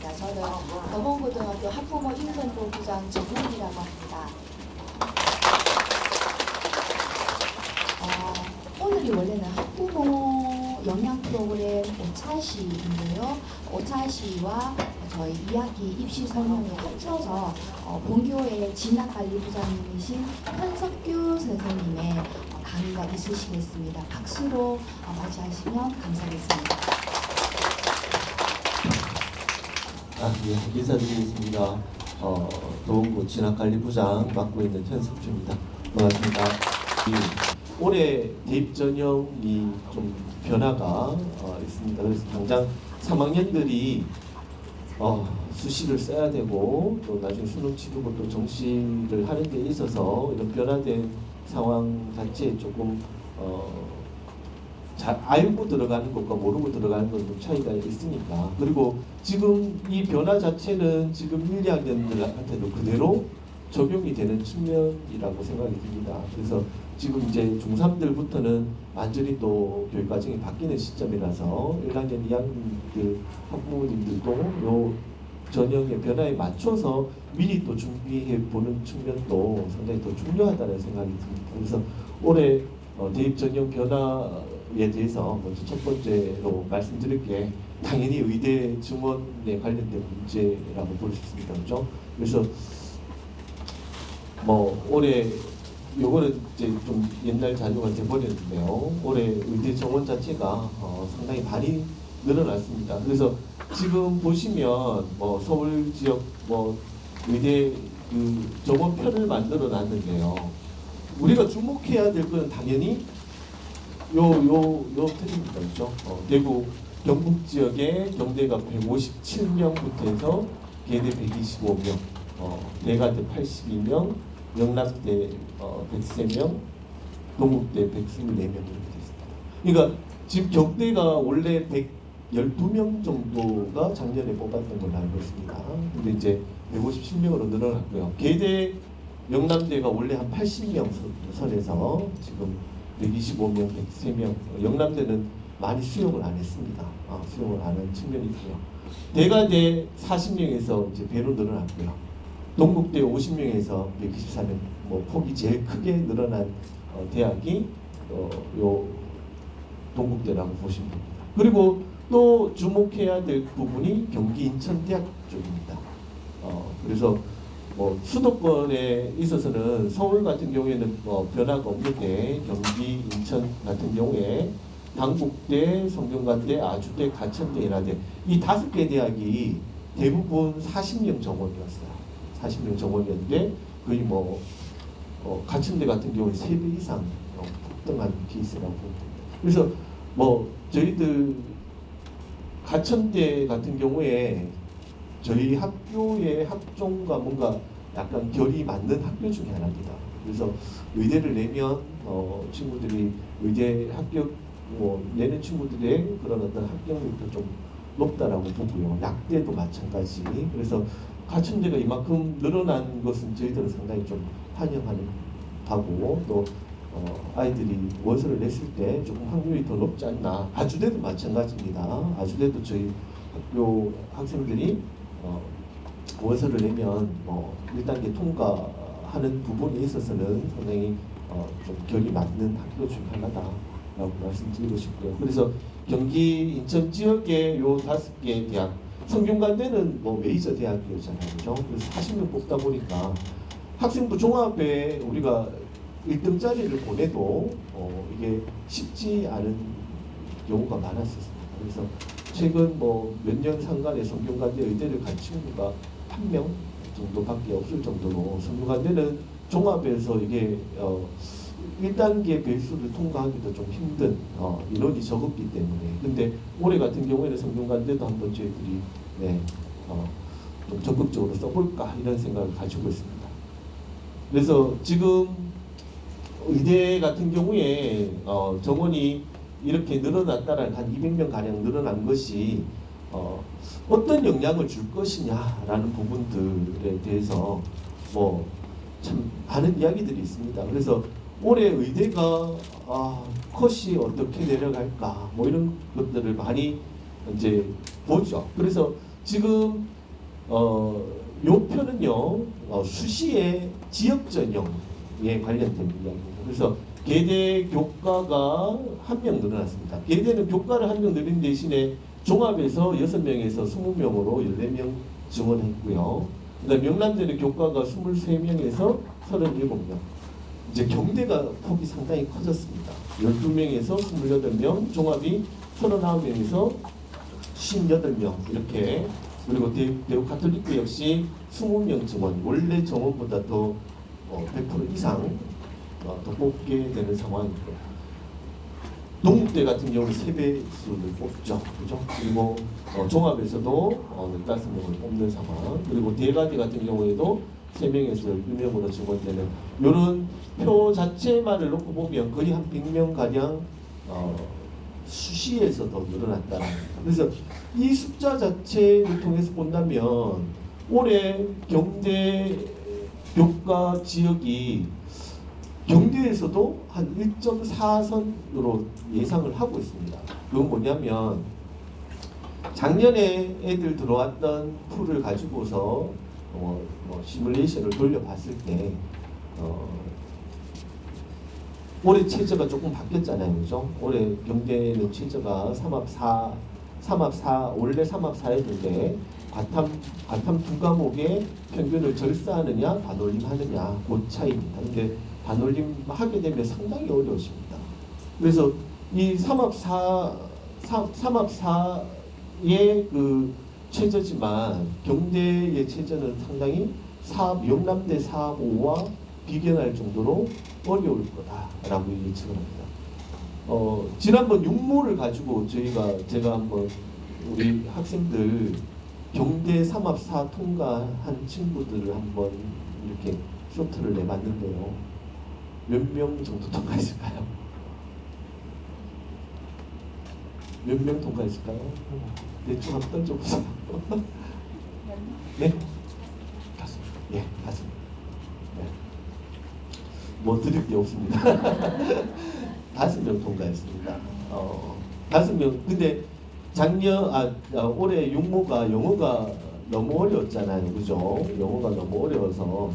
반갑습니다. 저는 더원고등학교 학부모 인선본부장 정훈이라고 합니다. 오늘이 원래는 학부모 영양 프로그램 오차시인데요. 오차시와 저희 2학기 입시 설명회 합쳐서 본교의 진학관리부장님이신 현석규 선생님의 강의가 있으시겠습니다. 박수로 맞이하시면 감사하겠습니다. 예, 인사드리겠습니다. 도봉구 진학관리부장 맡고 있는 현석주입니다. 반갑습니다. 올해 대입 전형이 좀 변화가 있습니다. 그래서 당장 3학년들이 수시를 써야 되고 또 나중에 수능 치르고 또 정시를 하는 데 있어서 이런 변화된 상황 자체에 조금 잘 알고 들어가는 것과 모르고 들어가는 건 좀 차이가 있으니까. 그리고 지금 이 변화 자체는 지금 1, 2학년들한테도 그대로 적용이 되는 측면이라고 생각이 듭니다. 그래서 지금 이제 중3들부터는 완전히 또 교육과정이 바뀌는 시점이라서 1학년, 2학년들 학부모님들도 요 전형의 변화에 맞춰서 미리 또 준비해 보는 측면도 상당히 더 중요하다는 생각이 듭니다. 그래서 올해 대입 전형 변화에 대해서 먼저 첫 번째로 말씀드릴 게 당연히 의대 증원에 관련된 문제라고 볼 수 있습니다. 그렇죠? 그래서 올해 요거는 이제 좀 옛날 자료가 돼버렸는데요. 올해 의대 정원 자체가 상당히 많이 늘어났습니다. 그래서 지금 보시면 서울 지역 의대 그 정원표를 만들어 놨는데요. 우리가 주목해야 될 것은 당연히 요 틀입니다. 그렇죠? 대구 경북 지역의 경대가 157명부터 해서 계대 125명, 대가대 82명, 영남대 103명, 동국대 124명 이렇게 됐습니다. 그러니까 지금 경대가 원래 112명 정도가 작년에 뽑았던 걸로 알고 있습니다. 근데 이제 157명으로 늘어났고요. 계대 영남대가 원래 한 80명 선에서 지금 125명, 103명. 영남대는 많이 수용을 안 했습니다. 수용을 안 한 측면이 있고요. 대가대 40명에서 이제 배로 늘어났고요. 동국대 50명에서 124명. 폭이 제일 크게 늘어난 대학이 요 동국대라고 보시면 됩니다. 그리고 또 주목해야 될 부분이 경기 인천대학 쪽입니다. 그래서 수도권에 있어서는 서울 같은 경우에는 변화가 없는데 경기, 인천 같은 경우에 당국대, 성균관대, 아주대, 가천대, 인하대 이 5개 대학이 대부분 40명 정원이었어요. 40명 정원이었는데 거의 가천대 같은 경우에 3배 이상 폭등한 케이스라고 봅니다. 그래서 저희들 가천대 같은 경우에 저희 학교의 학종과 뭔가 약간 결이 맞는 학교 중에 하나입니다. 그래서 의대를 내면 친구들이 의대 합격 내는 친구들의 그런 어떤 합격률도 좀 높다라고 보고요. 약대도 마찬가지. 그래서 가천대가 이만큼 늘어난 것은 저희들은 상당히 좀 환영하는 바고 또 아이들이 원서를 냈을 때 조금 확률이 더 높지 않나. 아주대도 마찬가지입니다. 아주대도 저희 학교 학생들이 원서를 내면 1단계 통과하는 부분에 있어서는 상당히 좀 결이 맞는 학교 중 하나다라고 말씀드리고 싶고요. 그래서 경기 인천 지역의 요 5개 대학, 성균관대는 메이저 대학교잖아요, 그죠? 그래서 40명 뽑다 보니까 학생부 종합에 우리가 1등짜리를 보내도 이게 쉽지 않은 경우가 많았었습니다. 그래서 최근 몇 년 상간에 성균관대 의대를 간 친구가 1명 정도밖에 없을 정도로 성균관대는 종합에서 이게 1단계 배수를 통과하기도 좀 힘든 인원이 적었기 때문에. 근데 올해 같은 경우에는 성균관대도 한번 저희들이 좀 적극적으로 써볼까 이런 생각을 가지고 있습니다. 그래서 지금 의대 같은 경우에 정원이 이렇게 늘어났다는 한 200명 가량 늘어난 것이 어떤 영향을 줄 것이냐라는 부분들에 대해서 참 많은 이야기들이 있습니다. 그래서 올해 의대가 컷이 어떻게 내려갈까 이런 것들을 많이 이제 보죠. 그래서 지금 요 표는요 수시의 지역 전형에 관련된 이야기입니다. 그래서 계대 교과가 한 명 늘어났습니다. 계대는 교과를 한 명 늘린 대신에 종합에서 6명에서 20명으로 14명 증원했고요. 그다음 명남대는 교과가 23명에서 37명. 이제 경대가 폭이 상당히 커졌습니다. 12명에서 28명, 종합이 39명에서 58명 이렇게. 그리고 대우 가톨릭대 역시 20명 증원, 원래 정원보다 더 100% 이상 더 뽑게 되는 상황이고, 동국대 같은 경우는 3배수를 뽑죠. 그죠? 그리고 종합에서도 15명을 뽑는 상황. 그리고 대가대 같은 경우에도 3명에서 12명으로 증원되는 이런 표 자체만을 놓고 보면 거의 한 100명 가량 수시에서 더 늘어났다는 겁니다. 그래서 이 숫자 자체를 통해서 본다면 올해 경대 교과 지역이 경대에서도 한 1.4선으로 예상을 하고 있습니다. 그건 뭐냐면 작년에 애들 들어왔던 풀을 가지고서 시뮬레이션을 돌려봤을 때 올해 최저가 조금 바뀌었잖아요, 그죠? 올해 경대는 최저가 3합4 원래 3합4였는데 과탐 두 과목의 평균을 절사하느냐 반올림 하느냐 그 차이입니다. 근데 반올림 하게 되면 상당히 어려우십니다. 그래서 이 3합4의 그 최저지만 경대의 최저는 상당히 영남대 4합5와 비견할 정도로 어려울 거다라고 예측을 합니다. 지난번 육모를 가지고 제가 한번 우리 학생들 경대 3합4 통과한 친구들을 한번 이렇게 쇼트를 내봤는데요. 몇 명 정도 통과했을까요? 몇 명 통과했을까요? 대충 한번 던져보세요. 네? 5. 예, 5. 네. 뭐 드릴 게 없습니다. 5명 통과했습니다. 5명. 근데 올해 육모가 영어가 너무 어려웠잖아요. 그죠? 영어가 너무 어려워서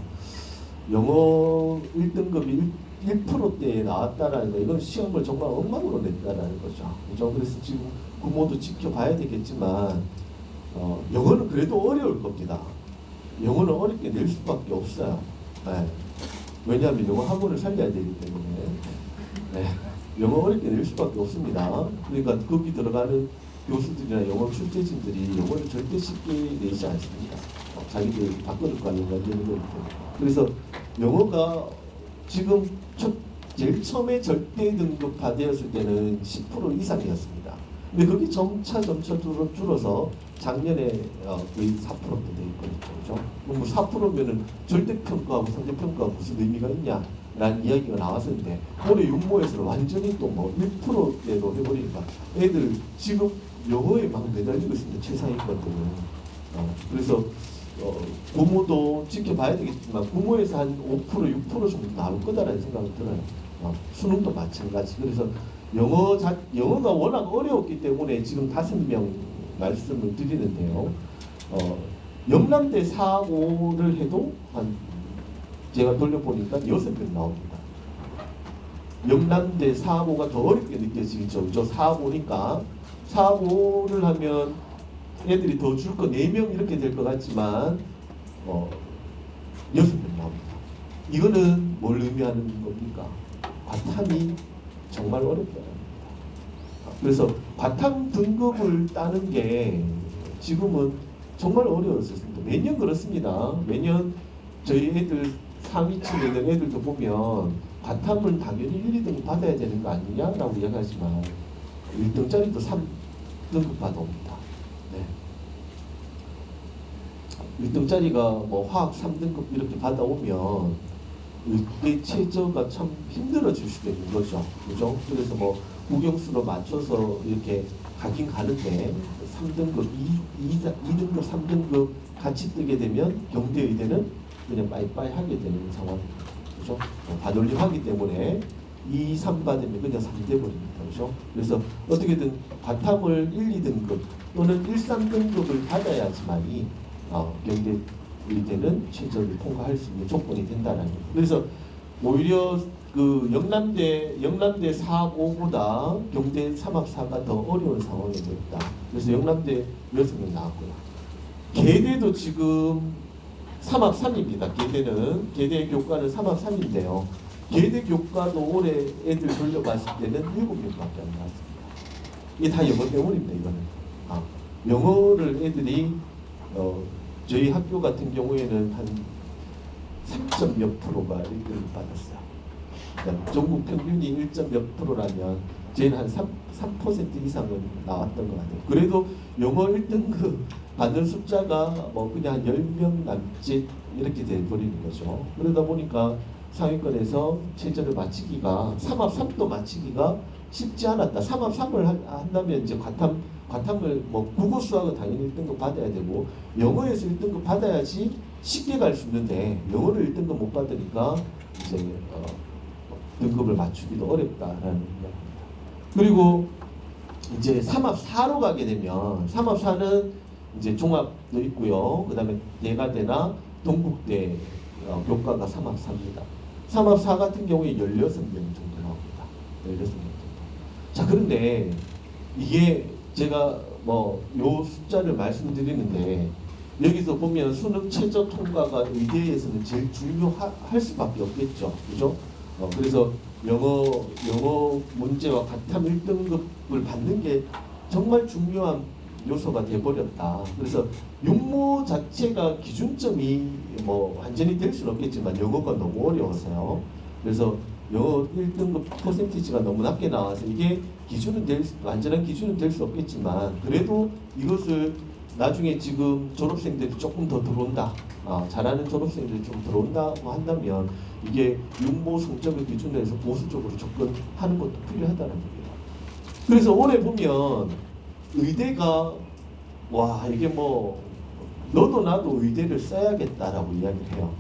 영어 1등급이 1%대에 나왔다라는 거, 이건 시험을 정말 엉망으로 냈다라는 거죠. 그죠? 그래서 지금 부모도 지켜봐야 되겠지만 영어는 그래도 어려울 겁니다. 영어는 어렵게 낼 수밖에 없어요. 네. 왜냐하면 영어 학원을 살려야 되기 때문에. 네. 영어 어렵게 낼 수밖에 없습니다. 그러니까 거기 들어가는 교수들이나 영어 출제진들이 영어를 절대 쉽게 내지 않습니다. 자기들 밥그릇과 연관되는 거기 때문에. 그래서 영어가 지금 제일 처음에 절대 등급화되었을 때는 10% 이상이었습니다. 근데 그게 점차 줄어서 작년에 거의 4%도 돼 있거든요. 그죠? 그럼 4%면은 절대평가하고 상대평가가 무슨 의미가 있냐라는 이야기가 나왔었는데 올해 육모에서는 완전히 또 뭐 1%대로 해버리니까 애들 지금 영어에 막 매달리고 있습니다. 최상위권들은. 그래서 부모도 지켜봐야 되겠지만 부모에서 한 5%, 6% 정도 나올 거다라는 생각이 들어요. 수능도 마찬가지. 그래서 영어가 워낙 어려웠기 때문에 지금 5명 말씀을 드리는데요. 영남대 4.5를 해도 제가 돌려보니까 6명 나옵니다. 영남대 4.5가 더 어렵게 느껴지죠. 그죠? 4.5니까 4.5를 하면 애들이 더 줄 거 4명 이렇게 될 것 같지만 6명 나옵니다. 이거는 뭘 의미하는 겁니까? 과탐이 정말 어렵다는 겁니다. 그래서 과탐 등급을 따는 게 지금은 정말 어려웠습니다. 매년 그렇습니다. 매년 저희 애들 상위층에 있는 애들도 보면 과탐을 당연히 1, 2등 받아야 되는 거 아니냐라고 이야기하지만 1등짜리도 3등급 받아옵니다. 네. 1등짜리가 뭐 화학 3등급 이렇게 받아오면 이 최저가 참 힘들어질 수도 있는 거죠. 그죠? 그래서 뭐 국영수로 맞춰서 이렇게 가긴 가는데 3등급, 2등급, 3등급 같이 뜨게 되면 경대의대는 그냥 빠이빠이 하게 되는 상황입니다. 그죠? 반올림 하기 때문에 2, 3 받으면 그냥 3대 버립니다. 그죠? 그래서 어떻게든 과탐을 1, 2등급 또는 1, 3등급을 받아야지만이 경대 의대는 최저를 통과할 수 있는 조건이 된다는 거예요. 그래서 오히려 그 영남대 4고보다 경대 3합 4가 더 어려운 상황이 됐다. 그래서 영남대 6명 나왔고요. 계대도 지금 3합 3입니다. 계대 교과는 3합 3인데요. 계대 교과도 올해 애들 돌려봤을 때는 7명밖에 안 나왔습니다. 이게 다 영어 때문입니다. 이거는 영어를 애들이 저희 학교 같은 경우에는 한 3점 몇 프로가 1등을 받았어요. 그러니까 전국 평균이 1점 몇 프로라면 저희는 한 3% 이상은 나왔던 것 같아요. 그래도 영어 1등급 받는 숫자가 뭐 그냥 한 10명 남짓 이렇게 돼버리는 거죠. 그러다 보니까 상위권에서 최저를 마치기가 3합 3도 마치기가 쉽지 않았다. 3합 3을 한다면 이제 과탐을 뭐 국어 수학은 당연히 1등급 받아야 되고 영어에서 1등급 받아야지 쉽게 갈 수 있는데 영어를 1등급 못 받으니까 이제 등급을 맞추기도 어렵다라는 이야기입니다. 그리고 이제 3합 4로 가게 되면 3합 4는 이제 종합도 있고요. 그 다음에 대가대나 동국대 교과가 3합 4입니다. 3합 4 같은 경우에 16명 정도 나옵니다. 16명 정도. 자, 그런데 이게 제가 뭐 요 숫자를 말씀드리는데 여기서 보면 수능 최저 통과가 의대에서는 제일 중요할 수밖에 없겠죠. 그죠? 그래서 영어 문제와 과탐 1등급을 받는 게 정말 중요한 요소가 돼버렸다. 그래서 육모 자체가 기준점이 뭐 완전히 될 수는 없겠지만 영어가 너무 어려워서요. 그래서 영어 1등급 퍼센티지가 너무 낮게 나와서 이게 완전한 기준은 될 수 없겠지만 그래도 이것을 나중에 지금 졸업생들이 조금 더 들어온다. 잘하는 졸업생들이 좀 들어온다고 한다면 이게 육모 성적을 기준으로 해서 보수적으로 접근하는 것도 필요하다는 겁니다. 그래서 올해 보면 의대가 이게 뭐 너도 나도 의대를 써야겠다라고 이야기를 해요.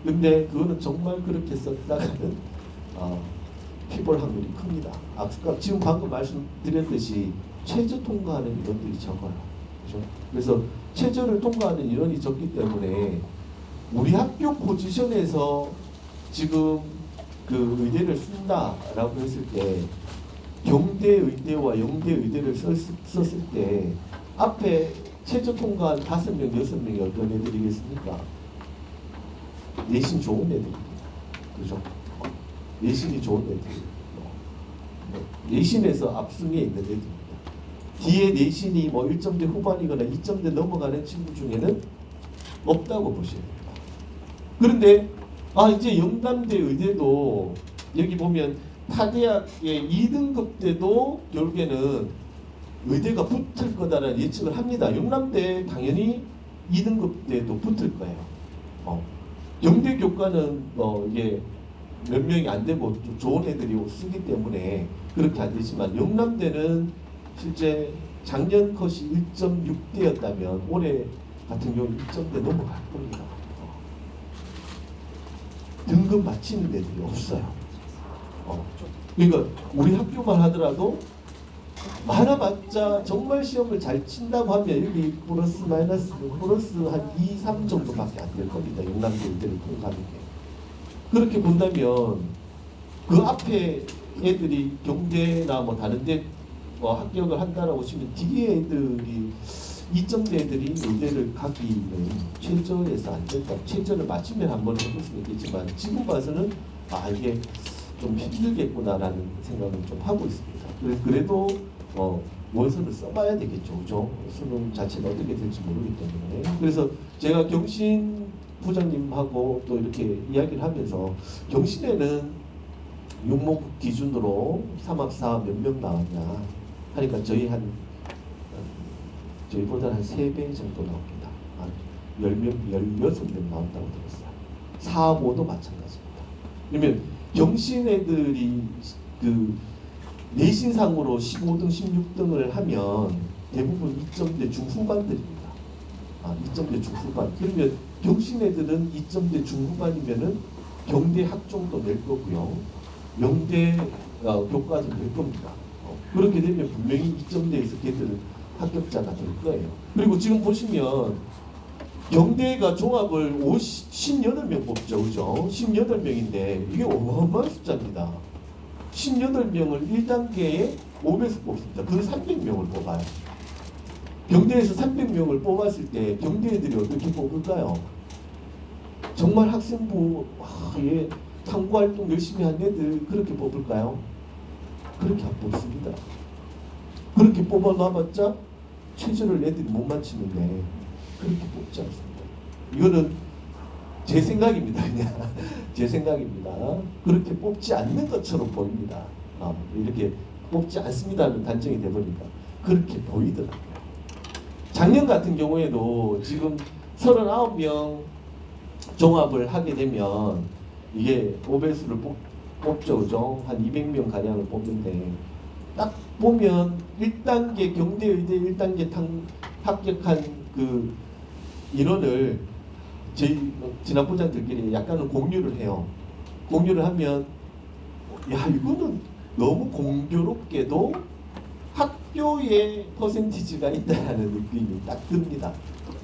근데 그거는 정말 그렇게 썼다가는 피볼 확률이 큽니다. 아까 지금 방금 말씀드렸듯이 최저 통과하는 인원들이 적어요. 그렇죠? 그래서 최저를 통과하는 인원이 적기 때문에 우리 학교 포지션에서 지금 그 의대를 쓴다라고 했을 때 경대 의대와 영대 의대를 썼을 때 앞에 최저 통과한 5명, 6명이 어떤 애들이겠습니까? 내신 좋은 애들입니다. 그죠? 내신이 좋은 애들. 내신에서 앞순위에 있는 애들입니다. 뒤에 내신이 뭐 1점대 후반이거나 2점대 넘어가는 친구 중에는 없다고 보셔야 됩니다. 그런데 이제 영남대 의대도 여기 보면 타대학의 2등급 때도 결국에는 의대가 붙을 거다라는 예측을 합니다. 영남대 당연히 2등급 때도 붙을 거예요. 경대 교과는 이게 몇 명이 안 되고 좀 좋은 애들이 쓰기 때문에 그렇게 안 되지만 영남대는 실제 작년 컷이 1.6대였다면 올해 같은 경우 1점대 넘어갈 겁니다. 등급 맞히는 애들이 없어요. 그러니까 우리 학교만 하더라도 많아봤자 정말 시험을 잘 친다고 하면 여기 플러스 마이너스 한 2, 3 정도밖에 안 될 겁니다. 영남대 의대를 통과하는 게. 그렇게 본다면 그 앞에 애들이 경대나 뭐 다른데 합격을 한다라고 치면 뒤에 애들이 2점대 애들이 의대를 가기는 최저에서 안 된다. 최저를 맞추면 한번 해볼 수는 있겠지만 지금 봐서는 이게 좀 힘들겠구나라는 생각을 좀 하고 있습니다. 그래도 원서를 써봐야 되겠죠. 그죠? 수능 자체가 어떻게 될지 모르기 때문에. 그래서 제가 경신 부장님하고 또 이렇게 이야기를 하면서 경신에는 육목 기준으로 3합 4 몇 명 나왔냐 하니까 저희보다 한 3배 정도 나옵니다. 10명, 16명 나온다고 들었어요. 4합 5도 마찬가지입니다. 그러면 경신 애들이 그 내신상으로 15등, 16등을 하면 대부분 2점대 중후반들입니다. 2점대 중후반. 그러면 경신 애들은 2점대 중후반이면은 경대 학종도 낼 거고요. 영대 교과도 될 겁니다. 그렇게 되면 분명히 2점대에서 걔들 합격자가 될 거예요. 그리고 지금 보시면 경대가 종합을 18명 뽑죠. 그죠? 18명인데 이게 어마어마한 숫자입니다. 18명을 1단계에 5배수 뽑습니다. 그건 300명을 뽑아요. 경대에서 300명을 뽑았을 때 경대 애들이 어떻게 뽑을까요? 정말 학생부에 탐구활동 열심히 한 애들 그렇게 뽑을까요? 그렇게 안 뽑습니다. 그렇게 뽑아놔봤자 최저를 애들이 못 맞추는데 그렇게 뽑지 않습니다. 이거는 제 생각입니다. 그냥 제 생각입니다. 그렇게 뽑지 않는 것처럼 보입니다. 이렇게 뽑지 않습니다는 단정이 돼버리니까 그렇게 보이더라고요. 작년 같은 경우에도 지금 39명 종합을 하게 되면 이게 5배수를 뽑죠. 그죠? 한 200명 가량을 뽑는데 딱 보면 1단계 경대의대 1단계 합격한 그 인원을 저희 진학부장들끼리 약간은 공유를 해요. 공유를 하면 야 이거는 너무 공교롭게도 학교에 퍼센티지가 있다는 느낌이 딱 듭니다.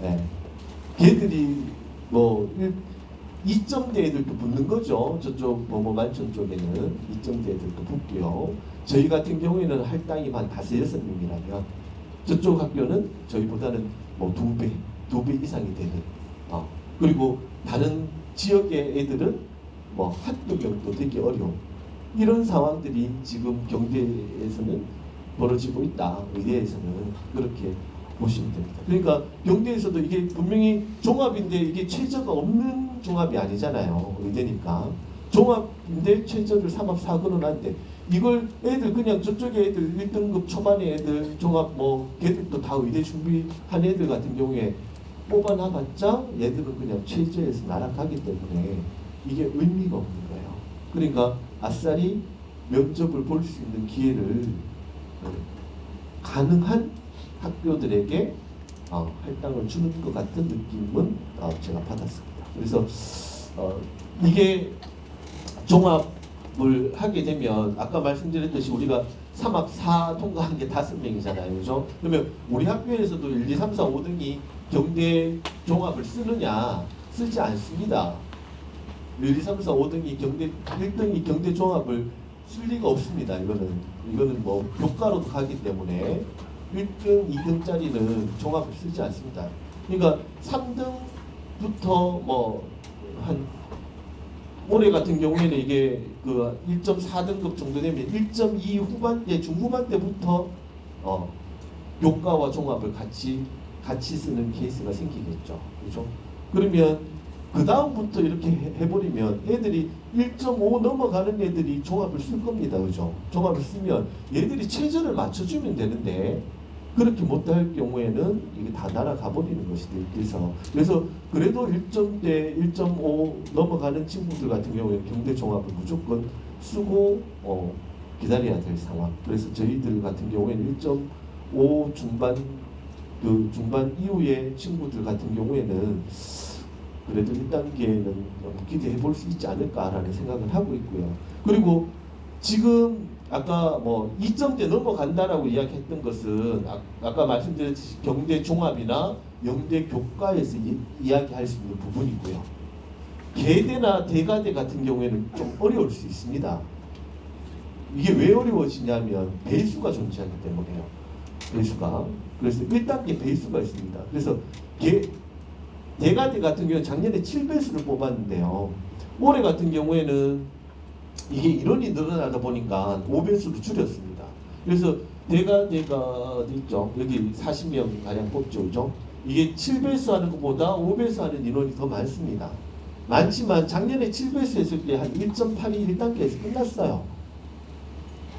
네. 걔들이 뭐 2점대 애들도 붙는 거죠. 저쪽 뭐 만천 쪽에는 2점대 애들도 붙고요. 저희 같은 경우에는 할당이 한 5-6명이라면 저쪽 학교는 저희보다는 뭐 2배 이상이 되는. 그리고 다른 지역의 애들은 뭐 합격도 되게 어려운 이런 상황들이 지금 경대에서는 벌어지고 있다. 의대에서는 그렇게 보시면 됩니다. 그러니까 경대에서도 이게 분명히 종합인데 이게 최저가 없는 종합이 아니잖아요. 의대니까 종합인데 최저를 3합 4근은 한데 이걸 애들 그냥 저쪽에 애들 1등급 초반의 애들 종합 뭐 걔들도 다 의대 준비한 애들 같은 경우에 뽑아놔봤자 얘들은 그냥 최저에서 날아가기 때문에 이게 의미가 없는 거예요. 그러니까 아싸리 면접을 볼 수 있는 기회를 가능한 학교들에게 할당을 주는 것 같은 느낌은 제가 받았습니다. 그래서 이게 종합을 하게 되면 아까 말씀드렸듯이 우리가 3합 4 통과한 게 5명이잖아요. 그죠? 그러면 우리 학교에서도 1, 2, 3, 4, 5등이 경대 종합을 쓰느냐? 쓰지 않습니다. 1, 2, 3, 4, 5등이 경대 1등이 경대 종합을 쓸 리가 없습니다. 이거는 뭐 교과로도 가기 때문에 1등, 2등짜리는 종합을 쓰지 않습니다. 그러니까 3등부터 뭐 한 올해 같은 경우에는 이게 그 1.4등급 정도 되면 1.2 후반대, 중후반대부터 교과와 종합을 같이 쓰는 케이스가 생기겠죠. 그렇죠? 그러면 그 다음부터 이렇게 해버리면 애들이 1.5 넘어가는 애들이 종합을 쓸 겁니다. 그죠? 종합을 쓰면 얘들이 최저를 맞춰주면 되는데 그렇게 못할 경우에는 이게 다 날아가 버리는 것이 돼서 그래서 그래도 1점대 1.5 넘어가는 친구들 같은 경우에 경대 종합을 무조건 쓰고 기다려야 될 상황. 그래서 저희들 같은 경우에는 1.5 중반 이후의 친구들 같은 경우에는 그래도 1단계는 기대해 볼 수 있지 않을까라는 생각을 하고 있고요. 그리고 지금 아까 뭐 2점대 넘어간다라고 이야기했던 것은 아까 말씀드렸듯이 경대 종합이나 영대 교과에서 이야기할 수 있는 부분이고요. 계대나 대가대 같은 경우에는 좀 어려울 수 있습니다. 이게 왜 어려워지냐면 배수가 존재하기 때문에요. 배수가. 그래서 1단계 배수가 있습니다. 그래서 대가대 같은 경우는 작년에 7배수를 뽑았는데요. 올해 같은 경우에는 이게 인원이 늘어나다 보니까 5배수로 줄였습니다. 그래서 대가대가 있죠. 여기 40명 가량 뽑죠. 그죠? 이게 7배수 하는 것보다 5배수 하는 인원이 더 많습니다. 많지만 작년에 7배수 했을 때 한 1.8이 1단계에서 끝났어요.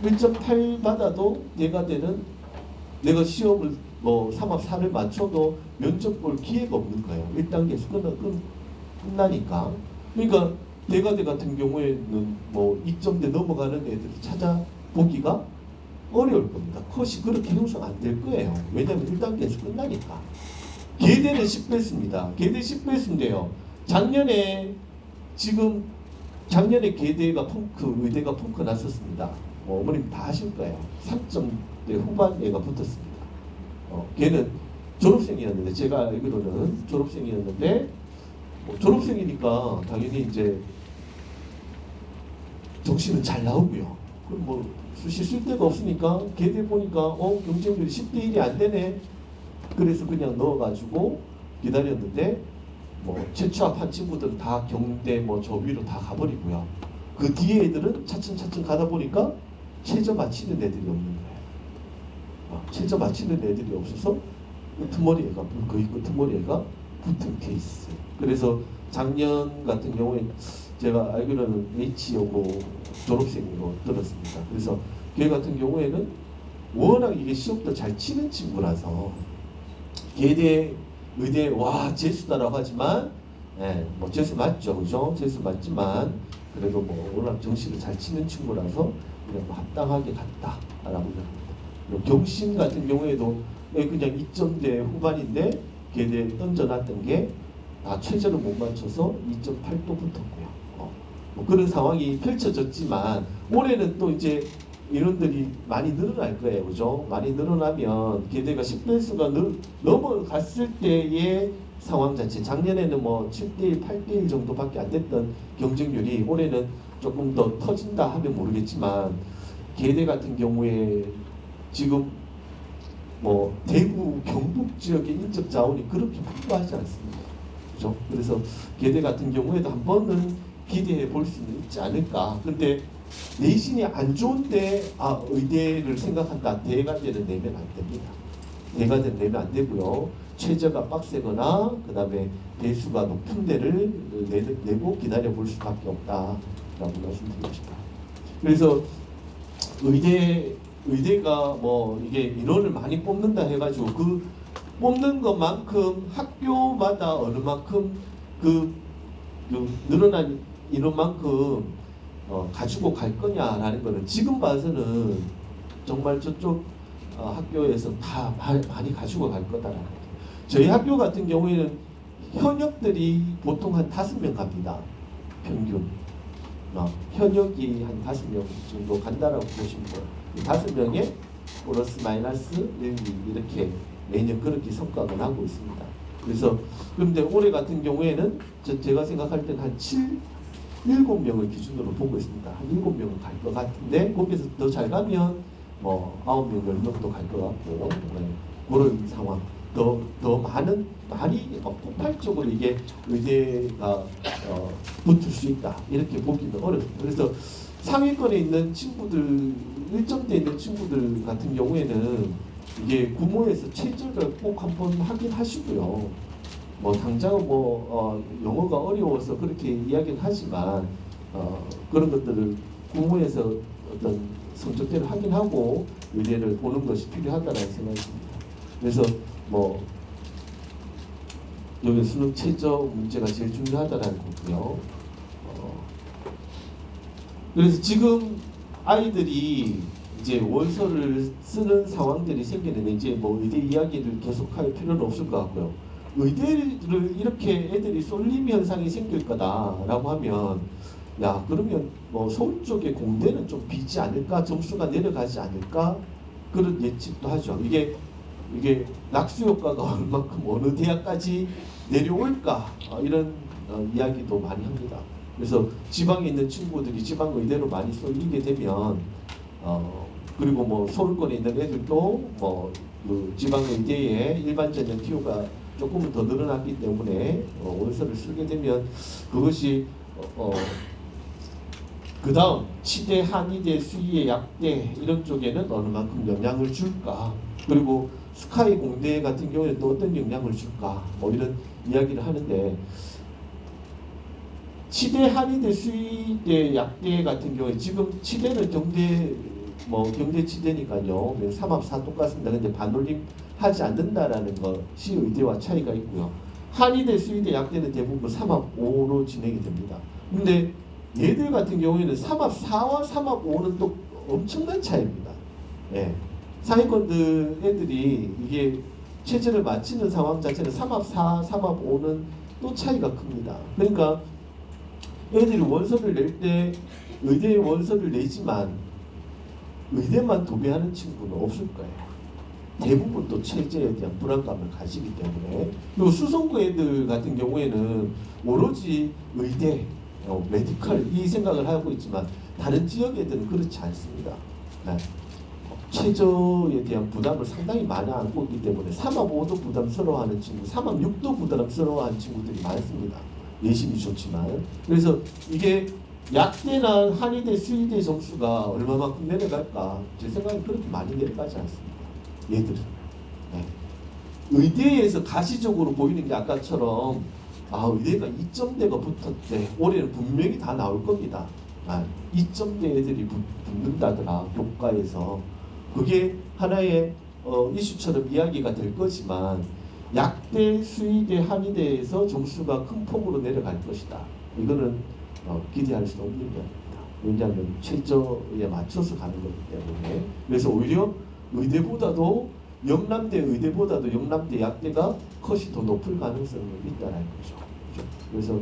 1.8 받아도 대가대는 내가 시험을 뭐 3합 4를 맞춰도 면접 볼 기회가 없는 거예요. 1단계에서 끝나니까. 그러니까 대가대 같은 경우에는 뭐 2점대 넘어가는 애들을 찾아보기가 어려울 겁니다. 컷이 그렇게 형성 안 될 거예요. 왜냐하면 1단계에서 끝나니까. 계대는 10배수입니다. 계대 10배수인데요. 작년에 지금 작년에 계대가 펑크, 의대가 펑크 났었습니다. 어머님 다 아실 거예요. 3점대 후반 애가 붙었습니다. 걔는 졸업생이었는데, 제가 알기로는 졸업생이었는데, 졸업생이니까 당연히 이제 정시는 잘 나오고요. 그럼 뭐 수시 쓸 데가 없으니까 계대 보니까 경쟁률이 10대 1이 안 되네. 그래서 그냥 넣어가지고 기다렸는데, 뭐 최초합한 친구들은 다 경대 뭐 저 위로 다 가버리고요. 그 뒤에 애들은 차츰차츰 가다 보니까 최저 맞히는 애들이 없는 거예요. 최저 맞히는 애들이 없어서 끄트머리 애가, 거의 끄트머리 애가 붙은 케이스. 그래서 작년 같은 경우에 제가 알기로는 H여고 졸업생으로 들었습니다. 그래서 걔 같은 경우에는 워낙 이게 시험도 잘 치는 친구라서 계대 의대 와 재수다라고 하지만, 뭐 재수 맞죠, 그죠? 재수 맞지만 그래도 뭐 워낙 정시를 잘 치는 친구라서 그냥 뭐 합당하게 갔다라고 합니다. 그리고 경신 같은 경우에도 그냥 2점대 후반인데 계대에 던져놨던 게 최저를 못 맞춰서 2.8도 붙었고요. 뭐 그런 상황이 펼쳐졌지만 올해는 또 이제 인원들이 많이 늘어날 거예요, 그죠? 많이 늘어나면 계대가 10배수가 넘어갔을 때의 상황 자체, 작년에는 뭐 7대1, 8대1 정도밖에 안 됐던 경쟁률이 올해는 조금 더 터진다 하면 모르겠지만, 계대 같은 경우에 지금 뭐 대구, 경북 지역의 인적 자원이 그렇게 풍부하지 않습니다, 그죠? 그래서 계대 같은 경우에도 한 번은 기대해 볼 수는 있지 않을까. 근데 내신이 안 좋은데 의대를 생각한다. 대가대는 내면 안 됩니다. 대가대는 내면 안 되고요. 최저가 빡세거나 그 다음에 배수가 높은 데를 내고 기다려 볼 수밖에 없다라고 말씀드리고 싶어요. 그래서 의대가 뭐 이게 인원을 많이 뽑는다 해가지고 그 뽑는 것만큼 학교마다 어느 만큼 그 늘어난 인원만큼 가지고 갈 거냐라는 거는 지금 봐서는 정말 저쪽 학교에서 다 많이 가지고 갈 거다라는 거죠. 저희 학교 같은 경우에는 현역들이 보통 한 5명 갑니다. 평균. 현역이 한 5명 정도 간다라고 보시면 돼요. 5명에 플러스 마이너스 이렇게 매년 그렇게 성과가 나고 있습니다. 그래서 그런데 올해 같은 경우에는 제가 생각할 때는 한 7명을 기준으로 보고 있습니다. 한 7명은 갈 것 같은데 거기서 더 잘 가면 뭐 9명, 10명도 갈 것 같고, 그런 상황. 더 많이 폭발적으로 이게 의대가 붙을 수 있다 이렇게 보기는 어렵습니다. 그래서 상위권에 있는 친구들, 1점대에 있는 친구들 같은 경우에는 이게 구모에서 최저를 꼭 한번 확인하시고요. 뭐 당장은 영어가 어려워서 그렇게 이야기는 하지만 그런 것들을 구모에서 어떤 성적대를 확인하고 의대를 보는 것이 필요하다는 생각이 듭니다. 그래서 여기 수능 최저 문제가 제일 중요하다는 거고요. 그래서 지금 아이들이 이제 원서를 쓰는 상황들이 생기는데 이제 의대 이야기를 계속할 필요는 없을 것 같고요. 의대를 이렇게 애들이 쏠림 현상이 생길 거다라고 하면 그러면 서울 쪽에 공대는 좀 비지 않을까, 점수가 내려가지 않을까 그런 예측도 하죠. 이게 낙수 효과가 얼만큼 어느 대학까지 내려올까 이런 이야기도 많이 합니다. 그래서 지방에 있는 친구들이 지방 의대로 많이 쏠리게 되면 그리고 서울권에 있는 애들도 그 지방 의대에 일반 전형 티오가 조금은 더 늘어났기 때문에 원서를 쓰게 되면 그것이 그 다음 치대, 한의대, 수의대, 약대 이런 쪽에는 어느 만큼 영향을 줄까, 그리고 스카이 공대 같은 경우에 또 어떤 영향을 줄까 이런 이야기를 하는데, 치대, 한의대, 수의대, 약대 같은 경우에 지금 치대는 경대 치대니까요. 삼합사 똑같습니다. 근데 반올림 하지 않는다라는 것이 의대와 차이가 있고요. 한의대, 수의대, 약대는 대부분 3합5로 진행이 됩니다. 근데 얘들 같은 경우에는 3합4와 3합5는 또 엄청난 차이입니다. 상위권들 애들이 이게 체제를 맞추는 상황 자체는 3합4, 3합5는 또 차이가 큽니다. 그러니까 애들이 원서를 낼 때 의대에 원서를 내지만 의대만 도배하는 친구는 없을 거예요. 대부분 또 체제에 대한 불안감을 가지기 때문에. 그리고 수성구 애들 같은 경우에는 오로지 의대, 메디컬 이 생각을 하고 있지만 다른 지역 애들은 그렇지 않습니다. 네. 최저에 대한 부담을 상당히 많이 안고 있기 때문에 3합 5도 부담스러워하는 친구, 3합 6도 부담스러워하는 친구들이 많습니다. 내신이 좋지만. 그래서 이게 약대나 한의대, 수의대 점수가 얼마만큼 내려갈까? 제 생각엔 그렇게 많이 내려가지 않습니다. 얘들은. 네. 의대에서 가시적으로 보이는 게 아까처럼 의대가 2점대가 붙었대. 올해는 분명히 다 나올 겁니다. 2점대 애들이 붙는다더라. 교과에서. 그게 하나의 이슈처럼 이야기가 될 거지만 약대, 수의대, 한의대에서 점수가 큰 폭으로 내려갈 것이다. 이거는 기대할 수 없는 이야기입니다. 왜냐하면 최저에 맞춰서 가는 거기 때문에. 그래서 오히려 의대보다도 영남대 의대보다도 영남대 약대가 컷이 더 높을 가능성이 있다는 거죠. 그래서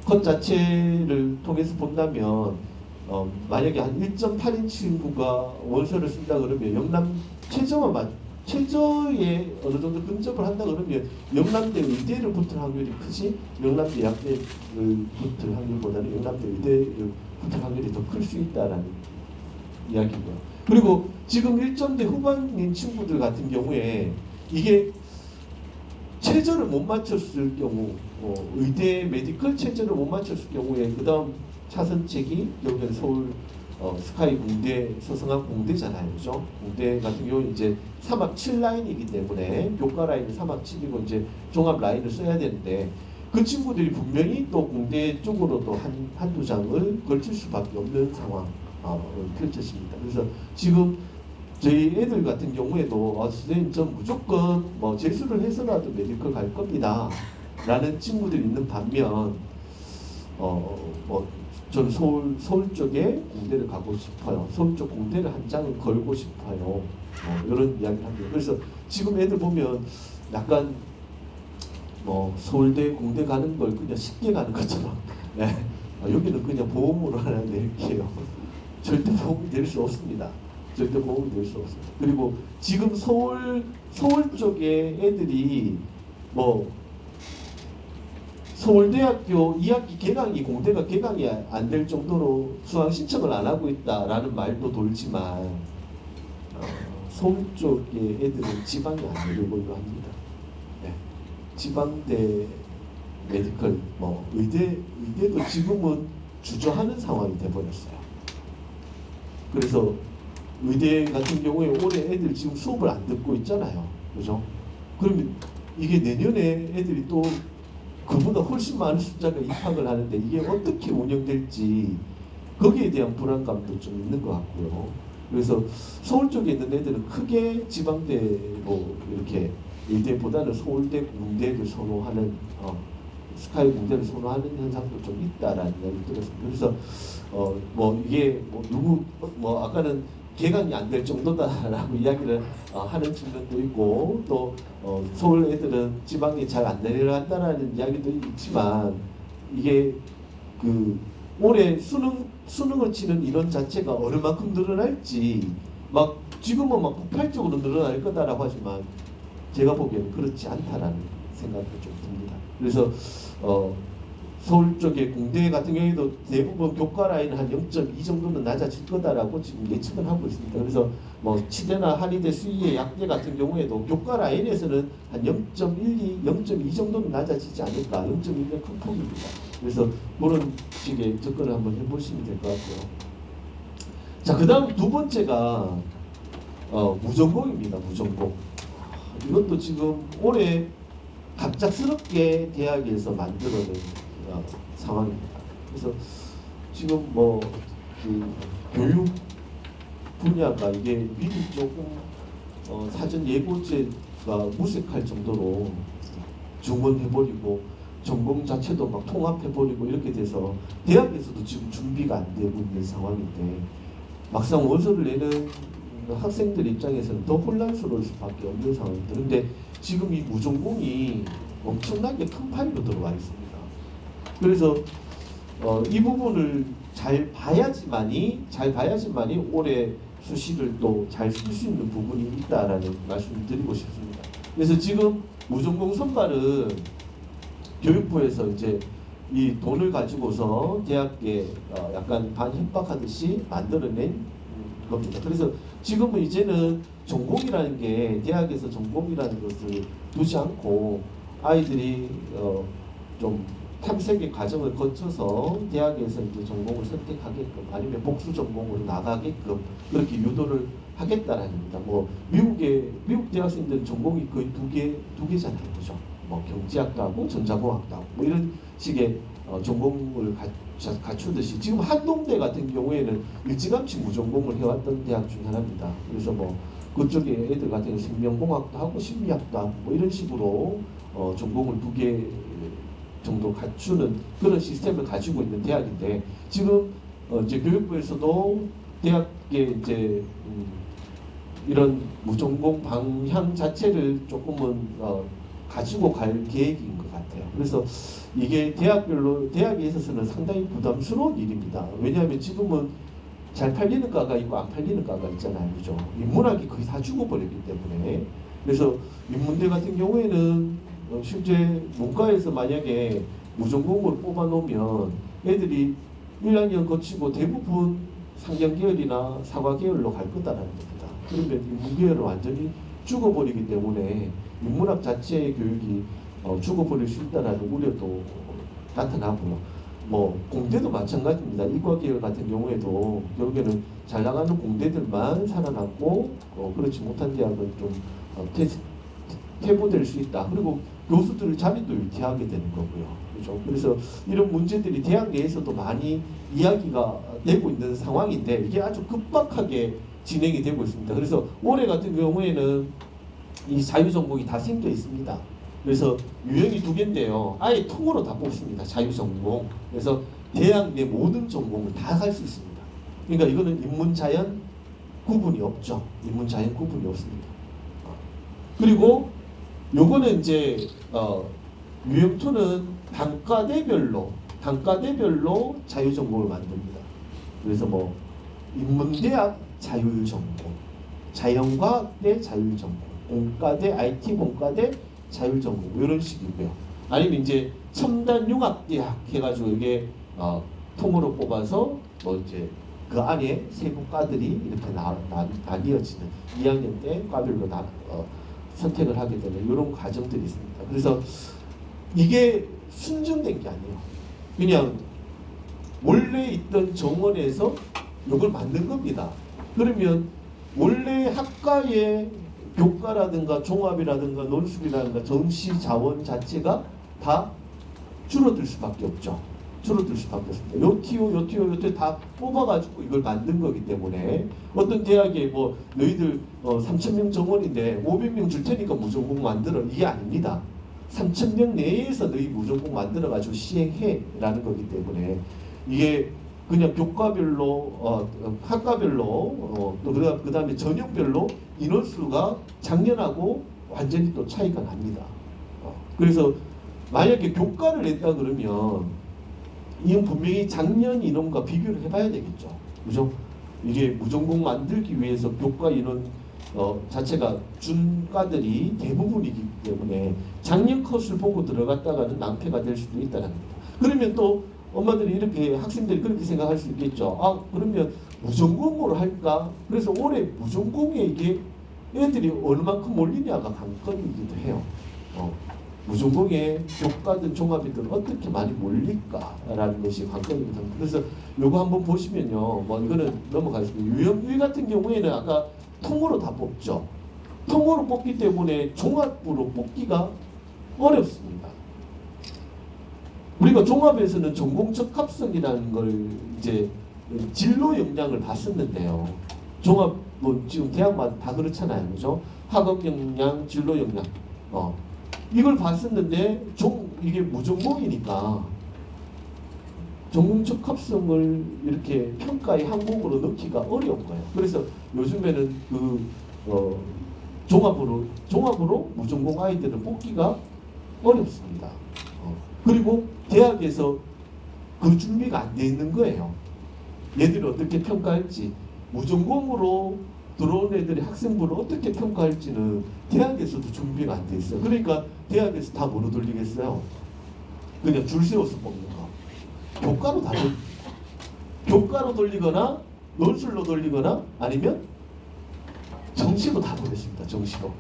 컷 자체를 통해서 본다면 만약에 한 1.8인 친구가 원서를 쓴다 그러면 영남 최저에 어느 정도 근접을 한다 그러면 영남대 의대를 붙을 확률이 크지 영남대 약대를 붙을 확률보다는 영남대 의대를 붙을 확률이 더 클 수 있다라는 이야기고요. 그리고 지금 1점대 후반인 친구들 같은 경우에 이게 최저를 못 맞췄을 경우 의대 메디컬 최저를 못 맞췄을 경우에 그 다음 차선책이 여기는 서울 스카이 공대 서성한 공대잖아요. 그죠? 공대 같은 경우는 이제 3합 7라인이기 때문에 교과 라인은 3합 7이고 이제 종합 라인을 써야 되는데 그 친구들이 분명히 또 공대 쪽으로도 한두 장을 걸칠 수밖에 없는 상황 펼쳐집니다. 그래서 지금 저희 애들 같은 경우에도 선생님 전 무조건 재수를 해서라도 메디컬 갈 겁니다 라는 친구들이 있는 반면 저는 서울 쪽에 공대를 가고 싶어요. 서울 쪽 공대를 한 장을 걸고 싶어요. 이런 이야기를 합니다. 그래서 지금 애들 보면 약간 서울대 공대 가는 걸 그냥 쉽게 가는 것처럼 네. 여기는 그냥 보험으로 하나 낼게요. 절대 보험이 될 수 없습니다. 절대 보험이 될 수 없습니다. 그리고 지금 서울 쪽에 애들이 서울대학교 2학기 개강이 공대가 개강이 안 될 정도로 수강 신청을 안 하고 있다라는 말도 돌지만 서울 쪽의 애들은 지방이 안 내려오려 합니다. 네. 지방대 메디컬 의대도 지금은 주저하는 상황이 돼버렸어요. 그래서 의대 같은 경우에 올해 애들 지금 수업을 안 듣고 있잖아요. 그죠? 그러면 이게 내년에 애들이 또 그보다 훨씬 많은 숫자가 입학을 하는데 이게 어떻게 운영될지 거기에 대한 불안감도 좀 있는 것 같고요. 그래서 서울 쪽에 있는 애들은 크게 지방대로 이렇게 의대보다는 서울대 공대를 선호하는 스카이 공대를 선호하는 현상도 좀 있다라는 이야기를 들었습니다. 그래서 이게 아까는 개강이 안 될 정도다라고 이야기를 하는 측면도 있고 또 서울 애들은 지방이 잘 안 내려간다라는 이야기도 있지만 이게 올해 수능을 치는 인원 자체가 얼마만큼 늘어날지 지금은 폭발적으로 늘어날 거다라고 하지만 제가 보기에는 그렇지 않다라는 생각도 좀 듭니다. 그래서 서울 쪽에 공대 같은 경우에도 대부분 교과 라인 한 0.2 정도는 낮아질 거다라고 지금 예측을 하고 있습니다. 그래서 치대나 한의대, 수의대, 약대 같은 경우에도 교과 라인에서는 한 0.12, 0.2 정도는 낮아지지 않을까. 0.1은 큰 폭입니다. 그래서 그런 식의 접근을 한번 해보시면 될 것 같고요. 자, 그 다음 두 번째가 무전공입니다. 무전공. 이것도 지금 올해 갑작스럽게 대학에서 만들어낸 상황입니다. 그래서 지금 교육 분야가 이게 미리 조금 사전 예고제가 무색할 정도로 중원해버리고 전공 자체도 통합해버리고 이렇게 돼서 대학에서도 지금 준비가 안 되고 있는 상황인데 막상 원서를 내는 학생들 입장에서는 더 혼란스러울 수밖에 없는 상황입니다. 그런데 지금 이 무전공이 엄청나게 큰 파일로 들어와 있습니다. 그래서 이 부분을 잘 봐야지만이 올해 수시를 또 잘 쓸 수 있는 부분이 있다라는 말씀을 드리고 싶습니다. 그래서 지금 무전공 선발은 교육부에서 이제 이 돈을 가지고서 대학에 약간 반협박하듯이 만들어낸 겁니다. 그래서 지금은 이제는 전공이라는 게 대학에서 전공이라는 것을 두지 않고 아이들이 좀 탐색의 과정을 거쳐서 대학에서 이제 전공을 선택하게끔 아니면 복수 전공으로 나가게끔 그렇게 유도를 하겠다라는 겁니다. 뭐 미국 대학생들은 전공이 거의 두 개잖아요, 그죠? 뭐 경제학과고 전자공학과고 뭐 이런 식의 전공을 갖추듯이 지금 한동대 같은 경우에는 일찌감치 무전공을 해왔던 대학 중 하나입니다. 그래서 뭐 그쪽에 애들 같은 경우 생명공학도 하고 심리학도 하고 뭐 이런 식으로 전공을 두 개 정도 갖추는 그런 시스템을 가지고 있는 대학인데 지금 이제 교육부에서도 대학에 이제 이런 무전공 방향 자체를 조금은 가지고 갈 계획인 것 같아요. 그래서 이게 대학에 있어서는 상당히 부담스러운 일입니다. 왜냐하면 지금은 잘 팔리는 과가 있고 안 팔리는 과가 있잖아요, 그죠? 인문학이 거의 다 죽어버렸기 때문에. 그래서 인문대 같은 경우에는 실제 문과에서 만약에 무전공을 뽑아놓으면 애들이 1학년 거치고 대부분 상경계열이나 사과계열로 갈 거다라는 겁니다. 그러면 인문계열은 완전히 죽어버리기 때문에 인문학 자체의 교육이 죽어버릴 수 있다는 우려도 나타나고요. 뭐 공대도 마찬가지입니다. 이과계열 같은 경우에도 결국에는 잘 나가는 공대들만 살아남고 그렇지 못한 대학은 좀 퇴보될 수 있다. 그리고 교수들 자리도 유지하게 되는 거고요. 그렇죠? 그래서 이런 문제들이 대학 내에서도 많이 이야기가 되고 있는 상황인데 이게 아주 급박하게 진행이 되고 있습니다. 그래서 올해 같은 경우에는 이 자유전공이 다 생겨 있습니다. 그래서 유형이 두 개인데요. 아예 통으로 다 뽑습니다. 자유전공. 그래서 대학 내 모든 전공을 다 갈 수 있습니다. 그러니까 이거는 인문자연 구분이 없죠. 인문자연 구분이 없습니다. 그리고 요거는 이제 유형2는 단과대별로 자유전공을 만듭니다. 그래서 뭐 인문대학 자율전공, 자연과학대 자율전공, 공과대 IT 공과대 자율전공 이런 식이고요. 아니면 이제 첨단융합대학 해가지고 이게 통으로 뽑아서 뭐 이제 그 안에 세부 과들이 이렇게 나뉘어지는 2학년 때 과별로 선택을 하게 되는 이런 과정들이 있습니다. 그래서 이게 순정된 게 아니에요. 그냥 원래 있던 정원에서 이걸 만든 겁니다. 그러면 원래 학과의 교과라든가 종합이라든가 논술이라든가 정시 자원 자체가 다 줄어들 수밖에 없죠. 줄어들 수밖에 없습니다. 요 TO 다 뽑아가지고 이걸 만든 거기 때문에 어떤 대학에 뭐 너희들 3,000명 정원인데 500명 줄 테니까 무전공 만들어 이게 아닙니다. 3,000명 내에서 너희 무전공 만들어가지고 시행해라는 거기 때문에 이게 그냥 교과별로 학과별로 또 그다음에 전형별로 인원수가 작년하고 완전히 또 차이가 납니다. 그래서 만약에 교과를 냈다 그러면 이건 분명히 작년 인원과 비교를 해봐야 되겠죠. 그죠? 이게 무전공 만들기 위해서 교과 인원 자체가 준 과들이 대부분이기 때문에 작년 컷을 보고 들어갔다가는 낭패가 될 수도 있다는 겁니다. 그러면 또 엄마들이 이렇게 학생들이 그렇게 생각할 수 있겠죠. 아 그러면 무전공으로 할까? 그래서 올해 무전공에 이게 애들이 얼마큼 몰리냐가 관건이기도 해요. 무전공에 교과든 종합이든 어떻게 많이 몰릴까라는 것이 관건이기도 합니다. 그래서 요거 한번 보시면요. 뭐 이거는 넘어가겠습니다. 유형 1 같은 경우에는 아까 통으로 다 뽑죠. 통으로 뽑기 때문에 종합으로 뽑기가 어렵습니다. 우리가 종합에서는 전공 적합성이라는 걸 이제 진로 역량을 봤었는데요. 종합 뭐 지금 대학마다 다 그렇잖아요, 그죠? 학업 역량, 진로 역량. 이걸 봤었는데 이게 무전공이니까 전공 적합성을 이렇게 평가의 항목으로 넣기가 어려운 거예요. 그래서 요즘에는 종합으로 무전공 아이들을 뽑기가 어렵습니다. 그리고 대학에서 그 준비가 안 돼 있는 거예요. 얘들이 어떻게 평가할지, 무전공으로 들어온 애들이 학생부를 어떻게 평가할지는 대학에서도 준비가 안 돼 있어요. 그러니까 대학에서 다 뭐로 돌리겠어요? 그냥 줄 세워서 뽑는 거. 교과로 다 돌립니다. 교과로 돌리거나 논술로 돌리거나 아니면 정시로 다 보냈습니다. 정시로.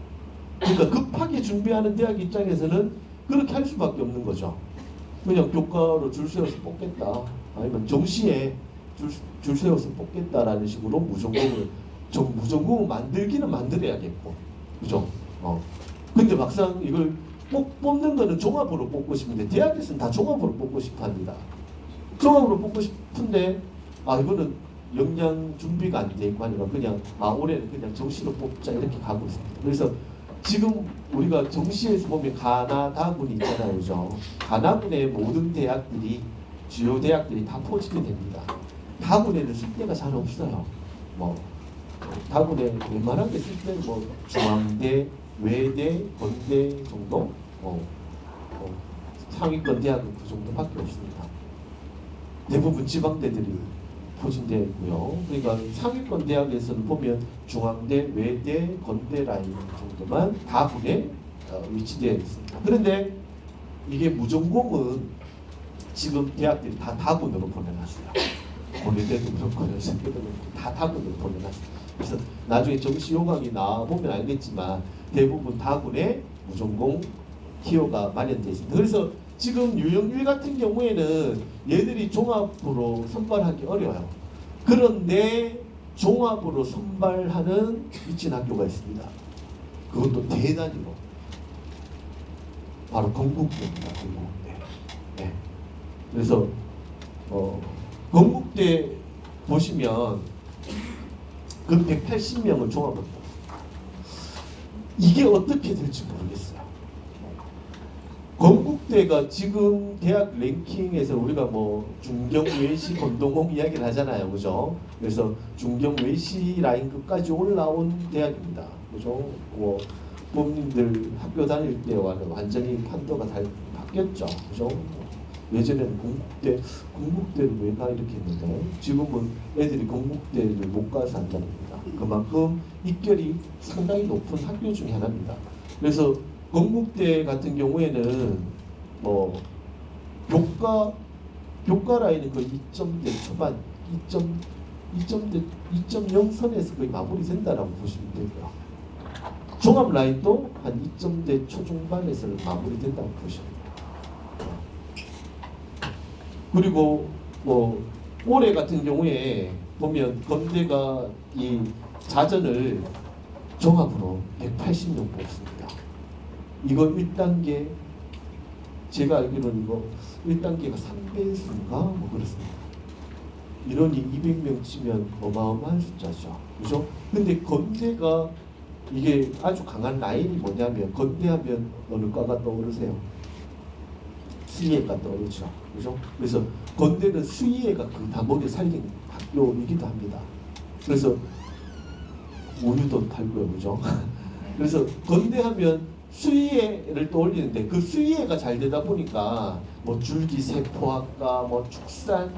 그러니까 급하게 준비하는 대학 입장에서는 그렇게 할 수밖에 없는 거죠. 그냥 교과로 줄 세워서 뽑겠다. 아니면 정시에 줄 세워서 뽑겠다라는 식으로 무전공을 만들기는 만들어야겠고, 그죠? 근데 막상 이걸 뽑는 거는 종합으로 뽑고 싶은데 대학에서는 다 종합으로 뽑고 싶어합니다. 종합으로 뽑고 싶은데 이거는 역량 준비가 안 돼 있고 하니까 그냥 올해는 그냥 정시로 뽑자 이렇게 가고 있습니다. 그래서 지금 우리가 정시에서 보면 가나다군이 있잖아요, 그죠? 가나군의 모든 대학들이 주요 대학들이 다 포진이 됩니다. 다군에는 쓸 데가 잘 없어요. 다군에 웬만하게 쓸 때는 중앙대, 외대, 건대 정도, 상위권 대학은 그 정도밖에 없습니다. 대부분 지방대들이 포진되어 있고요. 그러니까 상위권 대학에서는 보면 중앙대, 외대, 건대 라인 정도만 다군에 위치되어 있습니다. 그런데 이게 무전공은 지금 대학들이 다 다군으로 보내놨어요. 고려대도 그렇고 연세대도 그렇고 다 다군으로 보내놨어요. 그래서 나중에 정시 요강이 나와보면 알겠지만 대부분 다군에 무전공 기호가 마련되어 있습니다. 그래서 지금 유형일 같은 경우에는 얘들이 종합으로 선발하기 어려워요. 그런데 종합으로 선발하는 미친 학교가 있습니다. 그것도 대단위로. 바로 건국대입니다. 건국대. 네. 그래서 건국대 보시면 그 180명을 종합합니다. 이게 어떻게 될지 모르겠어요. 건국대가 지금 대학 랭킹에서 우리가 중경, 외시, 건동홍 이야기를 하잖아요, 그죠? 그래서 중경, 외시 라인 끝까지 올라온 대학입니다, 그죠? 부모님들 학교 다닐 때와는 완전히 판도가 바뀌었죠, 그죠? 예전에는 건국대를 왜 가 이렇게 했는데 지금은 애들이 건국대를 못 가서 한답니다. 그만큼 입결이 상당히 높은 학교 중에 하나입니다. 그래서 건국대 같은 경우에는 교과 라인은 거의 2점대 초반, 2.0 선에서 거의 마무리된다라고 보시면 되고요. 종합 라인도 한 2점대 초중반에서 마무리된다고 보시면 돼요. 그리고 올해 같은 경우에 보면 건대가 이 자전을 종합으로 180명 뽑습니다. 이거 1단계 제가 알기로는 이거 1단계가 3배수인가 그렇습니다. 인원이 200명 치면 어마어마한 숫자죠, 그죠? 근데 건대가 이게 아주 강한 라인이 뭐냐면 건대하면 어느 과가 떠오르세요? 수의회가 떠오르죠, 그죠? 그래서 건대는 수의회가 그 단목에 살린 학교이기도 합니다. 그래서 우유도 팔고요, 그죠? 그래서 건대하면 수의회를 떠올리는데 그 수의회가 잘 되다 보니까 줄기세포학과, 축산,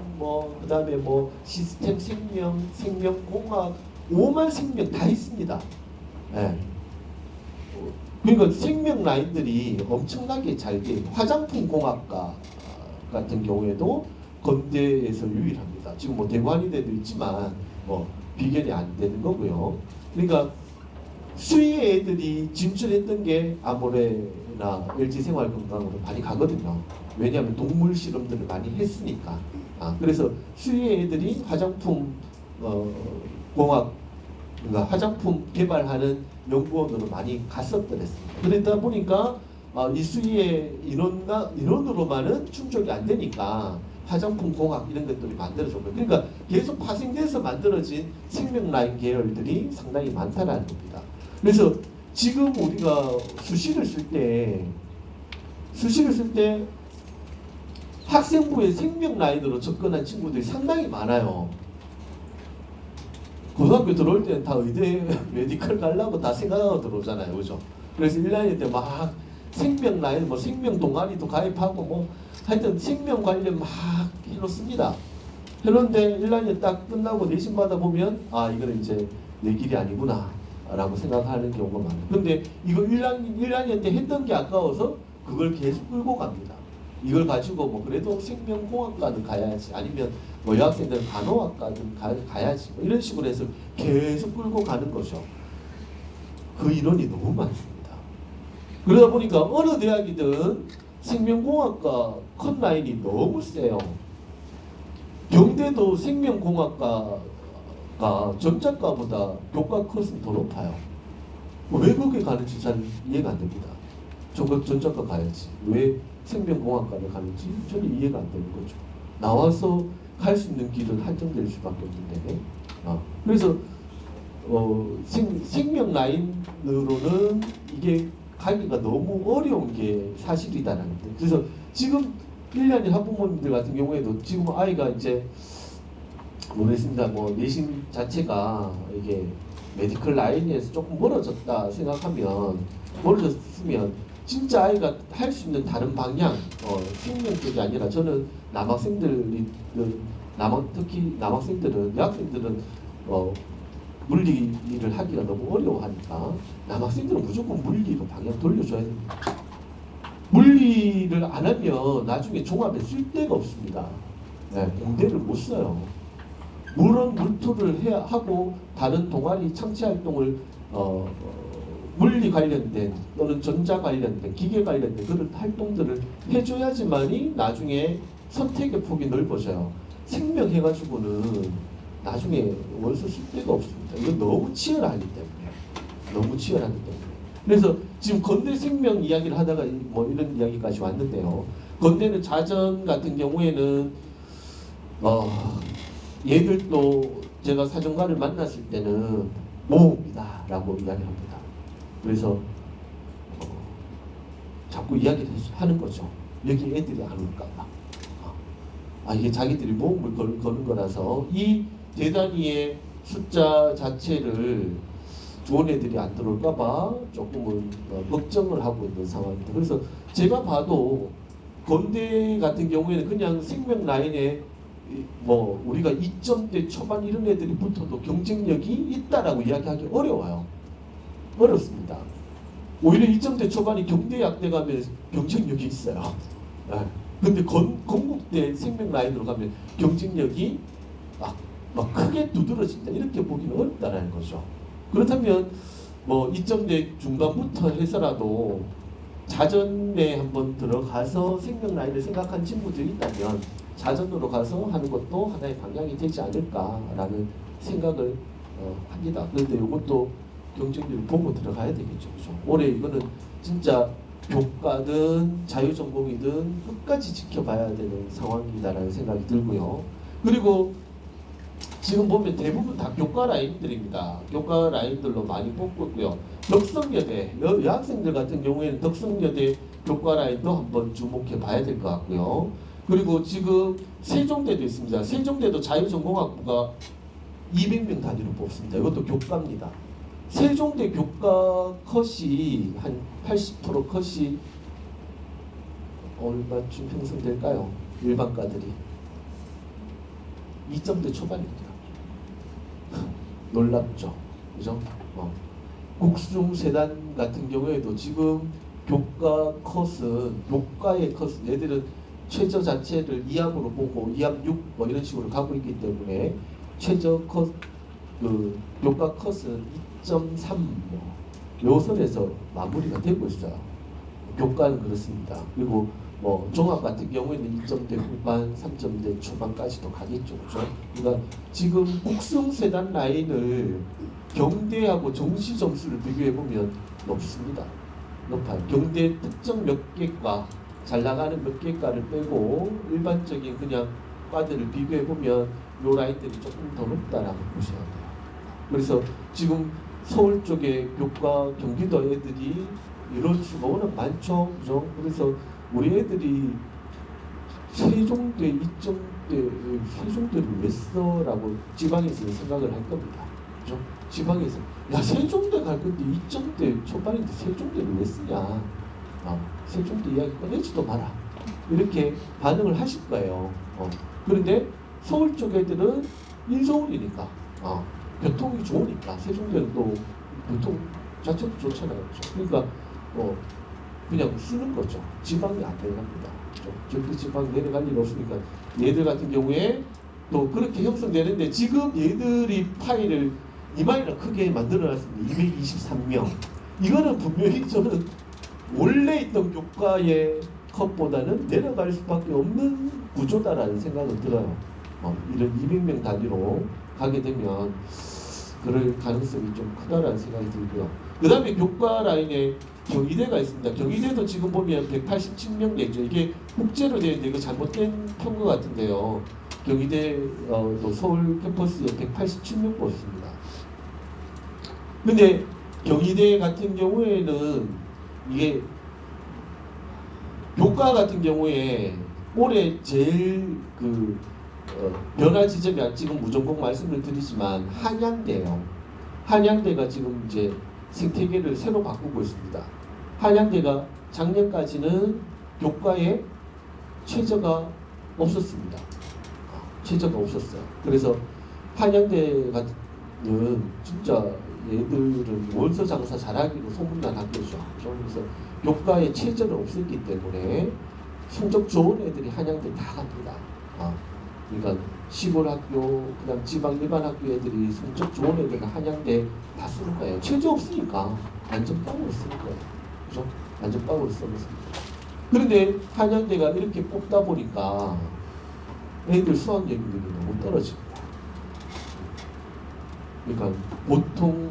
그다음에 시스템 생명, 생명공학, 5만 생명 다 있습니다. 네. 그러니까 생명 라인들이 엄청나게 잘 돼. 화장품 공학과 같은 경우에도 건대에서 유일합니다. 지금 대관이대도 있지만 비결이 안 되는 거고요. 그러니까 수의회 애들이 진출했던 게 아모레나 LG생활건강으로 많이 가거든요. 왜냐하면 동물 실험들을 많이 했으니까. 그래서 수의회 애들이 화장품 공학, 그러니까 화장품 개발하는 연구원으로 많이 갔었더랬습니다. 그러다 보니까 이 수의회 인원으로만은 충족이 안 되니까 화장품 공학 이런 것들이 만들어졌고요. 그러니까 계속 파생돼서 만들어진 생명 라인 계열들이 상당히 많다라는 겁니다. 그래서 지금 우리가 수시를 쓸 때 학생부의 생명 라인으로 접근한 친구들이 상당히 많아요. 고등학교 들어올 때는 다 의대 메디컬 가려고 다 생각하고 들어오잖아요, 그죠? 그래서 1학년 때 막 생명 라인, 뭐 생명 동아리도 가입하고 뭐 하여튼 생명 관련 막 해놓습니다. 그런데 1학년 딱 끝나고 내신 받아 보면 아 이거는 이제 내 길이 아니구나 라고 생각하는 경우가 많아요. 근데 이거 1학년 때 했던 게 아까워서 그걸 계속 끌고 갑니다. 이걸 가지고 뭐 그래도 생명공학과는 가야지, 아니면 뭐 여학생들은 간호학과든 가야지 뭐 이런 식으로 해서 계속 끌고 가는 거죠. 그 인원이 너무 많습니다. 그러다 보니까 어느 대학이든 생명공학과 컷라인이 너무 세요. 경대도 생명공학과가 전자과보다 교과 컷은 더 높아요. 왜 그렇게 가는지 잘 이해가 안 됩니다. 전자과 가야지 왜 생명공학과를 가는지 저는 이해가 안 되는 거죠. 나와서 갈 수 있는 길은 한정될 수밖에 없는데 그래서 생명 라인으로는 이게 가기가 너무 어려운 게 사실이다라는 데. 그래서 지금 1년인 학부모님들 같은 경우에도 지금 아이가 이제 모르겠습니다. 뭐 내신 자체가 이게 메디컬 라인에서 조금 멀어졌다 생각하면, 멀어졌으면 진짜 아이가 할 수 있는 다른 방향, 생명 쪽이 아니라, 저는 특히 남학생들은, 여학생들은 물리를 하기가 너무 어려워하니까 남학생들은 무조건 물리로 방향 돌려줘야 됩니다. 물리를 안 하면 나중에 종합에 쓸 데가 없습니다. 네, 공대를 못 써요. 물론 물투를 해야 하고 다른 동아리 창치 활동을 물리 관련된 또는 전자 관련된 기계 관련된 그런 활동들을 해줘야지만이 나중에 선택의 폭이 넓어져요. 생명 해가지고는 나중에 원서 쓸 데가 없습니다. 이건 너무 치열하기 때문에. 너무 치열하기 때문에. 그래서 지금 건대 생명 이야기를 하다가 뭐 이런 이야기까지 왔는데요. 건대는 자전 같은 경우에는 얘들도 제가 사정관을 만났을 때는 모험이다 라고 이야기합니다. 그래서 자꾸 이야기를 하는 거죠. 여기 애들이 안 올까 봐. 이게 자기들이 모험을 거는 거라서 이 대단위의 숫자 자체를 좋은 애들이 안 들어올까 봐 조금은 걱정을 하고 있는 상황입니다. 그래서 제가 봐도 건대 같은 경우에는 그냥 생명 라인에 뭐 우리가 2점대 초반 이런 애들이 붙어도 경쟁력이 있다라고 이야기하기 어려워요. 어렵습니다. 오히려 2점대 초반이 경대약대 가면 경쟁력이 있어요. 근데 건국대 생명 라인으로 가면 경쟁력이 막 크게 두드러진다 이렇게 보기는 어렵다는 거죠. 그렇다면 뭐 2점대 중반부터 해서라도 자전에 한번 들어가서 생명 라인을 생각한 친구들이 있다면 자전으로 가서 하는 것도 하나의 방향이 되지 않을까라는 생각을 합니다. 그런데 이것도 경쟁률을 보고 들어가야 되겠죠. 그렇죠? 올해 이거는 진짜 교과든 자유전공이든 끝까지 지켜봐야 되는 상황이다라는 생각이 들고요. 그리고 지금 보면 대부분 다 교과 라인들입니다. 교과 라인들로 많이 뽑고 있고요. 덕성여대, 여학생들 같은 경우에는 덕성여대 교과 라인도 한번 주목해 봐야 될 것 같고요. 그리고 지금 세종대도 있습니다. 세종대도 자유전공학부가 200명 단위로 뽑습니다. 이것도 교과입니다. 세종대 교과 컷이 한 80% 컷이 얼마쯤 형성될까요? 일반과들이 2점대 초반입니다. 놀랍죠, 그죠? 국수중세단 같은 경우에도 지금 교과 컷은 교과의 컷은 얘들은 최저 자체를 2암으로 보고 2암 6 뭐 이런 식으로 가고 있기 때문에 최저 컷 그 교과 컷은 2.3 요 선에서 마무리가 되고 있어요. 교과는 그렇습니다. 그리고 뭐 종합 같은 경우에는 2점대 후반, 3점대 초반까지도 가겠죠, 그죠? 그러니까 지금 국승세단 라인을 경대하고 정시 점수를 비교해 보면 높습니다. 높아요. 경대 특정 몇 개과 잘 나가는 몇 개과를 빼고 일반적인 그냥 과들을 비교해 보면 요 라인들이 조금 더 높다라고 보셔야 돼요. 그래서 지금 서울 쪽에 교과 경기도 애들이 이럴 수가 워낙 많죠, 그죠? 그래서 우리 애들이 세종대 2점대 세종대를 왜 써라고 지방에서 생각을 할 겁니다. 그죠? 지방에서 야 세종대 갈 건데 2점대 초반인데 세종대를 왜 쓰냐? 세종대 이야기 꺼내지도 마라. 이렇게 반응을 하실 거예요. 그런데 서울 쪽 애들은 인서울이니까 교통이 좋으니까 세종대는 또 교통 자체도 좋잖아요. 그러니까 그냥 쓰는 거죠. 지방이 안 내려갑니다. 절대 지방 내려갈 일 없으니까 얘들 같은 경우에 또 그렇게 형성되는데 지금 얘들이 파일을 이마이나 크게 만들어놨습니다. 223명. 이거는 분명히 저는 원래 있던 교과의 컷보다는 내려갈 수밖에 없는 구조다라는 생각은 들어요. 이런 200명 단위로 가게 되면 그럴 가능성이 좀 크다라는 생각이 들고요. 그 다음에 교과 라인에 경희대가 있습니다. 경희대도 지금 보면 187명 되죠. 이게 국제로 되어 있는데 이거 잘못된 편 것 같은데요. 경희대 또 서울 캠퍼스에 187명 뽑습니다. 근데 경희대 같은 경우에는 이게 교과 같은 경우에 올해 제일 변화 지점이 지금 무전공 말씀을 드리지만 한양대예요. 한양대가 지금 이제 생태계를 새로 바꾸고 있습니다. 한양대가 작년까지는 교과에 최저가 없었습니다. 최저가 없었어요. 그래서 한양대 같은 진짜 얘들은 원서 장사 잘하기로 소문난 학교죠. 그래서 교과에 최저를 없었기 때문에 성적 좋은 애들이 한양대 다 갑니다. 그러니까 시골 학교, 그다음 지방 일반 학교 애들이 성적 좋은 애들은 한양대 다 쓰는 거예요. 최저 없으니까 안전빵으로 쓰는 거예요. 그죠? 안전빵으로 써봤습니다. 그런데 한양대가 이렇게 뽑다 보니까 애들 수학력이 너무 떨어집니다. 그러니까 보통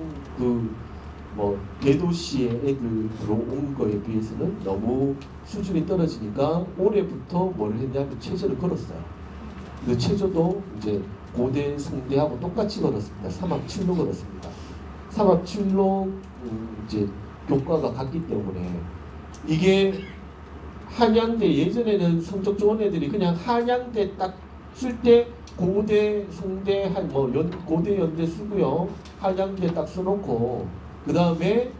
대도시의 애들 들어온 거에 비해서는 너무 수준이 떨어지니까 올해부터 뭘 했냐면 최저를 걸었어요. 그 최저도 이제 고대 성대하고 똑같이 걸었습니다. 3합7로 걸었습니다. 3합7로 이제 교과가 같기 때문에 이게 한양대 예전에는 성적 좋은 애들이 그냥 한양대 딱 쓸 때 고대 성대 고대 연대 쓰고요. 한양대 딱 써놓고 그 다음에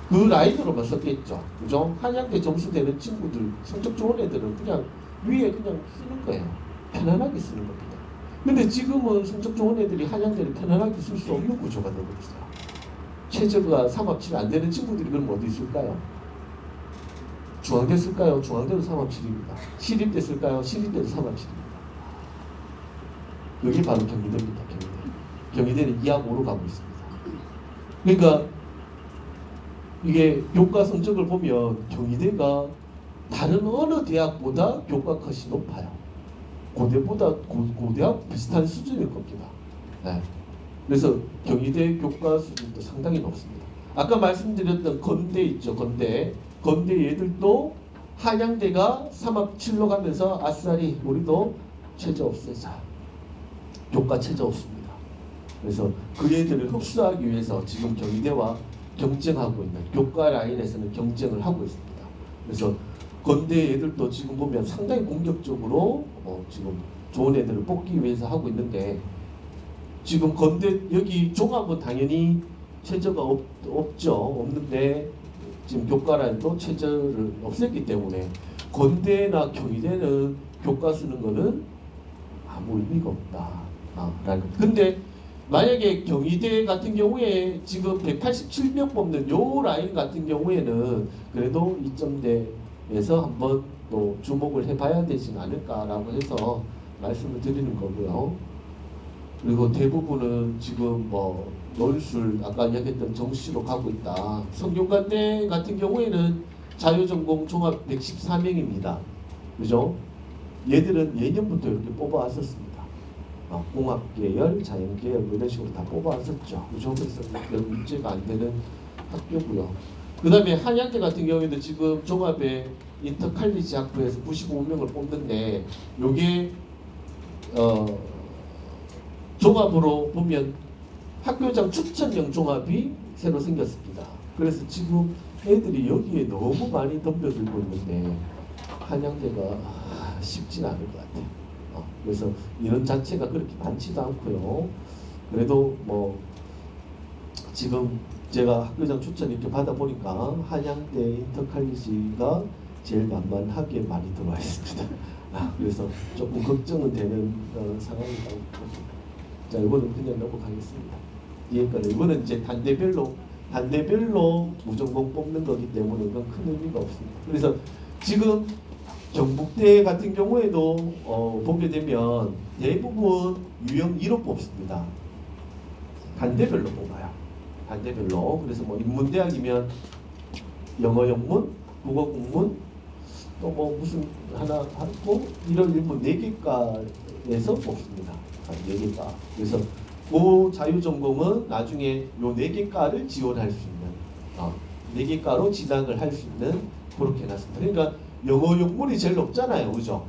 그 라인으로만 썼겠죠. 그죠? 한양대 점수 되는 친구들 성적 좋은 애들은 그냥 위에 그냥 쓰는 거예요. 편안하게 쓰는 겁니다. 근데 지금은 성적 좋은 애들이 한양대를 편안하게 쓸 수 없는 구조가 되고 있어요. 최저가 3합7 안 되는 친구들이 그럼 어디 있을까요? 중앙대 쓸까요? 중앙대도 3합7입니다. 시립대 쓸까요? 시립대도 3합7입니다. 여기 바로 경희대입니다. 경희대는 2합 5로 가고 있습니다. 그러니까 이게 교과 성적을 보면 경희대가 다른 어느 대학보다 교과 컷이 높아요. 고대보다 고대학 비슷한 수준일 겁니다. 네. 그래서 경희대 교과 수준도 상당히 높습니다. 아까 말씀드렸던 건대 있죠. 건대 얘들도 한양대가 3합7로 가면서 아싸리 우리도 최저 없애자. 교과 최저 없습니다. 그래서 그 애들을 흡수하기 위해서 지금 경희대와 경쟁하고 있는 교과 라인에서는 경쟁을 하고 있습니다. 그래서 건대 애들도 지금 보면 상당히 공격적으로 지금 좋은 애들을 뽑기 위해서 하고 있는데 지금 건대 여기 종합은 당연히 최저가 없죠. 없는데 지금 교과 라인도 최저를 없앴기 때문에 건대나 경희대는 교과 쓰는 거는 아무 의미가 없다. 근데 만약에 경희대 같은 경우에 지금 187명 뽑는 요 라인 같은 경우에는 그래도 2점대에서 한번 또 주목을 해봐야 되지 않을까라고 해서 말씀을 드리는 거고요. 그리고 대부분은 지금 논술 아까 이야기했던 정시로 가고 있다. 성균관대 같은 경우에는 자유전공 종합 114명입니다. 그죠? 얘들은 예년부터 이렇게 뽑아왔었습니다. 공학계열, 자연계열 이런 식으로 다 뽑아왔었죠. 그죠? 그래서 별 문제가 안 되는 학교고요. 그 다음에 한양대 같은 경우에도 지금 종합에 인터칼리지 학부에서 95명을 뽑는데 요게 종합으로 보면 학교장 추천형 종합이 새로 생겼습니다. 그래서 지금 애들이 여기에 너무 많이 덤벼들고 있는데 한양대가 쉽진 않을 것 같아요. 그래서 이런 자체가 그렇게 많지도 않고요. 그래도 지금 제가 학교장 추천 이렇게 받아보니까 한양대 인터칼리지가 제일 만만하게 많이 들어와 있습니다. 그래서 조금 걱정은 되는 상황이라고 봅니다. 자, 이거는 그냥 넘어가겠습니다. 뒤에까지 이거는 이제 단대별로 무전공 뽑는 거기 때문에 그건 큰 의미가 없습니다. 그래서 지금 경북대 같은 경우에도 보게 되면 대부분 유형 2로 뽑습니다. 단대별로 뽑아요. 단대별로. 그래서 뭐 인문대학이면 영어 영문, 국어 국문, 또 뭐 무슨 하나 하고 이런 일본 4개과에서 뽑습니다. 4개과. 그래서 그 자유전공은 나중에 요 4개과를 지원할 수 있는 4개과로 진학을 할 수 있는 그렇게 해놨습니다. 그러니까 영어 영문이 제일 높잖아요. 그죠?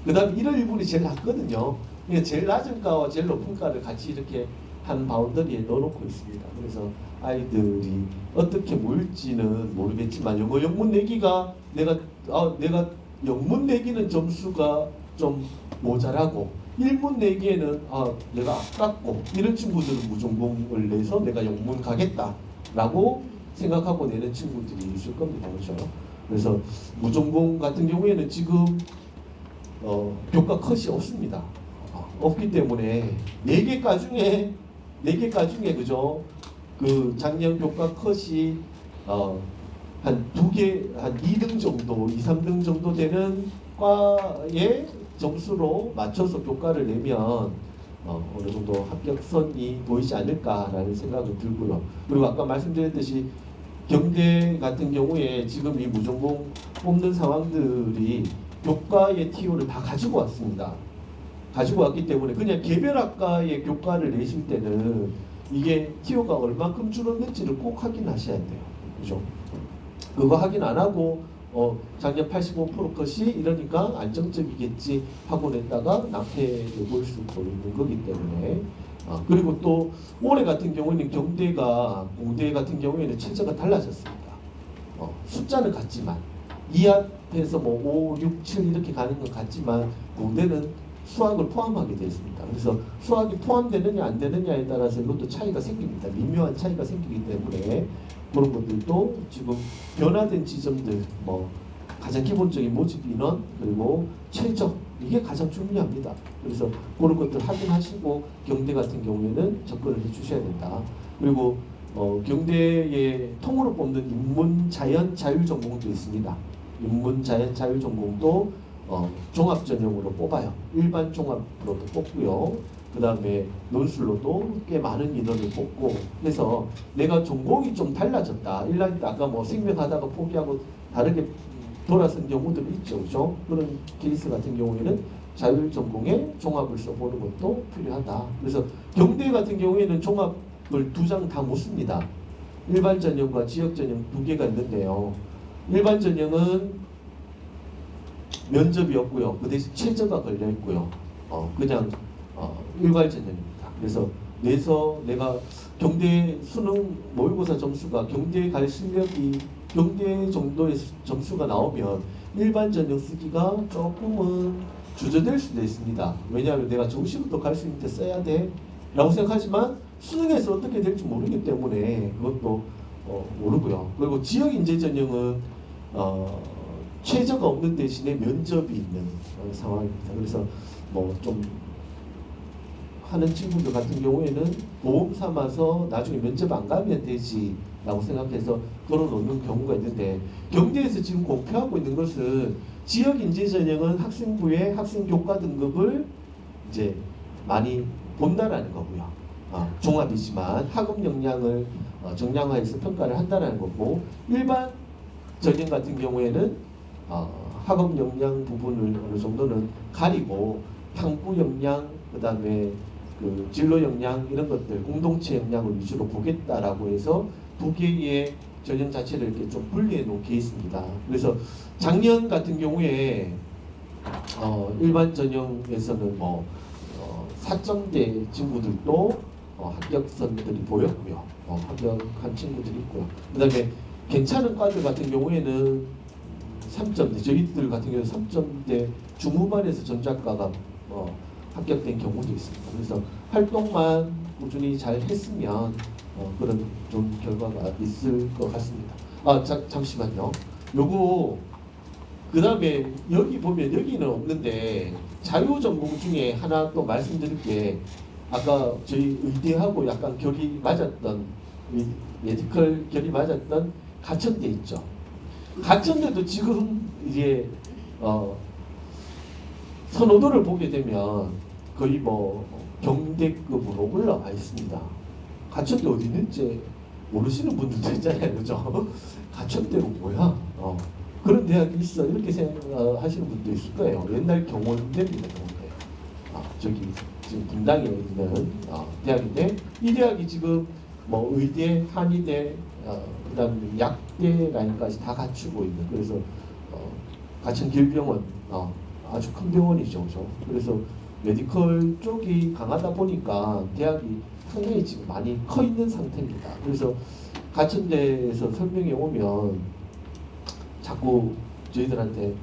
그 다음에 1월 1분이 제일 낮거든요. 그러니까 제일 낮은 과와 제일 높은 과를 같이 이렇게 한 바운더리에 넣어놓고 있습니다. 그래서 아이들이 어떻게 모일지는 모르겠지만 영어 영문 내기가 내가 영문 내기는 점수가 좀 모자라고 일문 내기에는 내가 아깝고 이런 친구들은 무전공을 내서 내가 영문 가겠다라고 생각하고 내는 친구들이 있을 겁니다. 그렇죠? 그래서 무전공 같은 경우에는 지금 교과 컷이 없습니다. 없기 때문에 4개과 중에 그죠? 그 작년 교과 컷이 한 2개, 한 2등 정도, 2, 3등 정도 되는 과의 점수로 맞춰서 교과를 내면 어느 정도 합격선이 보이지 않을까라는 생각이 들고요. 그리고 아까 말씀드렸듯이 경대 같은 경우에 지금 이 무전공 뽑는 상황들이 교과의 TO를 다 가지고 왔습니다. 가지고 왔기 때문에 그냥 개별학과의 교과를 내실 때는 이게 TO가 얼마큼 줄었는지를 꼭 확인하셔야 돼요. 그죠? 그거 확인 안 하고 작년 85% 컷이 이러니까 안정적이겠지 하고 냈다가 낭패를 볼 수 있는 거기 때문에 그리고 또 올해 같은 경우에는 공대 같은 경우에는 최저가 달라졌습니다. 숫자는 같지만 2합해서 뭐 5, 6, 7 이렇게 가는 건 같지만 공대는 수학을 포함하게 되어 있습니다. 그래서 수학이 포함되느냐 안 되느냐에 따라서 이것도 차이가 생깁니다. 미묘한 차이가 생기기 때문에 그런 것들도 지금 변화된 지점들 뭐 가장 기본적인 모집 인원 그리고 최저 이게 가장 중요합니다. 그래서 그런 것들 확인하시고 경대 같은 경우에는 접근을 해주셔야 된다. 그리고 경대에 통으로 뽑는 인문 자연 자율 전공도 있습니다. 인문 자연 자율 전공도 종합 전형으로 뽑아요. 일반 종합으로도 뽑고요. 그 다음에 논술로도 꽤 많은 인원을 뽑고 해서 내가 전공이 좀 달라졌다. 1년 때 아까 뭐 생명하다가 포기하고 다르게 돌아선 경우들이 있죠. 그죠? 그런 케이스 같은 경우에는 자율 전공에 종합을 써보는 것도 필요하다. 그래서 경대 같은 경우에는 종합을 2장 다 못 씁니다. 일반 전형과 지역 전형 2개가 있는데요. 일반 전형은 면접이 없고요. 그 대신 최저가 걸려 있고요. 그냥 일괄 전형입니다. 그래서 내가 경대 수능 모의고사 점수가 경대에 갈 실력이 경대 정도의 점수가 나오면 일반 전형 쓰기가 조금은 주저될 수도 있습니다. 왜냐하면 내가 정시부터 갈 수 있는데 써야 돼 라고 생각하지만 수능에서 어떻게 될지 모르기 때문에 그것도 모르고요. 그리고 지역 인재 전형은 최저가 없는 대신에 면접이 있는 상황입니다. 그래서 뭐 좀 하는 친구들 같은 경우에는 보험 삼아서 나중에 면접 안 가면 되지 라고 생각해서 걸어놓는 경우가 있는데 경대에서 지금 공표하고 있는 것은 지역 인재 전형은 학생부의 학생 교과 등급을 이제 많이 본다라는 거고요. 종합이지만 학업 역량을 정량화해서 평가를 한다는 거고 일반 전형 같은 경우에는 학업 역량 부분을 어느 정도는 가리고 탐구 역량 그다음에 그 진로 역량 이런 것들 공동체 역량을 위주로 보겠다라고 해서 2개의 전형 자체를 이렇게 좀 분리해 놓게 있습니다. 그래서 작년 같은 경우에 일반 전형에서는 뭐 4점대 친구들도 합격선들이 보였고요. 합격한 친구들이 있고요. 그다음에 괜찮은 과들 같은 경우에는 3점대 저희들 같은 경우는 3점대 중후반에서 전작가가 합격된 경우도 있습니다. 그래서 활동만 꾸준히 잘 했으면 그런 좋은 결과가 있을 것 같습니다. 잠시만요. 요거 그 다음에 여기 보면 여기는 없는데 자유 전공 중에 하나 또 말씀드릴 게 아까 저희 의대하고 약간 결이 맞았던 메디컬 결이 맞았던 가천대 있죠. 가천대도 지금 이제 선호도를 보게 되면 거의 뭐 경대급으로 올라와 있습니다. 가천대 어디 있는지 모르시는 분들도 있잖아요, 그죠? 가천대가 뭐야? 그런 대학이 있어 이렇게 생각하시는 분도 있을 거예요. 옛날 경원대입니다, 경원대. 저기 지금 분당에 있는 대학인데 이 대학이 지금 뭐 의대, 한의대, 그다음에 약대 라인까지 다 갖추고 있는 그래서 가천길병원 아주 큰 병원이죠, 그죠? 그래서 메디컬 쪽이 강하다 보니까 대학이 상당히 지금 많이 커 있는 상태입니다. 그래서 가천대에서 설명해 오면 자꾸 저희들한테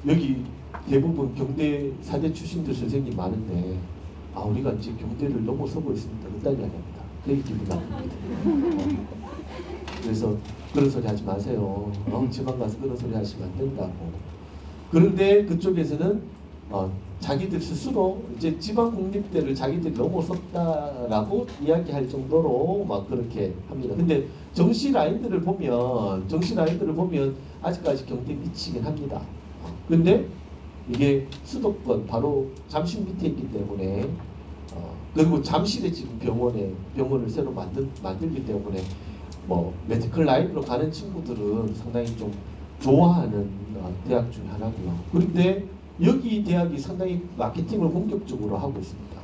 여기 대부분 경대 사대 출신들 선생님 많은데 우리가 이제 경대를 넘어서고 있습니다. 그딴 이야기합니다. 되게 기분이 나쁩니다. 그래서 그런 소리 하지 마세요. 지방 가서 그런 소리 하시면 안 된다고. 그런데 그쪽에서는 자기들 스스로 이제 지방 국립대를 자기들이 넘어섰다라고 이야기할 정도로 막 그렇게 합니다. 근데 정시 라인들을 보면 아직까지 경대 미치긴 합니다. 근데 이게 수도권 바로 잠실 밑에 있기 때문에 그리고 잠실에 지금 병원을 새로 만들기 때문에 뭐 메디컬 라인으로 가는 친구들은 상당히 좀 좋아하는 대학 중에 하나고요. 그런데 여기 대학이 상당히 마케팅을 본격적으로 하고 있습니다.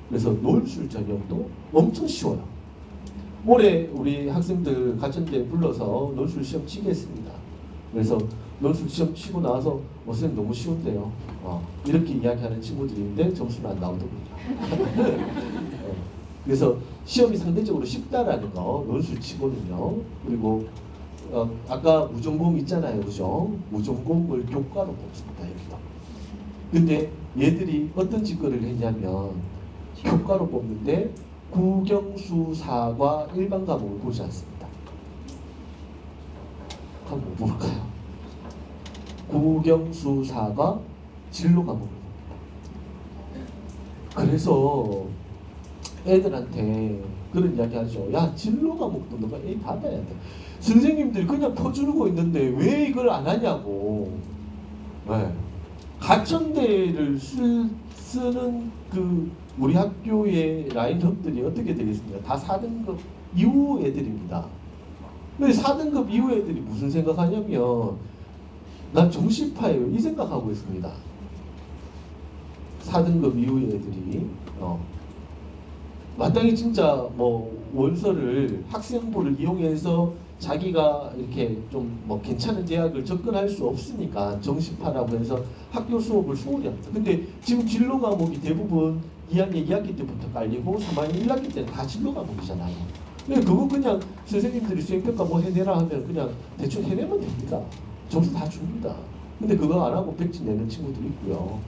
그래서 논술 전형도 엄청 쉬워요. 올해 우리 학생들 가천대 불러서 논술 시험 치게 했습니다. 그래서 논술 시험 치고 나와서 선생님 너무 쉬운데요. 이렇게 이야기하는 친구들인데 점수는 안 나오더군요. 그래서 시험이 상대적으로 쉽다라는 거 논술 치고는요. 그리고 아까 무전공 있잖아요, 그죠? 무전공을 교과로 뽑습니다, 여기도. 근데 얘들이 어떤 짓거리를 했냐면 교과로 뽑는데 국영수사과 일반 과목을 보지 않습니다. 한번 볼까요? 국영수사과 진로 과목을 봅니다. 그래서 애들한테 그런 이야기 하죠. 야, 진로 과목도 너가 A 받아야 돼. 선생님들이 그냥 퍼주고 있는데 왜 이걸 안 하냐고. 네. 가천대를 쓰는 그 우리 학교의 라인업들이 어떻게 되겠습니까? 다 4등급 이후 애들입니다. 근데 4등급 이후 애들이 무슨 생각하냐면 난 정시파예요 이 생각하고 있습니다. 4등급 이후 애들이 마땅히 진짜 뭐 원서를 학생부를 이용해서 자기가 이렇게 좀 뭐 괜찮은 대학을 접근할 수 없으니까 정시파라고 해서 학교 수업을 소홀히 합니다. 근데 지금 진로 과목이 대부분 2학년 2학기 때부터 깔리고 3학년 1학기 때는 다 진로 과목이잖아요. 근데 그거 그냥 선생님들이 수행평가 뭐 해내라 하면 그냥 대충 해내면 됩니다. 점수 다 줍니다. 근데 그거 안 하고 백지 내는 친구들이 있고요.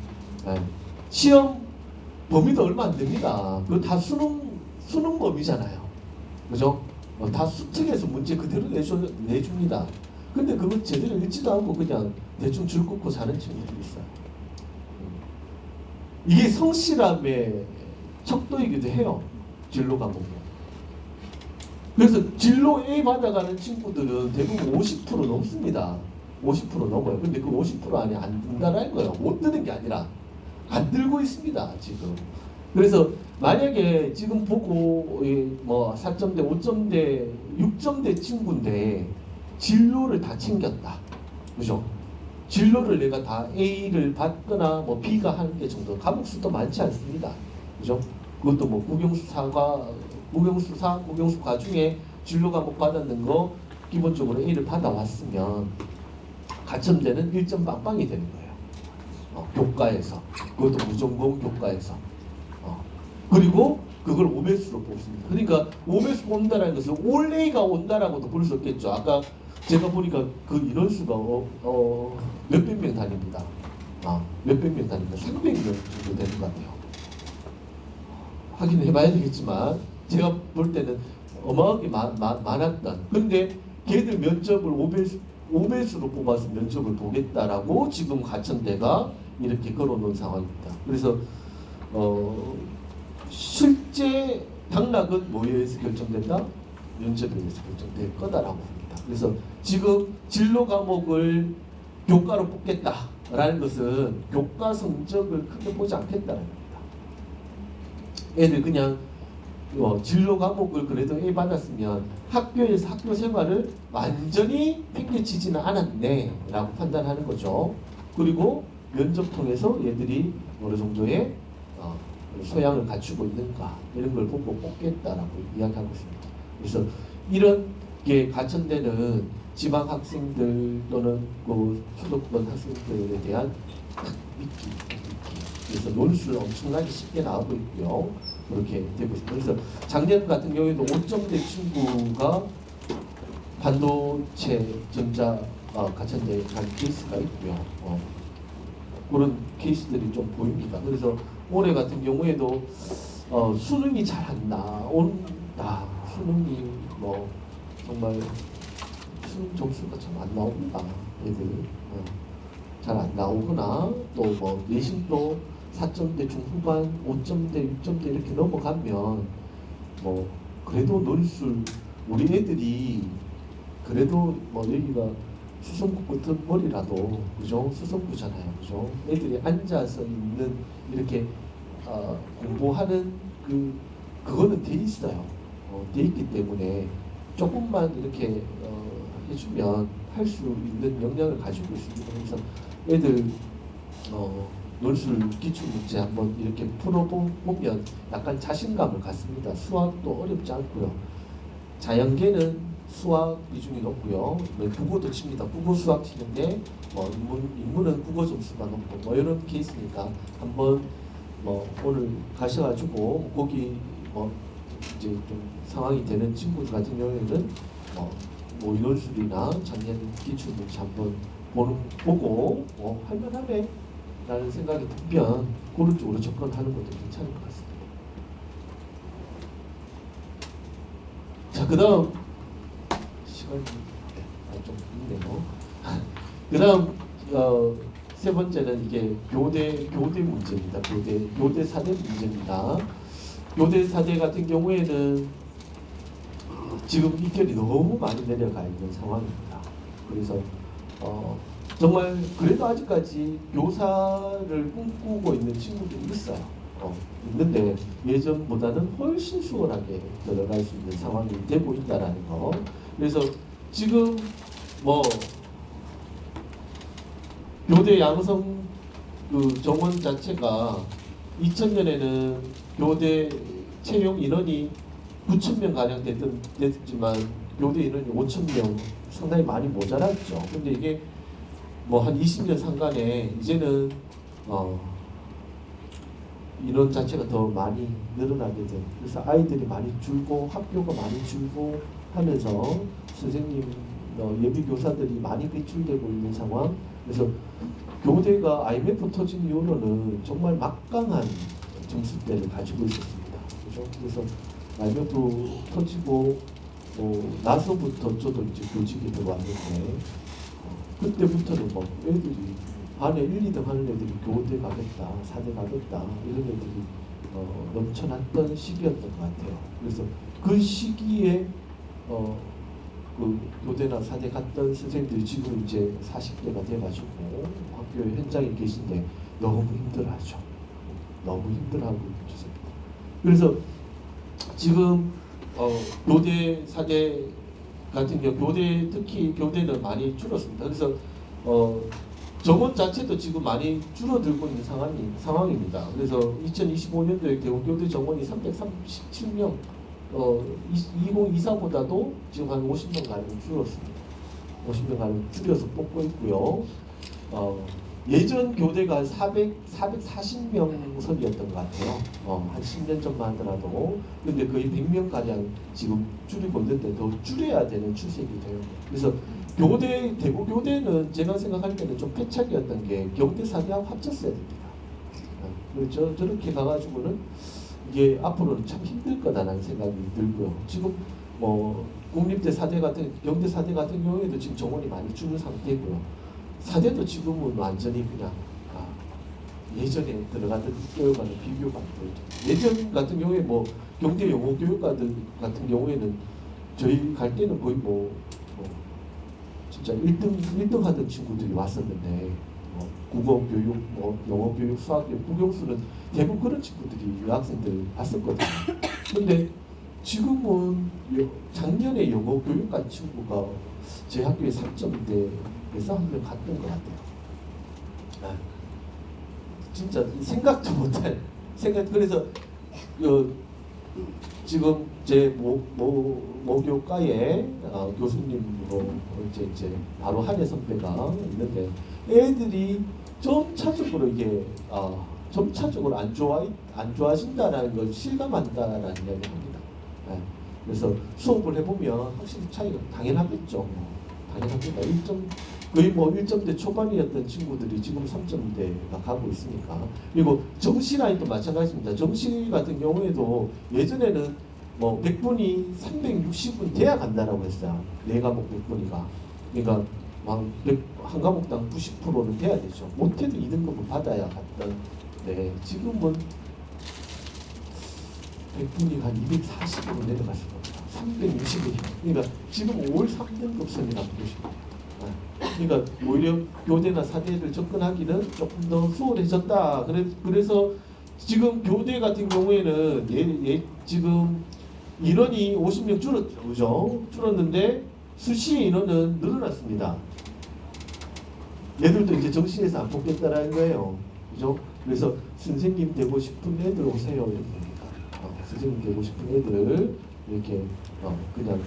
네. 시험 범위도 얼마 안 됩니다. 그거 다 수능 범위잖아요. 그죠? 다 수특에서 문제 그대로 내줍니다. 근데 그걸 제대로 읽지도 않고 그냥 대충 줄 긋고 사는 친구들이 있어요. 이게 성실함의 척도이기도 해요. 진로 과목이. 그래서 진로 A 받아가는 친구들은 대부분 50% 넘습니다. 50% 넘어요. 근데 그 50% 안에 안 든다라는 거예요. 못 드는 게 아니라 안 들고 있습니다, 지금. 그래서 만약에 지금 보고 뭐 4점대, 5점대, 6점대 친구인데 진로를 다 챙겼다. 그죠? 진로를 내가 다 A를 받거나 뭐 B가 하는 게 정도 과목 수도 많지 않습니다. 그죠? 그것도 뭐 국영수과 중에 진로 과목 받았는 거 기본적으로 A를 받아왔으면 가천대는 1점 빵빵이 되는 거예요. 교과에서. 그것도 무전공 교과에서. 그리고 그걸 5배수로 뽑습니다. 그러니까 5배수 뽑는다는 것은 올 A가 온다라고도 볼 수 없겠죠. 아까 제가 보니까 그 인원수가 몇백 명 다닙니다. 몇백 명 다닙니다. 300명 정도 되는 것 같아요. 확인해 봐야 되겠지만 제가 볼 때는 어마어마하게 많았던. 그런데 걔들 면접을 5배수로 뽑아서 면접을 보겠다라고 지금 가천대가 이렇게 걸어놓은 상황입니다. 그래서 실제 당락은 뭐에 의해서 결정된다? 면접에 의해서 결정될 거다라고 봅니다. 그래서 지금 진로 과목을 교과로 뽑겠다라는 것은 교과 성적을 크게 보지 않겠다는 겁니다. 애들 그냥 진로 과목을 그래도 A 받았으면 학교에서 학교 생활을 완전히 팽개치지는 않았네 라고 판단하는 거죠. 그리고 면접 통해서 얘들이 어느 정도의 소양을 갖추고 있는가 이런 걸 보고 뽑겠다라고 이야기하고 있습니다. 그래서 이런 게 가천대는 지방 학생들 또는 그 수도권 학생들에 대한 미끼. 그래서 논술 엄청나게 쉽게 나오고 있고요. 그렇게 되고 있습니다. 그래서 작년 같은 경우에도 5점대 친구가 반도체 전자 가천대에 간 케이스가 있고요. 그런 케이스들이 좀 보입니다. 그래서 올해 같은 경우에도 수능이 잘 안 나온다. 수능이 뭐 정말 수능 점수가 참 안 나옵니다. 애들 잘 안 나오거나 또 뭐 내신도 4점대 중후반, 5점대, 6점대 이렇게 넘어가면 뭐 그래도 논술 우리 애들이 그래도 뭐 여기가 수성구 같은 머리라도 그죠? 수성구잖아요. 그죠? 애들이 앉아서 있는 이렇게 공부하는 그거는 돼 있어요. 돼 있기 때문에 조금만 이렇게 해주면 할 수 있는 역량을 가지고 있습니다. 그래서 애들 논술 기출문제 한번 이렇게 풀어보면 약간 자신감을 갖습니다. 수학도 어렵지 않고요. 자연계는 수학 비중이 높고요. 국어도 칩니다. 국어 수학 치는데 인문은 국어 점수가 높고 뭐 이런 케이스니까 한번 오늘 가셔가지고 거기 이제 좀 상황이 되는 친구들 같은 경우에는 논술이나 작년 기출문제 한번 보고 할만하네 라는 생각이 들면 그런 쪽으로 접근하는 것도 괜찮을 것 같습니다. 자, 그 다음 시간이 좀 있네요. 그 다음 세 번째는 이게 교대 문제입니다. 교대 사대 문제입니다. 교대 사대 같은 경우에는 지금 입결이 너무 많이 내려가 있는 상황입니다. 그래서 정말 그래도 아직까지 교사를 꿈꾸고 있는 친구들이 있어요. 있는데 예전보다는 훨씬 수월하게 들어갈 수 있는 상황이 되고 있다라는 거. 그래서 지금 교대 양성 정원 자체가 2000년에는 교대 채용 인원이 9,000명 가량 됐지만 교대 인원이 5,000명 상당히 많이 모자랐죠. 근데 이게 한 20년 상간에 이제는 인원 자체가 더 많이 늘어나게 된. 그래서 아이들이 많이 줄고 학교가 많이 줄고 하면서 선생님 예비 교사들이 많이 배출되고 있는 상황. 그래서 교대가 IMF 터진 이후로는 정말 막강한 점수대를 가지고 있었습니다. 그렇죠? 그래서 IMF 터지고 나서부터 저도 이제 교직에 들어왔는데 그때부터는 애들이 반에 1, 2등 하는 애들이 교대 가겠다, 사대 가겠다 이런 애들이 넘쳐났던 시기였던 것 같아요. 그래서 그 시기에 그 교대나 사대 갔던 선생님들이 지금 이제 40대가 돼가지고 학교 현장에 계신데 너무 힘들어하죠. 너무 힘들어하고 있습니다. 그래서 지금 교대 사대 같은 경우 특히 교대는 많이 줄었습니다. 그래서 정원 자체도 지금 많이 줄어들고 있는 상황입니다. 그래서 2025년도에 대구교대 정원이 337명, 2024보다도 지금 한 50명 가량 줄었습니다. 50명 가량 줄여서 뽑고 있고요. 예전 교대가 한 440명 선이었던 것 같아요. 한 10년 전만 하더라도. 근데 거의 100명 가량 지금 줄이고 있는데 더 줄여야 되는 추세이기 돼요. 그래서 대구 교대는 제가 생각할 때는 좀 패착이었던 게 경대 사대하고 합쳤어야 됩니다. 그렇죠. 저렇게 가가지고는 이게 앞으로는 참 힘들 거다라는 생각이 들고요. 지금 뭐 국립대 사대 같은 경대 사대 같은 경우에도 지금 정원이 많이 주는 상태고요. 사대도 지금은 완전히 그냥 예전에 들어가던 교육과는 비교가 안 되죠. 예전 같은 경우에 뭐 경대 영어 교육과들 같은 경우에는 저희 갈 때는 거의 뭐 진짜 1등 하던 친구들이 왔었는데 국어 교육, 뭐 영어 교육, 수학 교육, 국영수는 대부분 그런 친구들이 유학생들 왔었거든요. 근데 지금은 작년에 영어 교육 간 친구가 제 학교에 3점대에서 한 명 갔던 것 같아요. 진짜 생각도 못할 그래서 지금 제 모교과에 교수님으로 이제 바로 한혜 선배가 있는데 애들이 점차적으로 이게 점차적으로 안 좋아진다라는 걸 실감한다라는 이야기를 합니다. 그래서 수업을 해보면 확실히 차이가 당연하겠죠. 당연합니다. 거의 뭐 1점대 초반이었던 친구들이 지금 3점대가 가고 있으니까. 그리고 정시 라인도 마찬가지입니다. 정시 같은 경우에도 예전에는 뭐 100분이 360분 돼야 간다라고 했어요. 4과목 100분이가. 그러니까 한 과목당 90%는 돼야 되죠. 못해도 2등급을 받아야 갔던. 네, 지금은 100분이 한 240으로 내려갔을 겁니다. 360이. 그러니까 지금 5월 3등급 선이라고 보시면 돼요. 그러니까 오히려 교대나 사대를 접근하기는 조금 더 수월해졌다. 그래서 지금 교대 같은 경우에는 지금 인원이 50명 줄었죠, 그죠? 줄었는데 수시 인원은 늘어났습니다. 얘들도 이제 정시에서 안 뽑겠다라는 거예요, 그죠? 그래서 선생님 되고 싶은 애들 오세요, 이렇게 됩니다. 선생님 되고 싶은 애들 이렇게 그냥.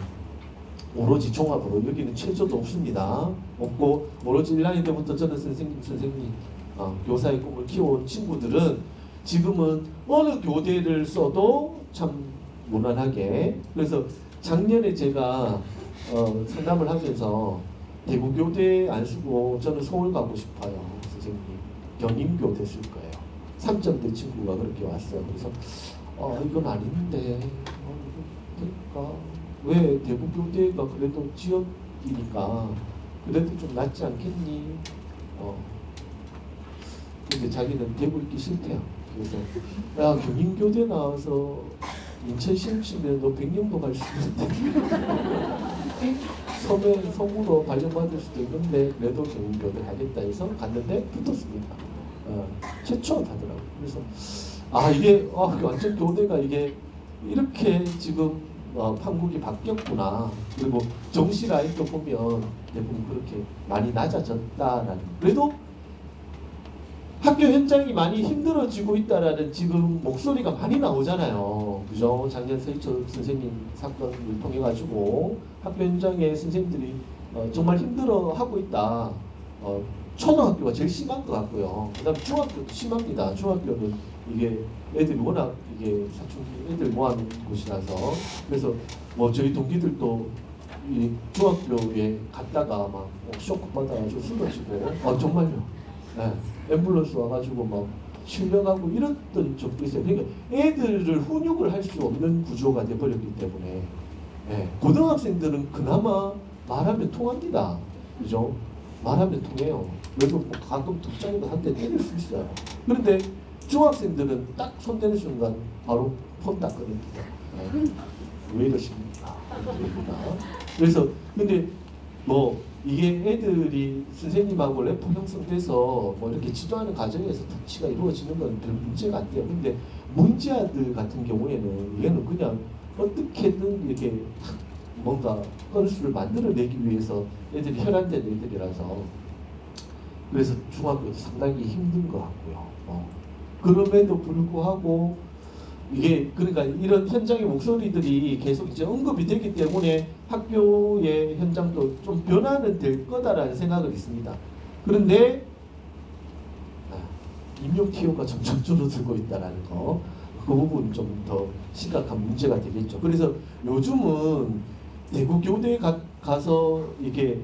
오로지 종합으로 여기는 최저도 없습니다. 없고 오로지 1학년 때부터 저는 선생님 교사의 꿈을 키워온 친구들은 지금은 어느 교대를 써도 참 무난하게. 그래서 작년에 제가 상담을 하면서 대구교대 안 쓰고 저는 서울 가고 싶어요, 선생님. 경인교대 쓸 거예요. 3점대 친구가 그렇게 왔어요. 그래서 이건 아닌데 그러니까 왜 대구교대가 그래도 지역이니까 그래도 좀 낫지 않겠니? 근데 자기는 대구 있기 싫대요. 그래서 야, 경인교대 나와서 인천 시험 치면 너 백령도 갈 수 있는데 섬으로 발령받을 수도 있는데 그래도 경인교대 가겠다 해서 갔는데 붙었습니다. 최초 가더라고요. 그래서 이게 완전 교대가 이게 이렇게 지금 판국이 바뀌었구나. 그리고 정시 라인도 보면 대부분 그렇게 많이 낮아졌다라는. 그래도 학교 현장이 많이 힘들어지고 있다라는 지금 목소리가 많이 나오잖아요, 그죠? 작년 서희철 선생님 사건을 통해 가지고 학교 현장에 선생님들이 정말 힘들어하고 있다. 초등학교가 제일 심한 것 같고요. 그다음 중학교도 심합니다. 중학교는 이게 애들이 워낙 이게 사춘기 애들 모아놓은 곳이라서. 그래서 뭐 저희 동기들도 이 중학교에 갔다가 막 쇼크 받아가지고 쓰러지고 정말요. 네. 앰뷸런스 와가지고 막 실려가고 이랬던 적도 있어요. 그러니까 애들을 훈육을 할 수 없는 구조가 돼버렸기 때문에 고등학생들은 그나마 말하면 통합니다, 그죠? 말하면 통해요. 그래도 뭐 가끔 덕장에도 한 대 때릴 수 있어요. 그런데 중학생들은 딱 손대는 순간 바로 폰 딱 꺼냅니다. 왜 이러십니까? 그래서 근데 뭐 이게 애들이 선생님하고 래퍼 형성돼서 뭐 이렇게 지도하는 과정에서 터치가 이루어지는 건 별 문제가 안 돼요. 근데 문제아들 같은 경우에는 얘는 그냥 어떻게든 이렇게 뭔가 건수를 만들어내기 위해서 애들이 혈안된 애들이라서 그래서 중학교도 상당히 힘든 것 같고요. 그럼에도 불구하고 이게 그러니까 이런 현장의 목소리들이 계속 이제 언급이 되기 때문에 학교의 현장도 좀 변화는 될 거다라는 생각은 있습니다. 그런데 임용 TO가 점점 줄어들고 있다라는 거, 그 부분 좀 더 심각한 문제가 되겠죠. 그래서 요즘은 대구 교대에 가서 이게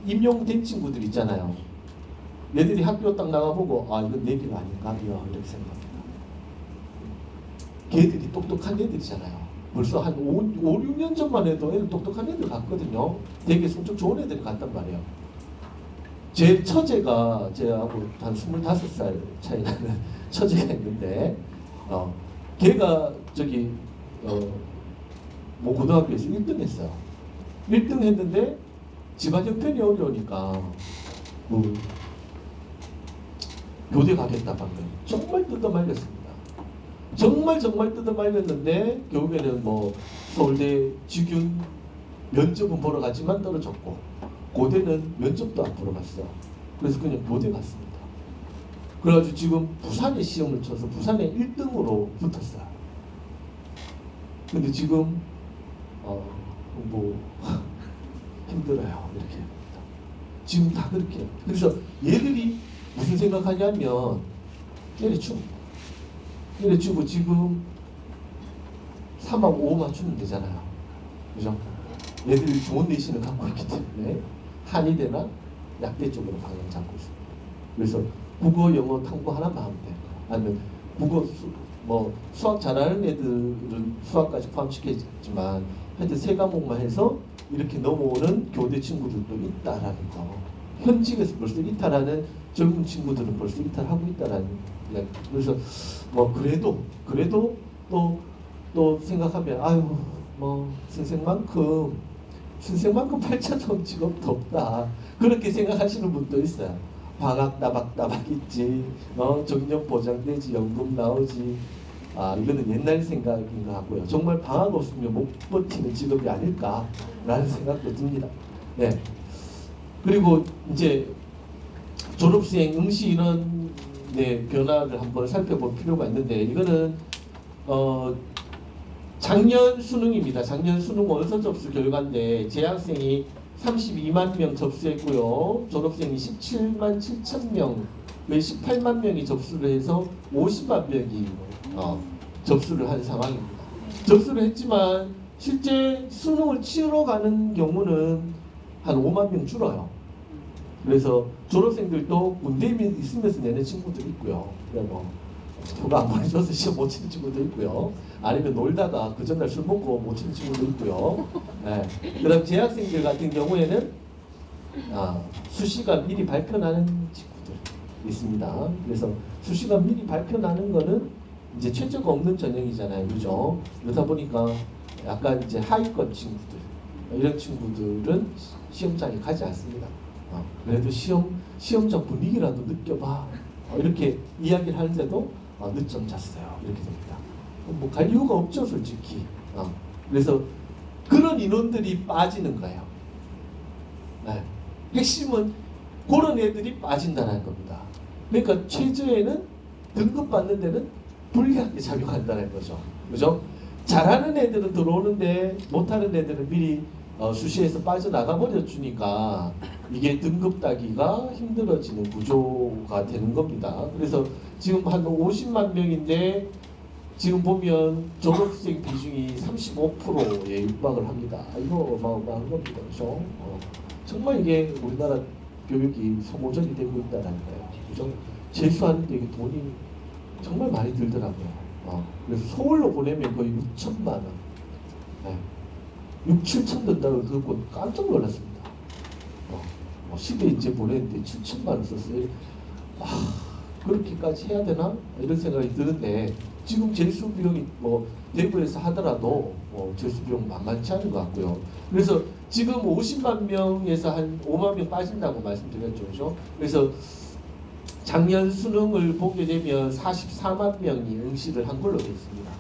임용된 친구들 있잖아요. 얘들이 학교 딱 나가보고 이건 내 길 아닌가 이렇게 생각합니다. 걔들이 똑똑한 애들이잖아요. 벌써 한 5, 6년 전만 해도 애들 똑똑한 애들 갔거든요. 되게 성적 좋은 애들이 갔단 말이에요. 제 처제가 제하고 한 25살 차이 나는 처제가 있는데 걔가 저기 뭐 고등학교에서 1등 했어요. 1등 했는데 집안 형편이 어려우니까 뭐 교대 가겠다 방금 정말 뜯어말렸습니다. 정말 뜯어말렸는데 결국에는 뭐 서울대 직윤 면접은 보러 갔지만 떨어졌고 고대는 면접도 안 보러 갔어. 그래서 그냥 교대 갔습니다. 그래가지고 지금 부산에 시험을 쳐서 부산에 1등으로 붙었어요. 근데 지금 뭐 힘들어요 이렇게 합니다. 지금 다 그렇게 해요. 그래서 얘들이 무슨 생각하냐면 때려주고 지금 3만 5만 주면 되잖아요. 그죠? 얘들이 좋은 내신을 갖고 있기 때문에 한의대나 약대 쪽으로 방향 잡고 있습니다. 그래서 국어, 영어, 탐구 하나만 하면 돼요. 아니면 국어, 수학 잘하는 애들은 수학까지 포함시켰지만 하여튼 세 과목만 해서 이렇게 넘어오는 교대 친구들도 있다라는 거. 현직에서 벌써 이탈하는 젊은 친구들은 벌써 이탈하고 있다라는 이야기. 그래서 뭐 그래도 또 생각하면 아유 뭐 선생만큼 8천 원 직업도 없다. 그렇게 생각하시는 분도 있어요. 방학 따박따박 있지, 정년 보장되지, 연금 나오지. 이거는 옛날 생각인 것 같고요. 정말 방학 없으면 못 버티는 직업이 아닐까라는 생각도 듭니다. 네. 그리고 이제 졸업생 응시 인원의 변화를 한번 살펴볼 필요가 있는데 이거는 작년 수능입니다. 작년 수능 원서 접수 결과인데 재학생이 32만 명 접수했고요. 졸업생이 17만 7천 명, 18만 명이 접수를 해서 50만 명이 접수를 한 상황입니다. 접수를 했지만 실제 수능을 치러 가는 경우는 한 5만 명 줄어요. 그래서 졸업생들도 군대에 있으면서 내는 친구도 있고요. 뭐 표가 안 보내줘서 시험 못 치는 친구도 있고요. 아니면 놀다가 그 전날 술 먹고 못 치는 친구도 있고요. 네. 그다음 재학생들 같은 경우에는 수시가 미리 발표나는 친구들 있습니다. 그래서 수시가 미리 발표나는 거는 이제 최저가 없는 전형이잖아요, 그죠? 그러다 보니까 약간 이제 하위권 친구들 이런 친구들은 시험장에 가지 않습니다. 그래도 시험장 분위기라도 느껴봐. 이렇게 이야기를 하는데도 늦잠 잤어요. 이렇게 됩니다. 뭐 갈 이유가 없죠, 솔직히. 그래서 그런 인원들이 빠지는 거예요. 네. 핵심은 그런 애들이 빠진다는 겁니다. 그러니까 최저에는 등급 받는 데는 불리하게 작용한다는 거죠. 그죠? 잘하는 애들은 들어오는데 못하는 애들은 미리 수시에서 빠져나가 버려 주니까 이게 등급 따기가 힘들어지는 구조가 되는 겁니다. 그래서 지금 한 50만 명인데 지금 보면 졸업생 비중이 35%에 육박을 합니다. 이거 어마어마한 겁니다. 그죠? 정말 이게 우리나라 교육이 소모전이 되고 있다는 거예요. 그죠? 재수하는데 이게 돈이 정말 많이 들더라고요. 그래서 서울로 보내면 거의 6천만 원. 네. 6, 7천 든다고 듣고 깜짝 놀랐습니다. 시대 이제 보냈는데 7천만 원 썼어요. 그렇게까지 해야 되나? 이런 생각이 드는데 지금 재수 비용이 대구에서 하더라도 재수 비용 만만치 않은 것 같고요. 그래서 지금 50만 명에서 한 5만 명 빠진다고 말씀드렸죠. 그렇죠? 그래서 작년 수능을 보게 되면 44만 명이 응시를 한 걸로 되어 있습니다.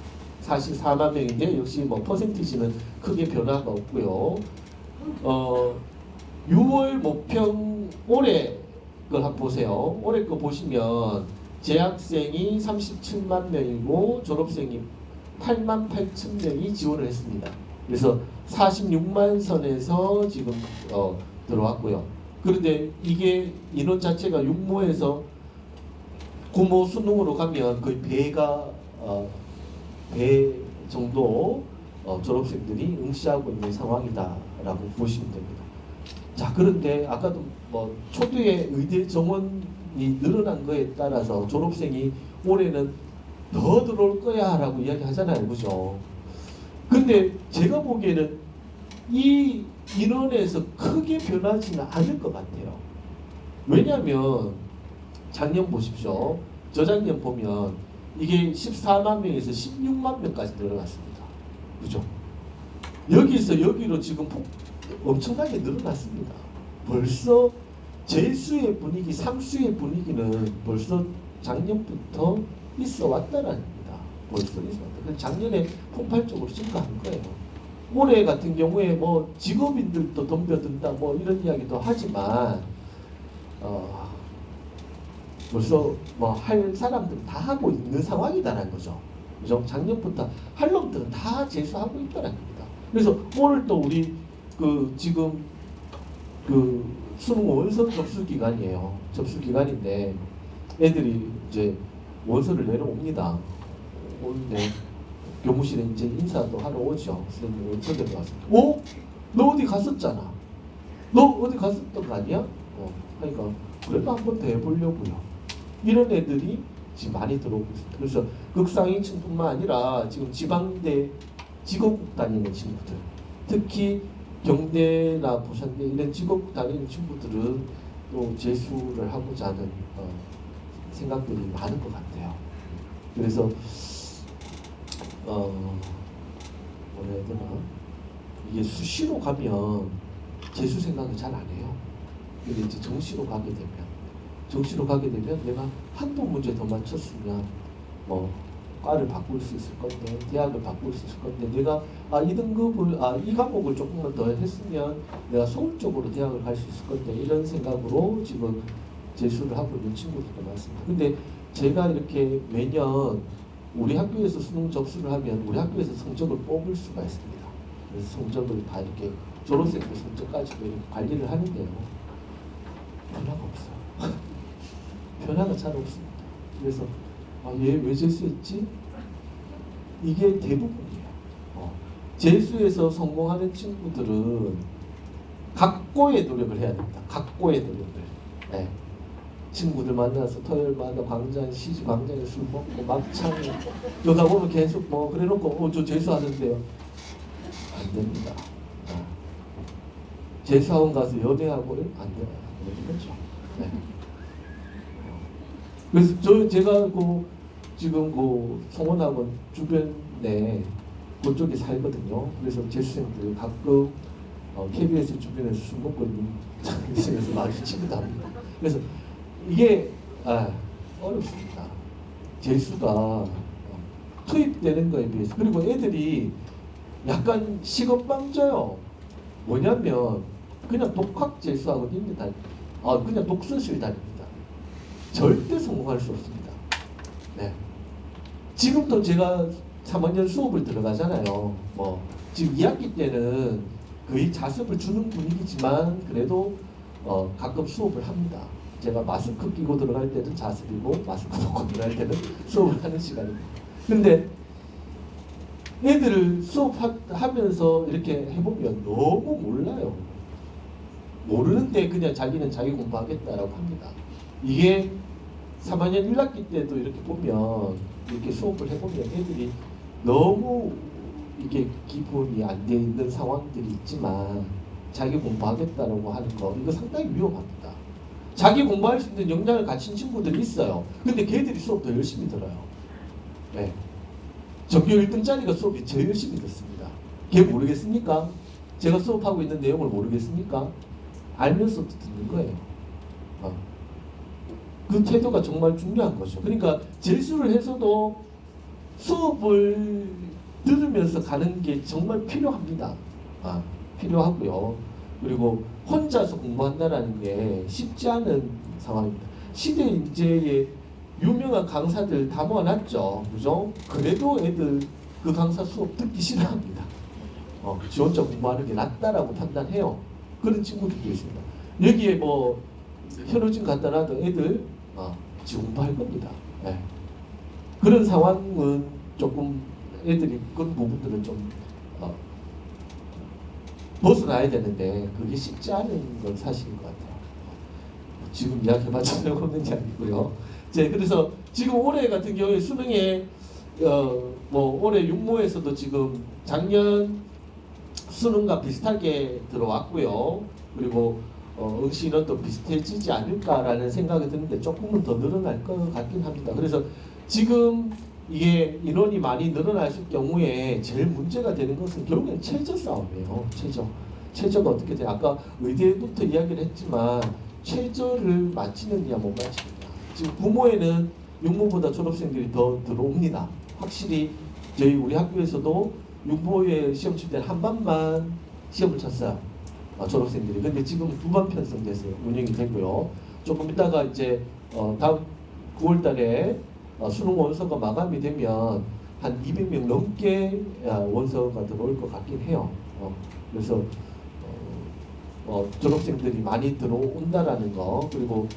44만 명인데 역시 퍼센티지는 크게 변화가 없고요. 6월 모평 올해 걸 한번 보세요. 올해 거 보시면 재학생이 37만 명이고 졸업생이 8만 8천 명이 지원을 했습니다. 그래서 46만 선에서 지금 들어왔고요. 그런데 이게 인원 자체가 육모에서 구모 수능으로 가면 거의 배 정도 졸업생들이 응시하고 있는 상황이다라고 보시면 됩니다. 자, 그런데 아까도 초두에 의대 정원이 늘어난 거에 따라서 졸업생이 올해는 더 들어올 거야 라고 이야기하잖아요. 그죠? 근데 제가 보기에는 이 인원에서 크게 변하지는 않을 것 같아요. 왜냐하면 작년 보십시오. 저작년 보면 이게 14만 명에서 16만 명까지 늘어났습니다. 그죠? 여기서 여기로 지금 엄청나게 늘어났습니다. 벌써 재수의 분위기, 상수의 분위기는 벌써 작년부터 있어 왔다는 겁니다. 벌써 있어 왔다. 그래서 작년에 폭발적으로 증가한 거예요. 올해 같은 경우에 뭐 직업인들도 덤벼든다 뭐 이런 이야기도 하지만 벌써 뭐 할 사람들은 다 하고 있는 상황이다라는 거죠. 그죠? 작년부터 할 놈들은 다 재수하고 있다는 겁니다. 그래서 오늘 또 우리 지금 수능 원서 접수 기간이에요. 접수 기간인데 애들이 이제 원서를 내려옵니다. 오는데 교무실에 이제 인사도 하러 오죠. 선생님 원서 내려왔습니다. 오? 너 어디 갔었잖아. 너 어디 갔었던 거 아니야? 그러니까 그래도 한 번 더 해보려고요. 이런 애들이 지금 많이 들어오고 있습니다. 그래서 극상위층뿐만 아니라 지금 지방대 직업국 다니는 친구들, 특히 경대나 부산대 이런 직업국 다니는 친구들은 또 재수를 하고자 하는 생각들이 많은 것 같아요. 그래서 뭐라 해야 되나, 이게 수시로 가면 재수 생각을 잘 안 해요. 근데 이제 정시로 가게 되면 내가 한두 문제 더 맞췄으면 뭐 과를 바꿀 수 있을 건데, 대학을 바꿀 수 있을 건데, 내가 이 등급을 이 과목을 조금만 더 했으면 내가 서울 쪽으로 대학을 갈 수 있을 건데, 이런 생각으로 지금 재수를 하고 있는 친구들도 많습니다. 근데 제가 이렇게 매년 우리 학교에서 수능 접수를 하면 우리 학교에서 성적을 뽑을 수가 있습니다. 그래서 성적을 다 이렇게 졸업생들 성적까지 이렇게 관리를 하는데요, 변화가 없어요. 변화가 잘 없습니다. 그래서 얘 왜 재수했지? 이게 대부분이에요. 재수에서 성공하는 친구들은 각고의 노력을 해야 됩니다. 각고의 노력을. 네. 친구들 만나서 토요일마다 광장, 시지 광장에 술 먹고 막창 그러다 보면 계속 뭐 그래놓고 저 재수하는데요. 안 됩니다. 재수학원 가서 연애하고 안 돼요. 그렇죠. 네. 그래서 제가 지금 성원학원 주변에 그쪽에 살거든요. 그래서 재수생들 가끔 KBS 주변에서 술 먹고 있는 장에서 마주치기도 합니다. 그래서 이게 어렵습니다. 재수가 투입되는 거에 비해서. 그리고 애들이 약간 식은방져요. 뭐냐면 그냥 독학 재수학원 있는 그냥 독서실 다닙니다. 절대 성공할 수 없습니다. 네. 지금도 제가 3학년 수업을 들어가잖아요. 지금 2학기 때는 거의 자습을 주는 분위기지만 그래도 가끔 수업을 합니다. 제가 마스크 끼고 들어갈 때는 자습이고 마스크 벗고 들어갈 때는 수업을 하는 시간입니다. 근데 애들을 수업하면서 이렇게 해보면 너무 몰라요. 모르는데 그냥 자기는 자기 공부하겠다라고 합니다. 이게 3학년 1학기 때도 이렇게 보면, 이렇게 수업을 해보면 애들이 너무 이게 기본이 안 돼 있는 상황들이 있지만 자기 공부하겠다라고 하는 거, 이거 상당히 위험합니다. 자기 공부할 수 있는 역량을 갖춘 친구들이 있어요. 근데 걔들이 수업 더 열심히 들어요. 네. 전교 1등짜리가 수업이 제일 열심히 듣습니다. 걔 모르겠습니까? 제가 수업하고 있는 내용을 모르겠습니까? 알면서도 듣는 거예요. 그 태도가 정말 중요한 거죠. 그러니까 재수를 해서도 수업을 들으면서 가는 게 정말 필요합니다. 필요하고요. 그리고 혼자서 공부한다는 게 쉽지 않은 상황입니다. 시대 인재의 유명한 강사들 다 모아놨죠. 그죠? 그래도 애들 그 강사 수업 듣기 싫어합니다. 지 혼자 공부하는 게 낫다라고 판단해요. 그런 친구들도 있습니다. 여기에 현우진 갖다 놔도 애들 지 공부할 겁니다. 네. 그런 상황은 조금 애들이 그런 부분들은 좀 벗어나야 되는데 그게 쉽지 않은 건 사실인 것 같아요. 지금 이야기해봤자 없는 게 아니고요. 그래서 지금 올해 같은 경우에 수능에 뭐 올해 육모에서도 지금 작년 수능과 비슷하게 들어왔고요. 그리고 응시 인원도 비슷해지지 않을까라는 생각이 드는데 조금은 더 늘어날 것 같긴 합니다. 그래서 지금 이게 인원이 많이 늘어날 경우에 제일 문제가 되는 것은 결국엔 최저 싸움이에요. 최저가 어떻게 돼요? 아까 의대부터 이야기를 했지만 최저를 맞히느냐 못 맞히느냐. 지금 부모에는 육모보다 졸업생들이 더 들어옵니다. 확실히 우리 학교에서도 육모에 시험 칠 때는 한 반만 시험을 쳤어요. 졸업생들이. 근데 지금 2반 편성돼서 운영이 되고요. 조금 이따가 이제 다음 9월달에 수능 원서가 마감이 되면 한 200명 넘게 원서가 들어올 것 같긴 해요. 그래서 졸업생들이 많이 들어온다라는 거, 그리고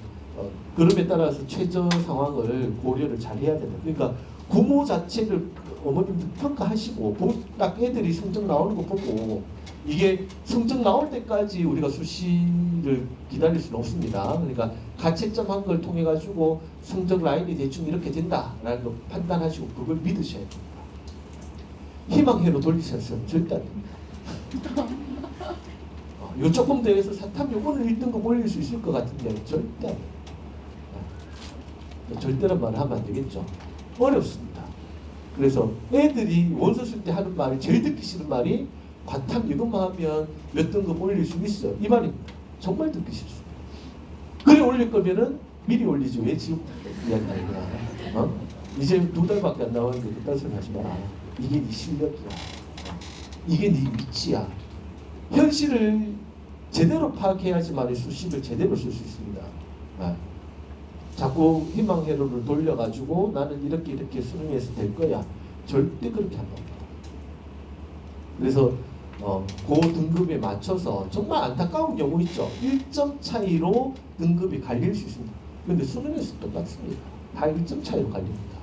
그럼에 따라서 최저 상황을 고려를 잘 해야 된다. 그러니까 부모 자체를 어머님들 평가하시고 딱 애들이 성적 나오는 거 보고 이게 성적 나올 때까지 우리가 수시를 기다릴 수는 없습니다. 그러니까 가채점 한 걸 통해 가지고 성적 라인이 대충 이렇게 된다라는 걸 판단하시고 그걸 믿으셔야 됩니다. 희망회로 돌리셨으면 절대 안 됩니다. 요 조금 더 해서 사탐 요거는 1등급 올릴 수 있을 것 같은데 절대 안 됩니다. 절대란 말을 하면 안 되겠죠. 어렵습니다. 그래서 애들이 원서 쓸 때 하는 말이 제일 듣기 싫은 말이 과탐 이것만 하면 몇 등급 올릴 수 있어요. 이 말입니다. 정말 듣기 싫습니다. 그래 올릴 거면은 미리 올리지 왜 지금 이야기하는 거야. 이제 2달밖에 안 나왔는데 그딴 소리 하지 마라. 이게 네 실력이야. 이게 네 위치야. 현실을 제대로 파악해야지만 수식을 제대로 쓸 수 있습니다. 자꾸 희망 회로를 돌려가지고 나는 이렇게 수능에서 될 거야. 절대 그렇게 안 나옵니다. 그래서 그 등급에 맞춰서 정말 안타까운 경우 있죠. 1점 차이로 등급이 갈릴 수 있습니다. 그런데 수능에서 똑같습니다. 다 1점 차이로 갈립니다.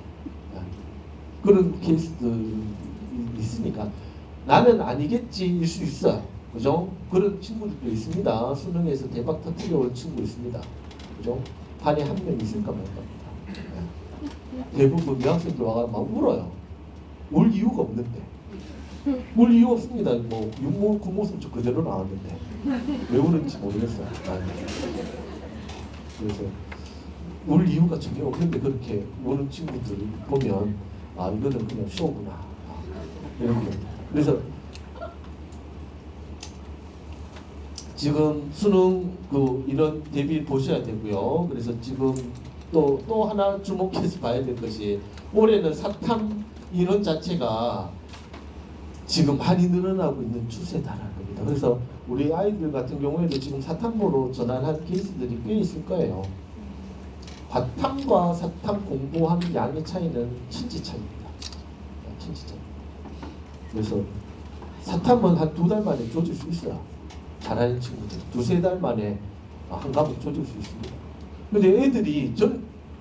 그런 케이스들이 있으니까 나는 아니겠지일 수 있어요. 그죠? 그런 친구들도 있습니다. 수능에서 대박 터뜨려 올 친구 있습니다. 그죠? 반에 한 명 있을까 말까. 대부분 여학생들 와가 막 울어요. 울 이유가 없는데. 울 이유 없습니다. 뭐 육모 구모 성적 그대로 나왔는데 왜 우는지 모르겠어요. 그래서 울 이유가 전혀 없는데 그렇게 우는 친구들 보면 이거는 그냥 쇼구나 이런 게. 그래서 지금 수능 그 인원 대비 보셔야 되고요. 그래서 지금 또 하나 주목해서 봐야 될 것이 올해는 사탐 인원 자체가 지금 많이 늘어나고 있는 추세다라는 겁니다. 그래서 우리 아이들 같은 경우에도 지금 사탐으로 전환한 케이스들이 꽤 있을 거예요. 과탐과 사탐 공부하는 양의 차이는 천지 차이입니다. 천지 차이. 그래서 사탐은 한 2달 만에 조질 수 있어요. 잘하는 친구들 2-3달 만에 한 과목 조질 수 있습니다. 근데 애들이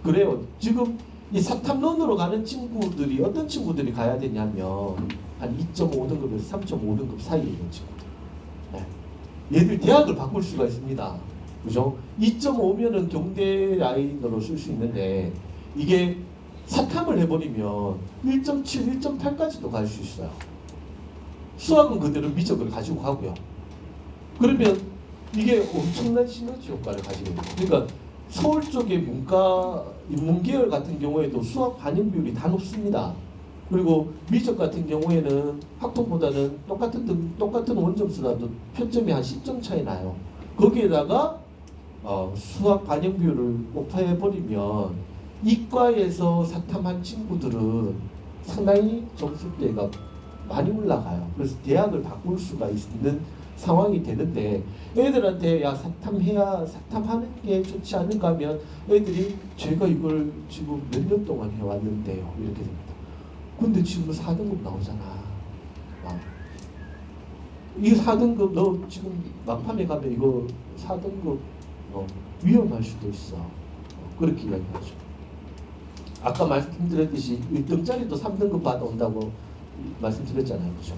그래요. 지금 이 사탐론으로 가는 친구들이 어떤 친구들이 가야 되냐면 한 2.5등급에서 3.5등급 사이에 있는 친구들. 얘들 대학을 바꿀 수가 있습니다. 그죠? 2.5면은 경대 라인으로 쓸 수 있는데 이게 사탐을 해버리면 1.7, 1.8까지도 갈 수 있어요. 수학은 그대로 미적을 가지고 가고요. 그러면 이게 엄청난 시너지 효과를 가지게 됩니다. 그러니까 서울 쪽의 문과, 인문계열 같은 경우에도 수학 반영 비율이 다 높습니다. 그리고 미적 같은 경우에는 학통보다는 똑같은 원점수라도 표점이 한 10점 차이 나요. 거기에다가 수학 반영 비율을 높여버리면 이과에서 사탐한 친구들은 상당히 점수대가 많이 올라가요. 그래서 대학을 바꿀 수가 있는 상황이 되는데 애들한테 사탐하는 게 좋지 않은가 하면 애들이 제가 이걸 지금 몇 년 동안 해왔는데요 이렇게 됩니다. 근데 지금 4등급 나오잖아. 이 4등급 너 지금 막판에 가면 이거 4등급 위험할 수도 있어. 그렇게 이야기하죠. 아까 말씀드렸듯이 1등짜리도 3등급 받아온다고 말씀드렸잖아요. 그죠?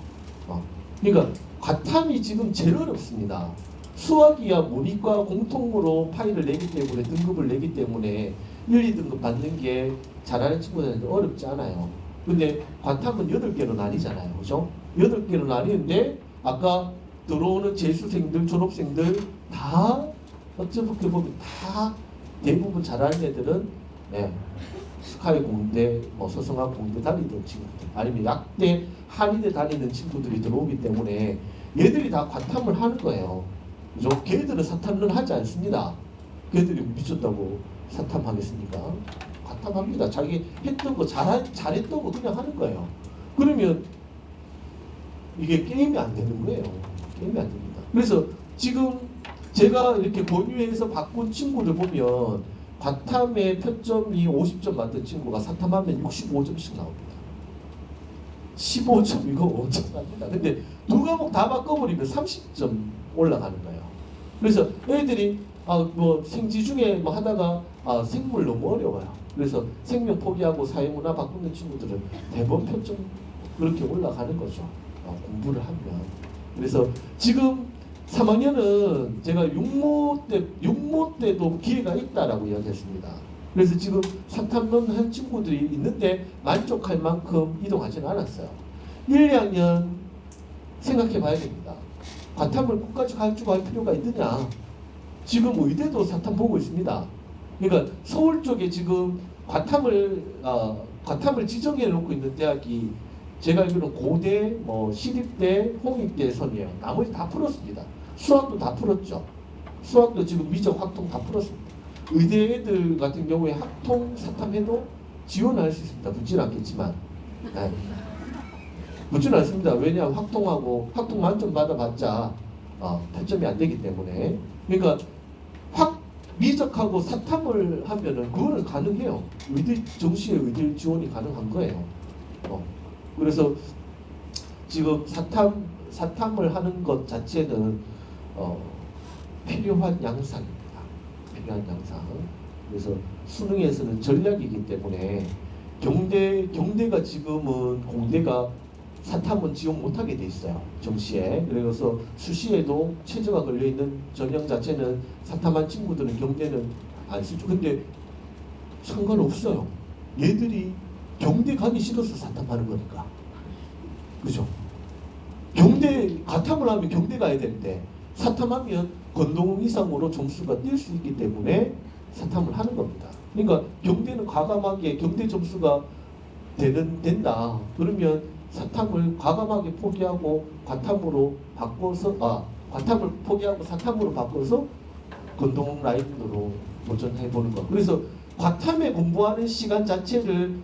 그러니까 과탐이 지금 제일 어렵습니다. 수학이야 문이과 공통으로 파일을 내기 때문에 등급을 내기 때문에 1, 2등급 받는 게 잘하는 친구들한테 어렵지 않아요. 근데 과탐은 8개로 나뉘잖아요. 그죠? 8개로 나뉘는데 아까 들어오는 재수생들, 졸업생들 다 어떻게 보면 다 대부분 잘하는 애들은 예, 스카이 공대, 뭐 서성학 공대 다니던 친구들 아니면 약대, 한의대 다니는 친구들이 들어오기 때문에 얘들이 다 과탐을 하는 거예요. 그죠? 걔들은 사탐을 하지 않습니다. 걔들이 미쳤다고 사탐하겠습니까? 과탐합니다. 자기 했던 거 잘했던 거 그냥 하는 거예요. 그러면 이게 게임이 안 되는 거예요. 게임이 안 됩니다. 그래서 지금 제가 이렇게 권유해서 바꾼 친구들 보면 과탐의 표점이 50점 맞던 친구가 사탐하면 65점씩 나옵니다. 15점이고 5점 납니다. 근데 두 과목 다 바꿔버리면 30점 올라가는 거예요. 그래서 애들이 뭐 생지 중에 뭐 하다가 생물 너무 어려워요. 그래서 생명 포기하고 사회문화 바꾸는 친구들은 대부분 표점 그렇게 올라가는 거죠. 공부를 하면. 그래서 지금 3학년은 제가 육모 때도 기회가 있다라고 이야기했습니다. 그래서 지금 사탐론 한 친구들이 있는데 만족할 만큼 이동하지는 않았어요. 1, 2학년 생각해 봐야 됩니다. 과탐을 끝까지 가르치고 할 필요가 있느냐. 지금 의대도 사탐 보고 있습니다. 그러니까 서울 쪽에 지금 과탐을 지정해 놓고 있는 대학이 제가 알기로는 고대, 뭐 시립대, 홍익대 선이에요. 나머지 다 풀었습니다. 수학도 다 풀었죠. 수학도 지금 미적 확통 다 풀었습니다. 의대 애들 같은 경우에 학통 사탐해도 지원할 수 있습니다. 붙지는 않겠지만. 네. 붙지는 않습니다. 왜냐하면 확통하고 확통 만점 받아봤자 표점이 안 되기 때문에. 그러니까 미적하고 사탐을 하면은 그거는 가능해요. 의대 정시에 의대 지원이 가능한 거예요. 그래서 지금 사탐을 하는 것 자체는 필요한 양상입니다. 필요한 양상. 그래서 수능에서는 전략이기 때문에 경대가 지금은 공대가 사탐은 지원 못하게 돼 있어요. 정시에. 그래서 수시에도 최저가 걸려있는 전형 자체는 사탐한 친구들은 경대는 안 쓰죠. 근데 상관없어요. 얘들이 경대 가기 싫어서 사탐하는 거니까. 그죠? 과탐을 하면 경대 가야 되는데 사탐하면 건동 이상으로 점수가 뛸 수 있기 때문에 사탐을 하는 겁니다. 그러니까 경대는 과감하게 경대 점수가 된다. 그러면 사탐을 과감하게 포기하고 과탐을 포기하고 사탐으로 바꿔서 건동 라인으로 도전해 보는 것. 그래서 과탐에 공부하는 시간 자체를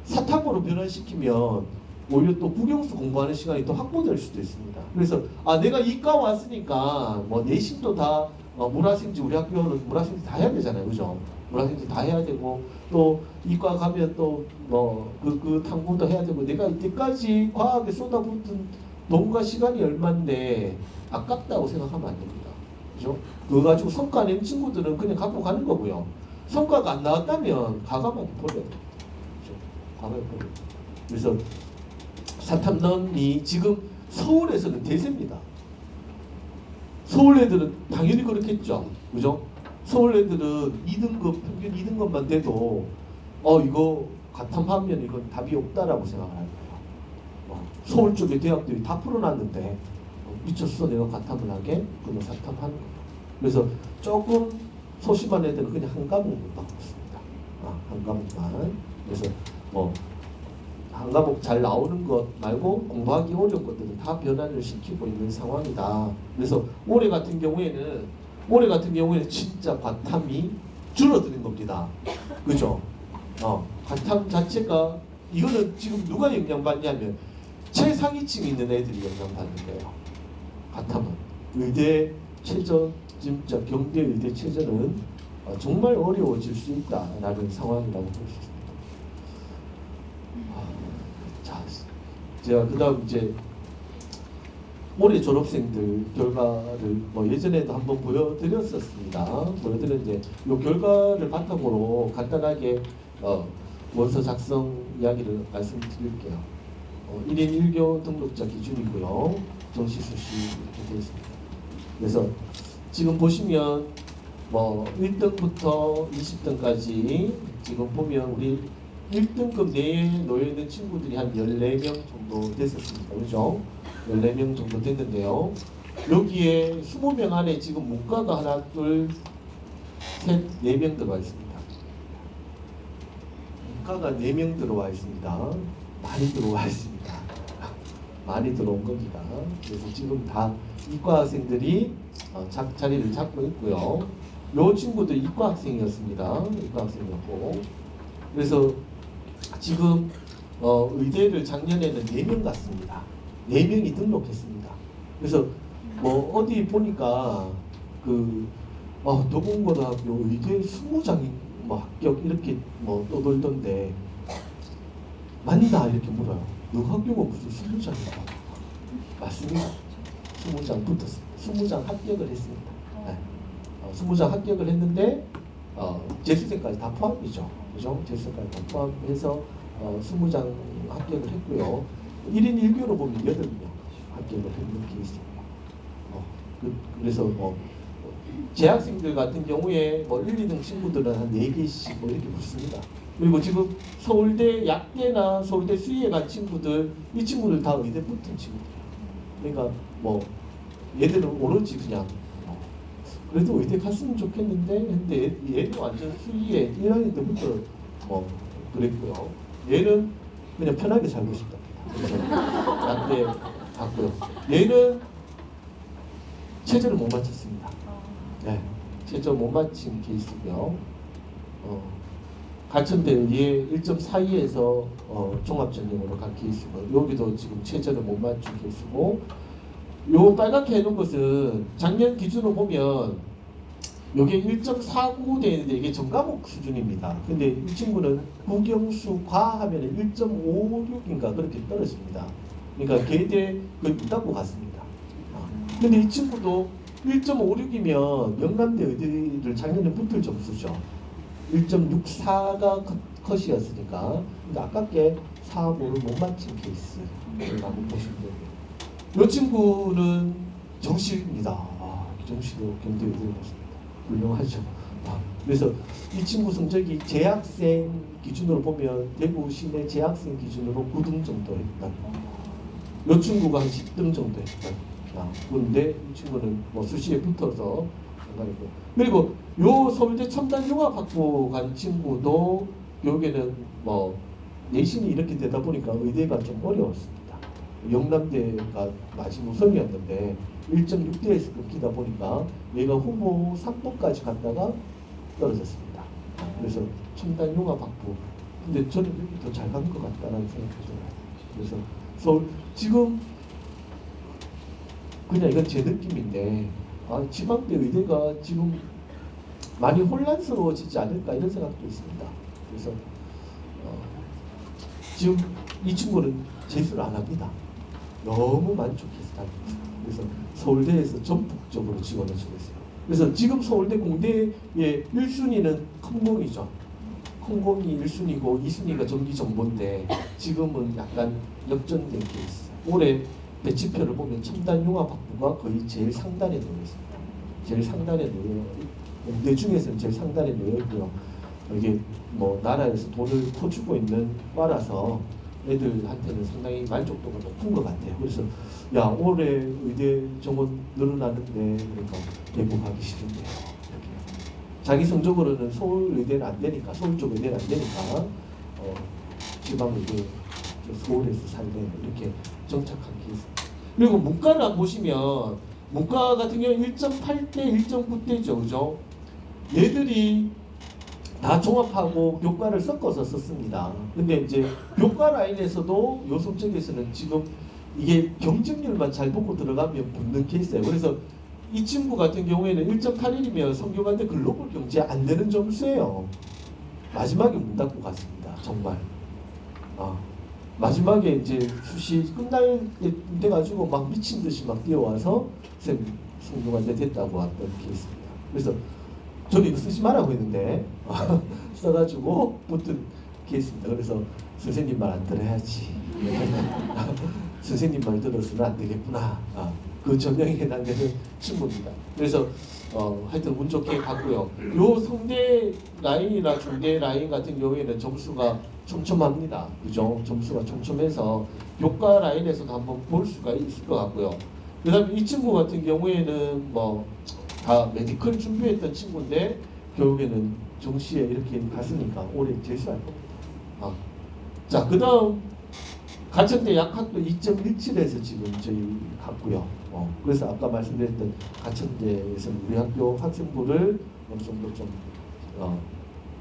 사탐으로 변환시키면 오히려 또 국영수 공부하는 시간이 또 확보될 수도 있습니다. 그래서 내가 이과 왔으니까 뭐 내신도 다 물화생지 우리 학교는 물화생지 다 해야 되잖아요, 그죠? 물화생지 다 해야 되고 또 이과 가면 또 뭐 그 탐구도 해야 되고 내가 이때까지 과학에 쏟아붓은 돈과 시간이 얼마인데 아깝다고 생각하면 안 됩니다, 그죠? 그거 가지고 성과 낸 친구들은 그냥 갖고 가는 거고요. 성과가 안 나왔다면 과감하게 버려요, 그죠? 과감하게 버려요. 그래서 사탐론이 지금 서울에서는 대세입니다. 서울 애들은 당연히 그렇겠죠. 그죠? 서울 애들은 2등급, 평균 2등급만 돼도 이거 과탐하면 이건 답이 없다라고 생각을 할 거예요. 서울 쪽의 대학들이 다 풀어놨는데 미쳤어 내가 과탐을 하게? 그러면 사탐하는 거예요. 그래서 조금 소심한 애들은 그냥 한 과목만 바꿨습니다. 한 과목만. 그래서 한 과목 잘 나오는 것 말고 공부하기 어려운 것들은 다 변화를 시키고 있는 상황이다. 그래서 올해 같은 경우에는 진짜 과탐이 줄어드는 겁니다. 그죠? 과탐 자체가 이거는 지금 누가 영향받냐면 최상위층에 있는 애들이 영향받는 거예요. 과탐은 의대 최저 진짜 경대 의대 최저는 정말 어려워질 수 있다라는 상황이라고 볼 수 있습니다. 제가 그다음 이제 올해 졸업생들 결과를 예전에도 한번 보여드렸었습니다. 보여드렸는데 이 결과를 바탕으로 간단하게 원서 작성 이야기를 말씀드릴게요. 1인 1교 등록자 기준이고요. 정시수시 이렇게 되어 있습니다. 그래서 지금 보시면 1등부터 20등까지 지금 보면 우리 1등급 내에 놓여 있는 친구들이 한 14명 정도 됐었습니다. 그죠? 14명 정도 됐는데요. 여기에 20명 안에 지금 문과가 하나, 둘, 셋, 4명 들어와 있습니다. 문과가 4명 들어와 있습니다. 많이 들어와 있습니다. 많이 들어온 겁니다. 그래서 지금 다 이과 학생들이 자리를 잡고 있고요. 요 친구도 이과 학생이었습니다. 이과 학생이었고, 그래서 지금 의대를 작년에는 4명 갔습니다. 4명이 등록했습니다. 그래서 뭐 어디 보니까 그 도봉고등학교 의대 20장이 뭐 합격 이렇게 뭐 떠돌던데 맞나 이렇게 물어요. 너 학교가 무슨 20장인가? 맞습니다. 20장 붙었습니다. 20장 합격을 했습니다. 네. 20장 합격을 했는데 재수생까지 다 포함이죠. 그죠? 재수생까지 다 포함해서 20장 합격을 했고요. 1인 1교로 보면 8명 합격을 했는 케이스입니다. 그래서 뭐 재학생들 같은 경우에 뭐 1, 2등 친구들은 한 4개씩 뭐 이렇게 붙습니다. 그리고 지금 서울대 약대나 서울대 수의에 간 친구들, 이 친구들 다 의대 붙은 친구들이에요. 그러니까 뭐 얘들은 오로지 그냥 그래도 의대 갔으면 좋겠는데 근데 얘는 완전 수의에 1학년 때부터 뭐 그랬고요. 얘는 그냥 편하게 살고 싶다. 그래서 약대 갔고요. 얘는 체제를 못 맞췄습니다. 네, 체제 못 맞힌 케이스고요. 가천대 의대 1.42에서 종합전형으로 간 케이스고, 여기도 지금 체제를 못 맞춘 케이스고, 요 빨갛게 해놓은 것은 작년 기준으로 보면 요게 1.49 되는데 이게 전과목 수준입니다. 근데 이 친구는 국영수 과하면 1.56인가 그렇게 떨어집니다. 그러니까 계대 거의 못 닦고 갔습니다. 근데 이 친구도 1.56이면 영남대 의대를 작년에 붙을 점수죠. 1.64가 컷이었으니까 아깝게 4, 5를 못 맞힌 케이스라고 보시면 돼요. 이 친구는 정시입니다. 정시도 경대 의대를 갔습니다. 훌륭하죠. 그래서 이 친구 성적이 재학생 기준으로 보면 대구 시내 재학생 기준으로 9등 정도 했다. 이 친구가 한 10등 정도 했다. 그런데 이 친구는 뭐 수시에 붙어서 장관이고, 그리고 요 서울대 첨단융합학부 간 친구도 여기는 뭐 내신이 이렇게 되다 보니까 의대가 좀 어려웠습니다. 영남대가 마지노선이었는데 1.6대에서 끊기다 보니까 얘가 후보 3번까지 갔다가 떨어졌습니다. 그래서 첨단융합학부, 근데 저는 여기 더 잘 간 것 같다는 생각이 들어요. 그래서 서울 지금 그냥 이건 제 느낌인데 지방대 의대가 지금 많이 혼란스러워지지 않을까 이런 생각도 있습니다. 그래서 지금 이 친구는 재수를 안 합니다. 너무 만족해서 다닙니다. 그래서 서울대에서 전폭적으로 지원을 주고 있어요. 그래서 지금 서울대 공대의 1순위는 컴공이죠. 컴공이 1순위고 2순위가 전기정보인데 지금은 약간 역전된 케이스. 올해 배치표를 보면 첨단융합학부가 거의 제일 상단에 놓여 있습니다. 제일 상단에 놓여, 공대 중에서는 제일 상단에 놓여 있고요. 이게 뭐 나라에서 돈을 퍼주고 있는 과라서 애들한테는 상당히 만족도가 높은 것 같아요. 그래서 야 올해 의대 정원 늘어나는데 그러니까 대구 가기 싫은데 이렇게. 자기 성적으로는 서울 의대는 안 되니까, 서울 쪽 의대는 안 되니까 지방 의대 서울에서 살래 이렇게 정착한 케이스. 그리고 문과를 보시면 문과 같은 경우 1.8대 1.9대죠, 그죠? 얘들이 다 종합하고 교과를 섞어서 썼습니다. 근데 이제 교과 라인에서도 요 성적에서는 지금 이게 경쟁률만 잘 보고 들어가면 붙는 케이스예요. 그래서 이 친구 같은 경우에는 1.81이면 성균관대 글로벌 경제 안 되는 점수예요. 마지막에 문 닫고 갔습니다. 정말. 마지막에 이제 수시 끝날 때 돼가지고 막 미친 듯이 막 뛰어와서 성균관대 됐다고 왔던 케이스입니다. 그래서 저도 이거 쓰지 말라고 했는데 써가지고 붙은 케이스입니다. 그래서 선생님 말 안 들어야지. 선생님 말 들었으면 안 되겠구나. 그 전형에 해당되는 친구입니다. 그래서 하여튼 운 좋게 갔고요. 요 성대 라인이나 중대 라인 같은 경우에는 점수가 촘촘합니다. 그죠? 점수가 촘촘해서 교과 라인에서도 한번 볼 수가 있을 것 같고요. 그 다음에 이 친구 같은 경우에는 뭐 다 메디컬 준비했던 친구인데 결국에는 정시에 이렇게 갔으니까 올해 재수할 겁니다. 자, 그 다음 가천대 약학도 2.17에서 지금 저희 갔고요. 그래서 아까 말씀드렸던 가천대에서 우리 학교 학생부를 어느 정도 좀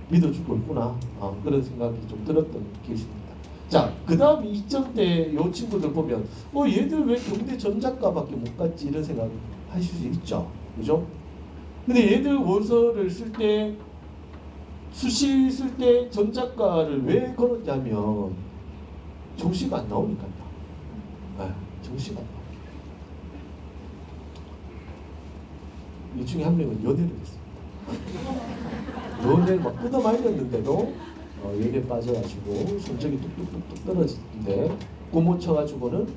믿어주고 있구나, 그런 생각이 좀 들었던 케이스입니다. 자, 그 다음 2점대 요 친구들 보면 얘들 왜 경대 전작가밖에 못 갔지 이런 생각 하실 수 있죠. 그죠? 근데 얘들 원서를 쓸 때 수시 쓸 때 전작가를 왜 걸었냐면 정시가 안 나오니까요. 정시가 안 나오니까. 이 중에 한 명은 연애를 했습니다. 연애를 막 뜯어말렸는데도 연애 빠져가지고 성적이 뚝뚝뚝뚝 떨어지는데 고모 쳐가지고는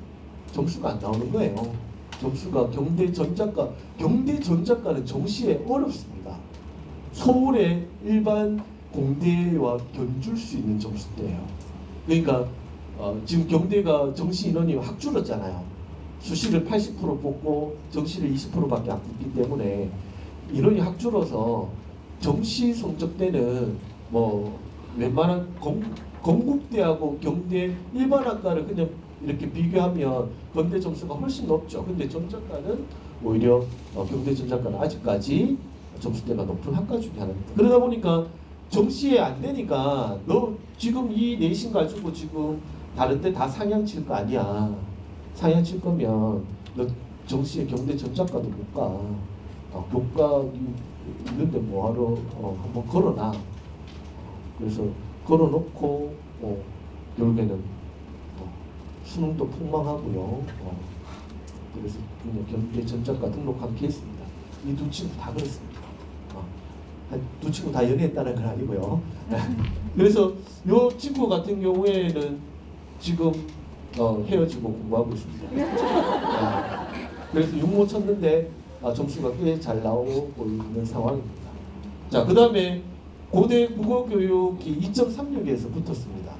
점수가 안 나오는 거예요. 점수가 경대 전작가는 정시에 어렵습니다. 서울의 일반 공대와 견줄 수 있는 점수대예요. 그러니까 지금 경대가 정시 인원이 확 줄었잖아요. 수시를 80% 뽑고 정시를 20%밖에 안 뽑기 때문에 인원이 확 줄어서 정시 성적 때는 뭐 웬만한 건국대하고 경대 일반학과를 그냥 이렇게 비교하면 건대 점수가 훨씬 높죠. 근데 전작가는 오히려 경대 전작가는 아직까지 점수대가 높은 학과 중에 하나입니다. 그러다 보니까 정시에 안 되니까 너 지금 이 내신 가지고 지금 다른 데 다 상향 칠 거 아니야. 상향 칠 거면 너 정시에 경대 전작가도 못 가. 교과 있는데 뭐하러 한번 걸어놔. 그래서 걸어놓고 결국에는 수능도 폭망하고요. 그래서 그냥 경대 전작가 등록한 케이스입니다. 이 두 친구 다 그렇습니다. 두 친구 다 연애했다는 건 아니고요. 그래서 이 친구 같은 경우에는 지금 헤어지고 공부하고 있습니다. 그래서 육모 쳤는데 점수가 꽤 잘 나오고 있는 상황입니다. 자, 그 다음에 고대 국어교육이 2.36에서 붙었습니다.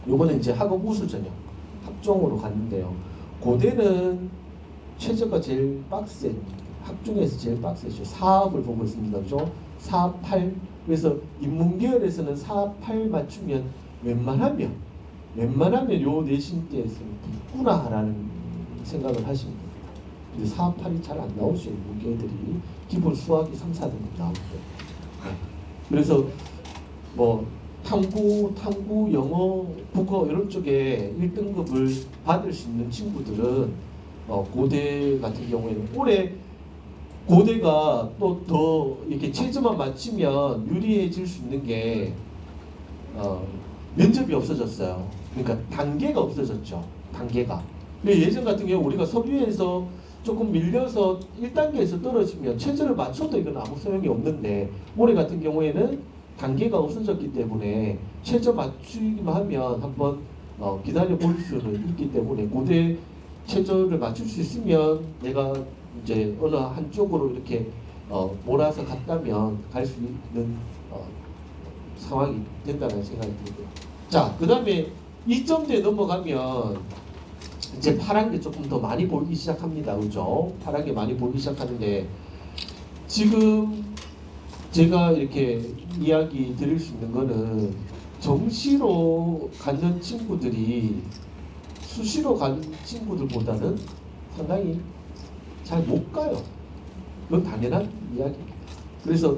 요거는 이제 학업 우수 전형 학종으로 갔는데요. 고대는 최저가 제일 빡센 학중에서 제일 빡세죠. 4합을 보고 있습니다. 그죠? 4, 8. 그래서 인문계열에서는 4, 8 맞추면 웬만하면 요 내신 때에서는 붙구나라는 생각을 하시면 됩니다. 근데 4, 8이 잘 안 나오죠. 인문계열들이 기본 수학이 3, 4등급 나오는데. 그래서 뭐 탐구, 영어, 국어 이런 쪽에 1등급을 받을 수 있는 친구들은 고대 같은 경우에는 올해 고대가 또 더 이렇게 최저만 맞추면 유리해질 수 있는 게 면접이 없어졌어요. 그러니까 단계가 없어졌죠. 단계가. 예전 같은 경우 우리가 서류에서 조금 밀려서 1단계에서 떨어지면 최저를 맞춰도 이건 아무 소용이 없는데 올해 같은 경우에는 단계가 없어졌기 때문에 최저 맞추기만 하면 한번 기다려 볼 수는 있기 때문에 고대 최저를 맞출 수 있으면 내가 이제 어느 한쪽으로 이렇게 몰아서 갔다면 갈 수 있는 상황이 된다는 생각이 들고요. 자, 그 다음에 2점대에 넘어가면 이제 파란 게 조금 더 많이 보이기 시작합니다. 그죠? 파란 게 많이 보이기 시작하는데 지금 제가 이렇게 이야기 드릴 수 있는 거는 정시로 가는 친구들이 수시로 가는 친구들보다는 상당히 잘 못 가요. 그건 당연한 이야기입니다. 그래서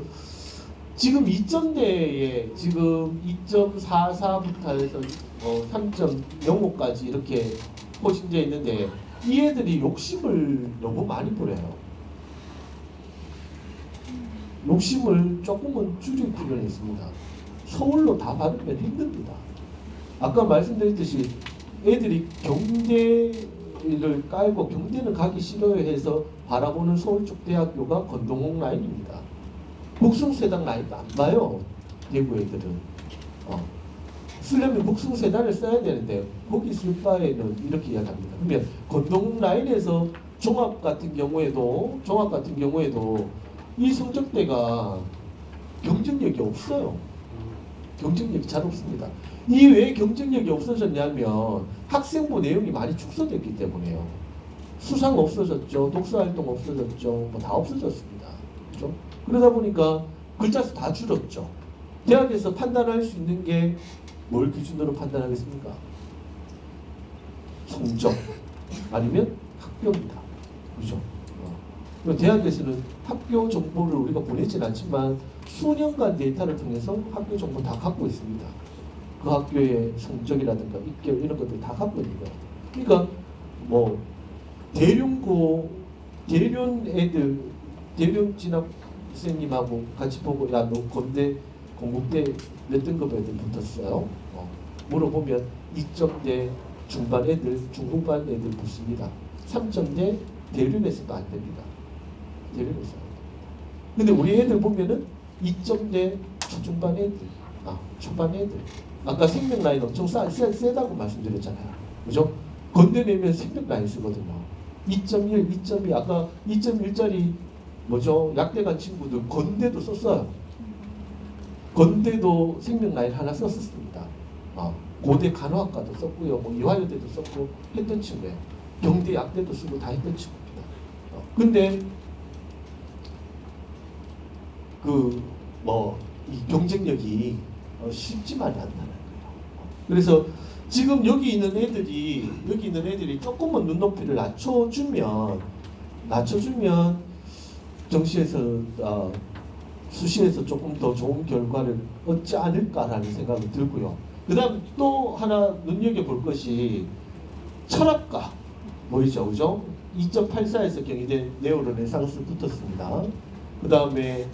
지금 2점대에 지금 2.44부터 해서 3.05까지 이렇게 포진되어 있는데 이 애들이 욕심을 너무 많이 부려요. 욕심을 조금은 줄일 필요는 있습니다. 서울로 다 받으면 힘듭니다. 아까 말씀드렸듯이 애들이 경대를 깔고 경대는 가기 싫어해서 바라보는 서울 쪽 대학교가 건동홍 라인입니다. 북숭세단 라인도 안 봐요. 대구 애들은. 쓰려면 북숭세단을 써야 되는데 거기 쓸 바에는 이렇게 이야기합니다. 그러면 건동홍 라인에서 종합 같은 경우에도 이 성적대가 경쟁력이 없어요. 경쟁력이 잘 없습니다. 이 왜 경쟁력이 없어졌냐면 학생부 내용이 많이 축소됐기 때문에요. 수상 없어졌죠. 독서활동 없어졌죠. 뭐 다 없어졌습니다. 그죠? 그러다 보니까 글자 수 다 줄었죠. 대학에서 판단할 수 있는 게 뭘 기준으로 판단하겠습니까? 성적 아니면 학교입니다. 그죠? 대학에서는 학교 정보를 우리가 보내진 않지만 수년간 데이터를 통해서 학교 정보 다 갖고 있습니다. 그 학교의 성적이라든가 입결 이런 것들 다 갖고 있는 거예요. 그러니까 뭐 대륜고 대륜 애들 대륜 진학 선생님하고 같이 보고 야 너 건대 건국대 몇 등급 애들 붙었어요? 물어보면 2점대 중반 애들 중후반 애들 붙습니다. 3점대 대륜에서도 안 됩니다. 대륜에서. 근데 우리 애들 보면은 2점대 초중반 애들, 초반 애들. 아까 생명 라인 엄청 세다고 말씀드렸잖아요. 그죠? 건대 내면 생명 라인 쓰거든요. 2.1, 2.2, 아까 2.1짜리 뭐죠? 약대 간 친구들 건대도 썼어요. 건대도 생명 라인 하나 썼었습니다. 고대 간호학과도 썼고요. 뭐 이화여대도 썼고 했던 친구예요. 경대 약대도 쓰고 다 했던 친구입니다. 근데 이 경쟁력이 쉽지만이 않다는 거예요. 그래서 지금 여기 있는 애들이 조금만 눈높이를 낮춰주면 정시에서 수시에서 조금 더 좋은 결과를 얻지 않을까라는 생각이 들고요. 그 다음 또 하나 눈여겨볼 것이 철학과 보이죠? 그죠? 2.84에서 경희대 네오르네상스 붙었습니다. 그 다음에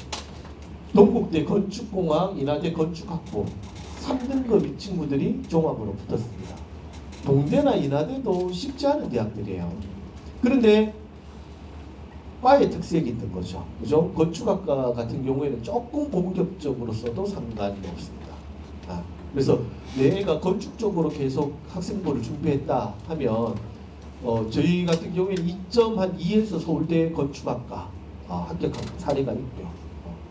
동국대 건축공학, 인하대 건축학부 3등급 친구들이 종합으로 붙었습니다. 동대나 인하대도 쉽지 않은 대학들이에요. 그런데 과의 특색이 있는 거죠. 그죠? 건축학과 같은 경우에는 조금 본격적으로 써도 상관이 없습니다. 그래서 내 애가 건축 쪽으로 계속 학생부를 준비했다 하면 저희 같은 경우에는 2.2에서 서울대 건축학과 합격한 사례가 있고요.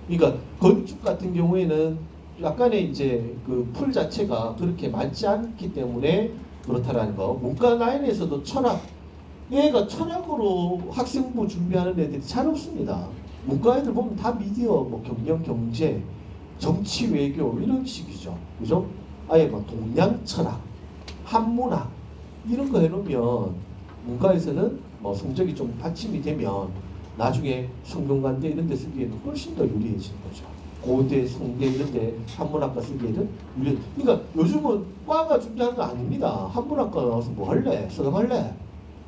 그러니까 건축 같은 경우에는 약간의 이제 그 풀 자체가 그렇게 많지 않기 때문에 그렇다라는 거. 문과 라인에서도 철학, 얘가 철학으로 학생부 준비하는 애들이 잘 없습니다. 문과 애들 보면 다 미디어, 뭐 경영, 경제, 정치, 외교 이런 식이죠. 그죠? 아예 막 동양 철학, 한문학 이런 거 해놓으면 문과에서는 뭐 성적이 좀 받침이 되면 나중에 성균관대 이런 데 쓰기에는 훨씬 더 유리해지는 거죠. 고대, 성대 이런 데 한문학과 쓰기에는 유리. 그러니까 요즘은 과가 준비하는 거 아닙니다. 한문학과 나와서 뭐 할래? 수업할래?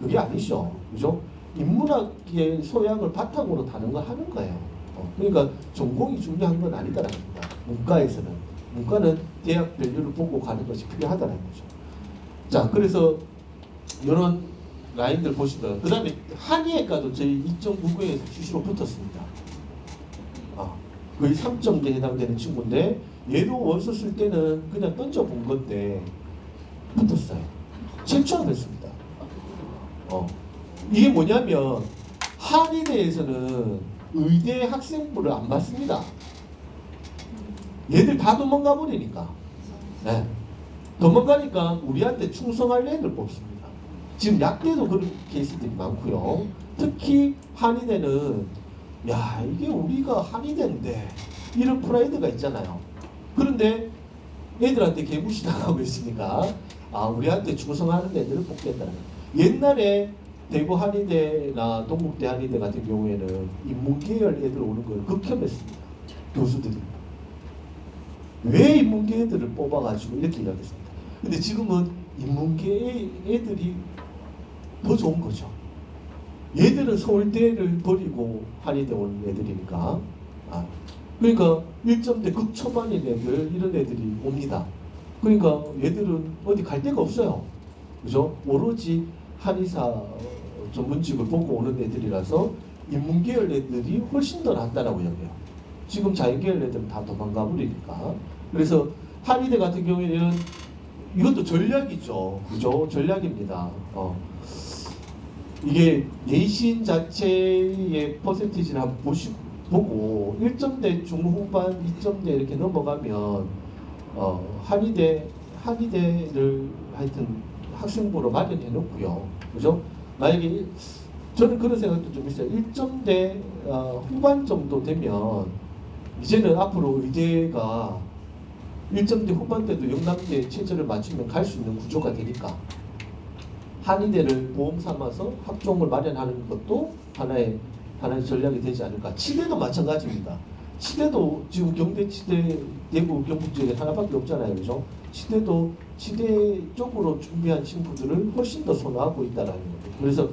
그게 아니죠. 그죠? 인문학의 소양을 바탕으로 다른 거 하는 거예요. 그러니까 전공이 중요한 건 아니다라는 겁니다. 문과에서는. 문과는 대학 밸류를 보고 가는 것이 필요하다는 거죠. 자, 그래서 이런 라인들 보시면 그 다음에 한의학과도 저희 2.99에서 수시로 붙었습니다. 거의 3점대에 해당되는 친구인데 얘도 원서 쓸 때는 그냥 던져본 건데 붙었어요. 최초로 됐습니다. 이게 뭐냐면 한의대에서는 의대 학생부를 안 받습니다. 얘들 다 도망가 버리니까. 네. 도망가니까 우리한테 충성할 애들 뽑습니다. 지금 약대도 그런 케이스들이 많고요. 특히 한의대는 야 이게 우리가 한의대인데 이런 프라이드가 있잖아요. 그런데 애들한테 개무시당하고 있으니까 우리한테 충성하는 애들을 뽑겠다는 거예요. 옛날에 대구 한의대나 동국대 한의대 같은 경우에는 인문계열 애들 오는 걸 극혐했습니다. 교수들이. 왜 인문계 애들을 뽑아가지고 이렇게 이야기했습니다. 근데 지금은 인문계 애들이 더 좋은 거죠. 얘들은 서울대를 버리고 한의대 온 애들이니까. 그러니까 1점대 극초반인 애들 이런 애들이 옵니다. 그러니까 얘들은 어디 갈 데가 없어요. 그죠? 오로지 한의사 전문직을 보고 오는 애들이라서 인문계열 애들이 훨씬 더 낫다라고 여겨요. 지금 자연계열 애들은 다 도망가 버리니까. 그래서 한의대 같은 경우에는 이것도 전략이죠. 그죠? 전략입니다. 이게 내신 자체의 퍼센티지를 한번 보고 1점대 중후반 2점대 이렇게 넘어가면 한의대를 하여튼 학생부로 마련해 놓고요. 그죠? 만약에 저는 그런 생각도 좀 있어요. 1점대 후반 정도 되면 이제는 앞으로 의대가 1점대 후반 때도 영남대 체제를 맞추면 갈 수 있는 구조가 되니까 한의대를 보험 삼아서 학종을 마련하는 것도 하나의 전략이 되지 않을까. 치대도 마찬가지입니다. 치대도 지금 경대, 치대, 대구, 경북 지역에 하나밖에 없잖아요. 그죠? 치대도 치대 쪽으로 준비한 친구들을 훨씬 더 선호하고 있다는 거죠. 그래서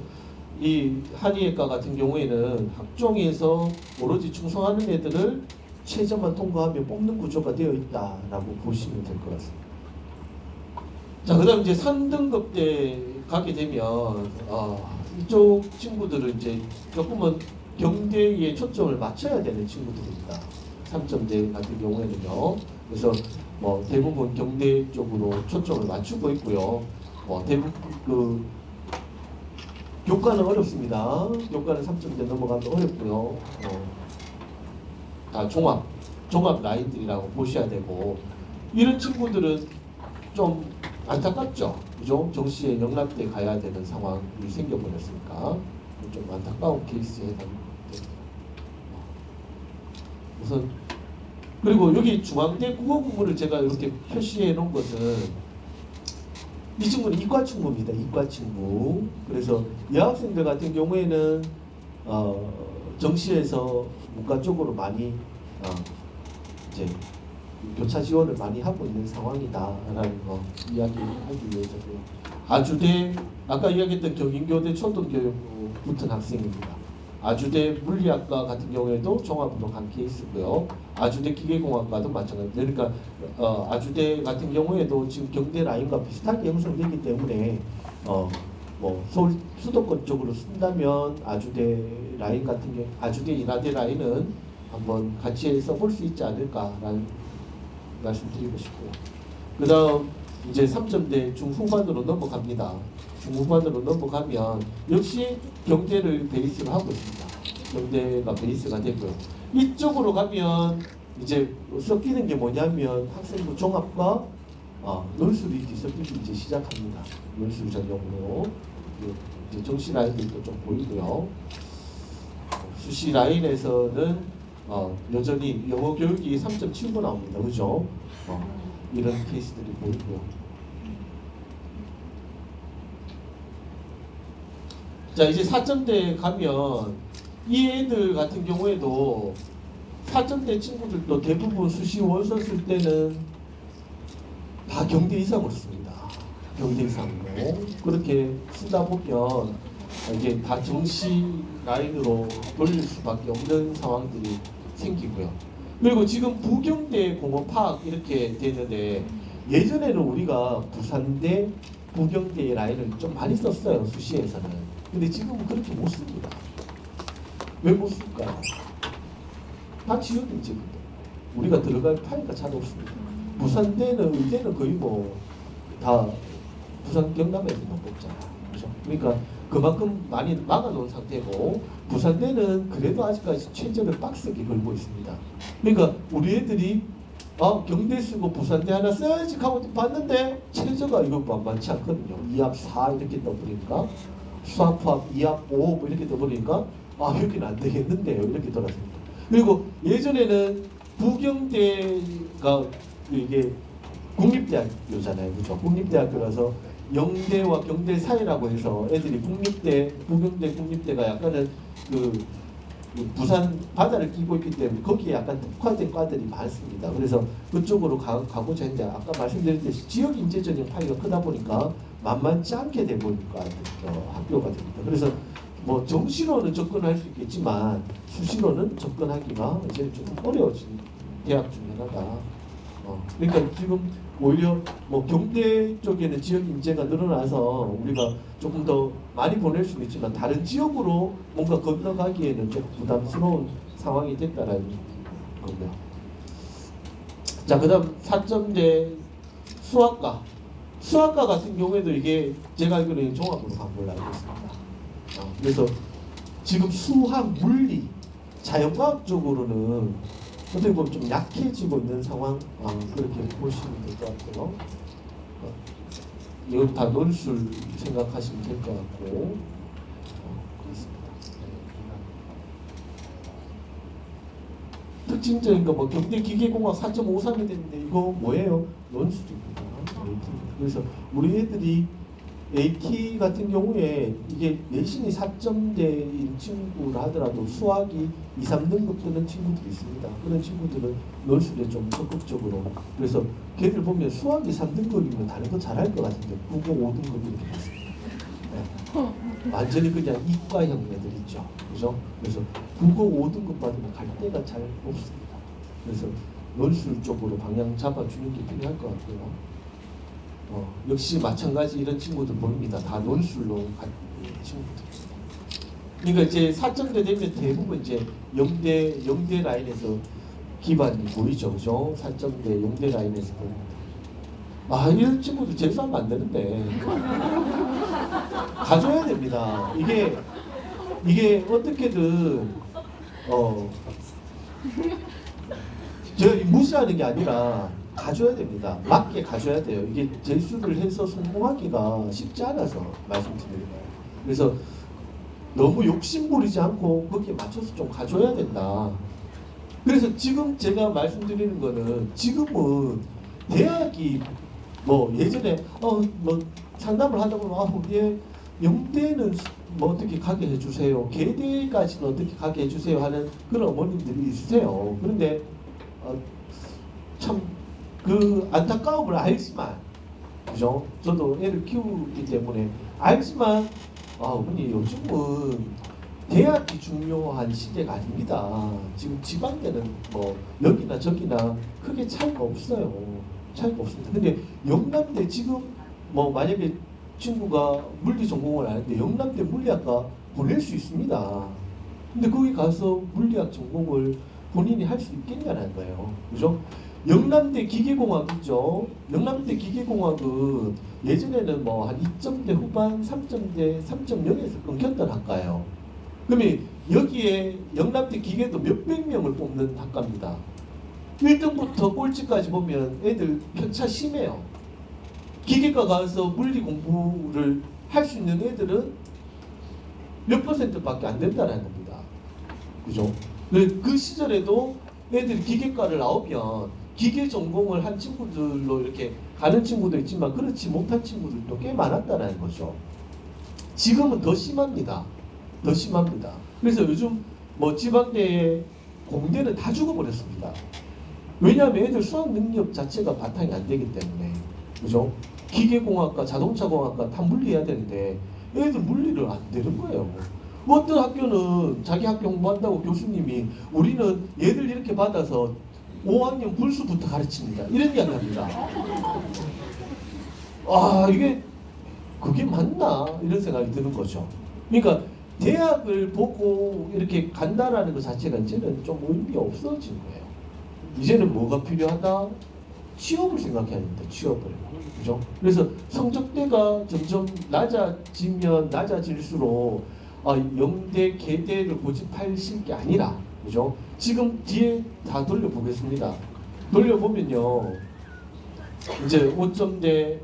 이 한의학과 같은 경우에는 학종에서 오로지 충성하는 애들을 최저만 통과하면 뽑는 구조가 되어 있다라고 보시면 될 것 같습니다. 자, 그다음 이제 3등급 때 가게 되면 이쪽 친구들은 이제 조금은 경대에 초점을 맞춰야 되는 친구들입니다. 3점대 같은 경우에는요. 그래서 뭐 대부분 경대 쪽으로 초점을 맞추고 있고요. 대부분 그 교과는 어렵습니다. 교과는 3점대 넘어가면 어렵고요. 다 종합 라인들이라고 보셔야 되고, 이런 친구들은 좀 안타깝죠. 그죠? 정시에 영남대 가야 되는 상황이 생겨버렸으니까 좀 안타까운 케이스에 해당됩니다. 우선 그리고 여기 중앙대 국어 공부를 제가 이렇게 표시해 놓은 것은 이 친구는 이과 친구입니다. 이과 친구. 그래서 여학생들 같은 경우에는 정시에서 문과 쪽으로 많이 이제 교차 지원을 많이 하고 있는 상황이다라는 거 이야기하기 위해서고요. 아주대 아까 이야기했던 경인교대 초등교육 붙은 학생입니다. 아주대 물리학과 같은 경우에도 종합으로 간 케이스고요. 아주대 기계공학과도 마찬가지. 그러니까 아주대 같은 경우에도 지금 경대 라인과 비슷하게 형성되기 때문에 뭐 서울 수도권 쪽으로 쓴다면 아주대 라인 같은 경우 아주대 인하대 라인은 한번 같이 써볼 수 있지 않을까라는 말씀드리고 싶고요. 그 다음 이제 3점대 중후반으로 넘어갑니다. 중후반으로 넘어가면 역시 경대를 베이스로 하고 있습니다. 경대가 베이스가 되고요. 이쪽으로 가면 이제 섞이는 게 뭐냐면 학생부 종합과 논술이 섞이기 이제 시작합니다. 논술 전용으로 이제 정시 라인들도 좀 보이고요. 수시 라인에서는 여전히 영어 교육이 3.79 나옵니다. 그죠? 이런 케이스들이 보이고요. 자, 이제 4점대 가면 이 애들 같은 경우에도 4점대 친구들도 대부분 수시 원서 쓸 때는 다 경대 이상으로 씁니다. 경대 이상으로. 그렇게 쓰다 보면 이게 다 정시 라인으로 돌릴 수밖에 없는 상황들이 생기고요. 그리고 지금 부경대 공업파악 이렇게 되는데 예전에는 우리가 부산대 부경대 라인을 좀 많이 썼어요. 수시에서는. 근데 지금은 그렇게 못 씁니다. 왜 못 쓸까요? 다 지역이지. 우리가 들어갈 파이가 잘 없습니다. 부산대는 의대는 거의 뭐 다 부산 경남에서만 뽑잖아요. 그렇죠? 그러니까 그만큼 많이 막아놓은 상태고 부산대는 그래도 아직까지 최저를 빡세게 걸고 있습니다. 그러니까 우리 애들이 경대 쓰고 부산대 하나 써야지 하고 봤는데 최저가 이거 많지 않거든요. 2합 4 이렇게 떠버리니까 수학화합 2합 5 뭐 이렇게 떠버리니까 여기는 안 되겠는데요. 이렇게 돌아섭니다. 그리고 예전에는 부경대가 이게 국립대학교잖아요. 그죠? 국립대학교라서 영대와 경대 사이라고 해서 애들이 국립대, 부경대, 국립대가 약간은 그 부산 바다를 끼고 있기 때문에 거기에 약간 특화된 과들이 많습니다. 그래서 그쪽으로 가고자 했는데 아까 말씀드렸듯이 지역 인재적인 파이가 크다 보니까 만만치 않게 되보니까 학교가 됩니다. 그래서 뭐 정시로는 접근할 수 있겠지만 수시로는 접근하기가 이제 좀 어려워진 대학 중에 하나다. 그러니까 지금 오히려 뭐 경대 쪽에는 지역 인재가 늘어나서 우리가 조금 더 많이 보낼 수는 있지만 다른 지역으로 뭔가 건너가기에는 좀 부담스러운 상황이 됐다라는 거고요. 자, 그다음 4점대 수학과 같은 경우에도 이게 제가 알기로는 종합으로 간 걸로 알고 있습니다. 그래서 지금 수학, 물리, 자연과학 쪽으로는 어떻게 보면 좀 약해지고 있는 상황, 그렇게 보시면 될 것 같고요. 이건 다 논술 생각하시면 될 것 같고, 그렇습니다. 특징적인 거 뭐 경대 기계공학 4.53이 됐는데 이거 뭐예요? 논술입니다. AT입니다. 그래서 우리 애들이 AT 같은 경우에 이게 내신이 4점대인 친구라 하더라도 수학이 2, 3등급 뜨는 친구들이 있습니다. 그런 친구들은 논술에 좀 적극적으로, 그래서 걔들 보면 수학이 3등급이면 다른 거 잘할 것 같은데 국어 5등급 이렇게 됐습니다. 네. 완전히 그냥 이과형 애들 있죠. 그죠? 그래서 국어 5등급 받으면 갈 데가 잘 없습니다. 그래서 논술 쪽으로 방향 잡아주는 게 필요할 것 같고요. 역시 마찬가지 이런 친구들 보입니다. 다 논술로 간 친구들. 그러니까 이제 4점대 되면 대부분 이제 영대 라인에서 기반이 보이죠, 그죠? 4점대 영대 라인에서 보입니다. 이런 친구들 재수하면 안 되는데 가져야 됩니다. 이게 어떻게든 제가 무시하는 게 아니라 가져야 됩니다. 맞게 가져야 돼요. 이게 재수를 해서 성공하기가 쉽지 않아서 말씀드리는 거예요. 그래서 너무 욕심 부리지 않고 거기에 맞춰서 좀 가져야 된다. 그래서 지금 제가 말씀드리는 거는 지금은 대학이 뭐 예전에 뭐 상담을 하다 보면 얘 영대는 뭐 어떻게 가게 해주세요. 계대까지는 어떻게 가게 해주세요 하는 그런 어머님들이 있으세요. 그런데 참 그 안타까움을 알지만, 그죠? 저도 애를 키우기 때문에 알지만, 어머니 요즘은 대학이 중요한 시대가 아닙니다. 지금 지방대는 뭐 여기나 저기나 크게 차이가 없어요. 차이가 없습니다. 근데 영남대 지금 뭐 만약에 친구가 물리 전공을 하는데 영남대 물리학과 보낼 수 있습니다. 근데 거기 가서 물리학 전공을 본인이 할 수 있겠냐는 거예요. 그죠? 영남대 기계공학이죠. 영남대 기계공학은 예전에는 뭐 한 2점대 후반, 3점대, 3.0에서 끊겼던 학과예요. 그러면 여기에 영남대 기계도 몇백 명을 뽑는 학과입니다. 1등부터 꼴찌까지 보면 애들 편차 심해요. 기계과 가서 물리 공부를 할 수 있는 애들은 몇 %밖에 안 된다는 겁니다. 그죠? 그 시절에도 애들 기계과를 나오면 기계 전공을 한 친구들로 이렇게 가는 친구도 있지만 그렇지 못한 친구들도 꽤 많았다는 거죠. 지금은 더 심합니다. 더 심합니다. 그래서 요즘 뭐 지방대에 공대는 다 죽어버렸습니다. 왜냐하면 애들 수학 능력 자체가 바탕이 안 되기 때문에. 그죠? 기계공학과, 자동차공학과 다 물리해야 되는데 애들 물리를 안 되는 거예요. 어떤 학교는 자기 학교 공부한다고 교수님이 우리는 얘들 이렇게 받아서 5학년 불수부터 가르칩니다. 이런 이야기 합니다. 이게 그게 맞나? 이런 생각이 드는 거죠. 그러니까 대학을 보고 이렇게 간다라는 것 자체가 이제는 좀 의미 없어진 거예요. 이제는 뭐가 필요하다? 취업을 생각해야 됩니다. 취업을. 그죠? 그래서 성적대가 점점 낮아지면 낮아질수록 영대, 계대를 고집하실 게 아니라, 그죠? 지금 뒤에 다 돌려보겠습니다. 돌려보면요, 이제 5점대,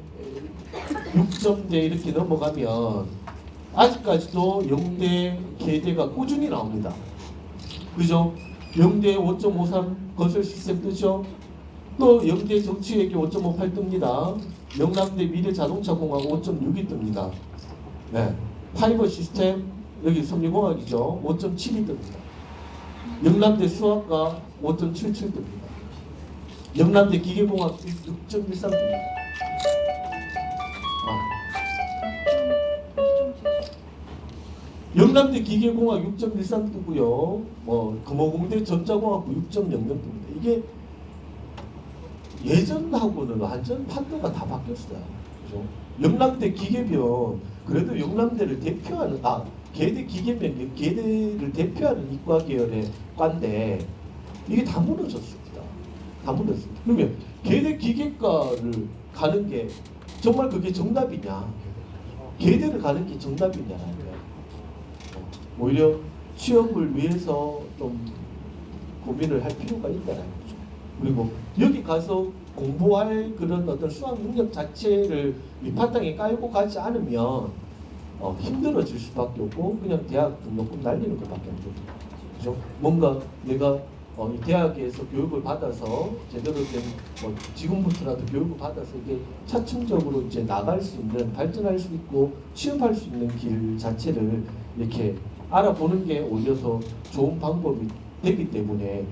6점대 이렇게 넘어가면 아직까지도 영대, 계대가 꾸준히 나옵니다. 그죠? 영대 5.53 건설 시스템 뜨죠? 또 영대 정치외교 5.58 뜹니다. 영남대 미래자동차공학 5.6이 뜹니다. 네. 파이버 시스템 여기 섬유공학이죠. 5.7이 뜹니다. 영남대 수학과 5.77 뜹니다. 영남대 기계공학 6.13 뜹니다. 영남대 기계공학 6.13 뜨고요. 금호공대 전자공학부 6.00 뜹니다. 이게 예전하고는 완전 판도가 다 바뀌었어요. 그죠? 영남대 기계변 그래도 영남대를 대표하는 계대 기계변 계대를 대표하는 이과 계열의 과인데 이게 다 무너졌습니다. 다 무너졌습니다. 그러면 계대 기계과를 가는 게 정말 그게 정답이냐? 계대를 가는 게 정답이냐라는 거예요. 오히려 취업을 위해서 좀 고민을 할 필요가 있다는 거죠. 그리고 여기 가서 공부할 그런 어떤 수학 능력 자체를 밑바탕에 깔고 가지 않으면 힘들어질 수밖에 없고 그냥 대학 등록금 날리는 것밖에 안 됩니다. 그죠? 뭔가 내가 이 대학에서 교육을 받아서 제대로 된 지금부터라도 교육을 받아서 이게 차츰적으로 이제 나갈 수 있는 발전할 수 있고 취업할 수 있는 길 자체를 이렇게 알아보는 게 오히려 더 좋은 방법이 되기 때문에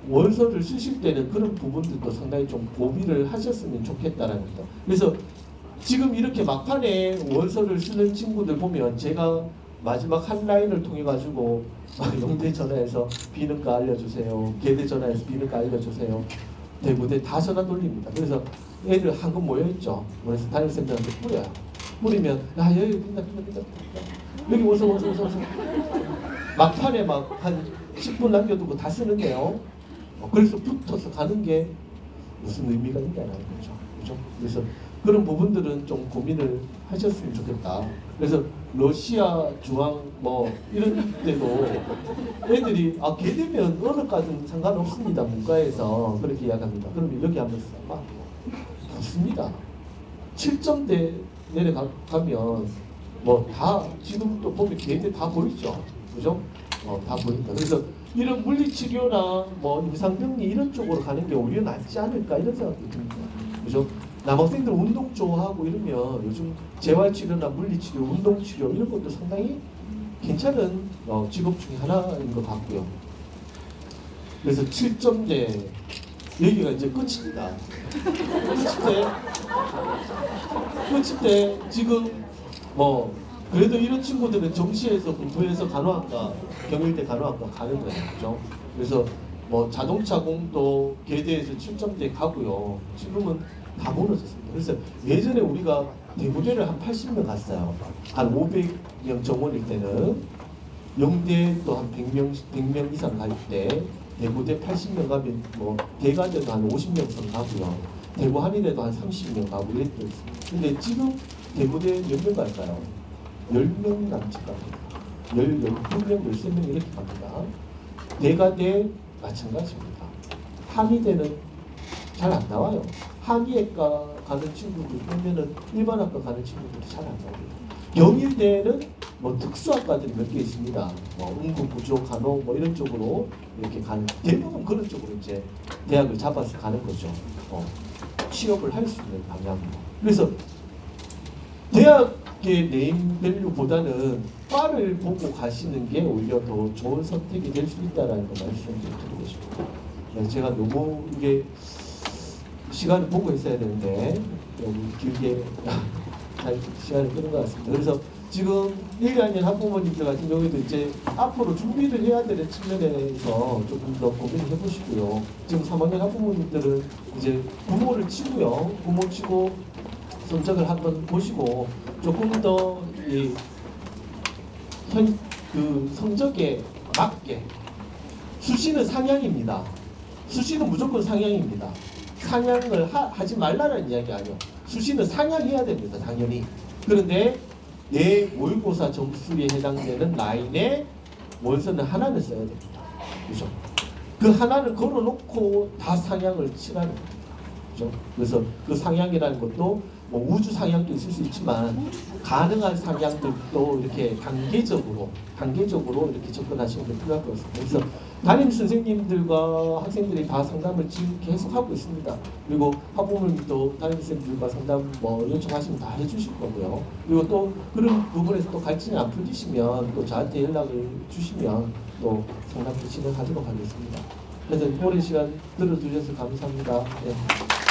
원서를 쓰실 때는 그런 부분들도 상당히 좀 고민을 하셨으면 좋겠다라는 거. 그래서 지금 이렇게 막판에 원서를 쓰는 친구들 보면 제가 마지막 한 라인을 통해 가지고 영대 전화해서 비는가 알려주세요. 계대 전화해서 비는가 알려주세요. 대부대 다 전화 돌립니다. 그래서 애들 한금 모여있죠. 그래서 담임쌤들한테 뿌려요. 뿌리면 야 여기 빈다. 여기 원서. 막판에 막 한 10분 남겨두고 다 쓰는데요. 그래서 붙어서 가는 게 무슨 의미가 있냐는 거죠. 그죠? 그래서 그런 부분들은 좀 고민을 하셨으면 좋겠다. 그래서 러시아 중앙 이런 데도 애들이 계되면 어느 과든 상관없습니다. 문과에서 그렇게 이야기합니다. 그러면 여기 한번 써봐. 좋습니다. 7점대 내려가면 다 지금도 보면 계대 다 보이죠. 그죠? 다 보인다. 그래서 이런 물리치료나 임상병리 이런 쪽으로 가는 게 오히려 낫지 않을까 이런 생각도 듭니다. 그죠? 남학생들 운동 좋아하고 이러면 요즘 재활치료나 물리치료, 운동치료 이런 것도 상당히 괜찮은 직업 중에 하나인 것 같고요. 그래서 7점대 여기가 이제 끝입니다. 끝인데 지금 그래도 이런 친구들은 정시에서 공부해서 간호학과, 경일대 간호학과 가는 거예요. 그죠? 그래서 자동차 공도 계대에서 7점대 가고요. 지금은 다 무너졌습니다. 그래서 예전에 우리가 대구대를 한 80명 갔어요. 한 500명 정원일 때는 영대도 한 100명 이상 갈 때 대구대 80명 가면 대가대도 한 50명 선 가고요. 대구 한인에도 한 30명 가고 이랬어요. 근데 지금 대구대 몇 명 갈까요? 10명 남짓 갑니다. 12명, 13명 이렇게 갑니다. 대가대 마찬가지입니다. 한의대는 잘 안 나와요. 한의학과 가는 친구들 보면은 일반학과 가는 친구들이 잘 안 나와요. 경일대는 특수학과들이 몇 개 있습니다. 응급 구조, 간호 이런 쪽으로 이렇게 가는 대부분 그런 쪽으로 이제 대학을 잡아서 가는 거죠. 취업을 할 수 있는 방향으로. 그래서 대학의 네임밸류보다는 과를 보고 가시는 게 오히려 더 좋은 선택이 될 수 있다라는 거 말씀을 드리고 싶습니다. 제가 너무 이게 시간을 보고 했어야 되는데 너무 길게 시간을 끄는 것 같습니다. 그래서 지금 1, 2학년 학부모님들 같은 경우에도 이제 앞으로 준비를 해야 되는 측면에서 조금 더 고민을 해보시고요. 지금 3학년 학부모님들은 이제 부모를 치고요. 부모 치고 성적을 한번 보시고 조금 더 그 성적에 맞게 수시는 상향입니다. 수시는 무조건 상향입니다. 상향을 하지 말라는 이야기 아니에요. 수시는 상향해야 됩니다. 당연히. 그런데 내 모의고사 점수에 해당되는 라인에 원서는 하나는 써야 됩니다. 그죠? 그 하나를 걸어놓고 다 상향을 치라는 겁니다. 그죠? 그래서 그 상향이라는 것도 우주 상향도 있을 수 있지만 가능한 상향들도 이렇게 단계적으로 이렇게 접근하시는 게 필요할 것 같습니다. 그래서 담임 선생님들과 학생들이 다 상담을 지금 계속 하고 있습니다. 그리고 학부모님도 담임 선생님들과 상담 요청하시면 다 해주실 거고요. 그리고 또 그런 부분에서 또 갈증이 안 풀리시면 또 저한테 연락을 주시면 또 상담도 진행하도록 하겠습니다. 그래서 오랜 시간 들어주셔서 감사합니다. 네.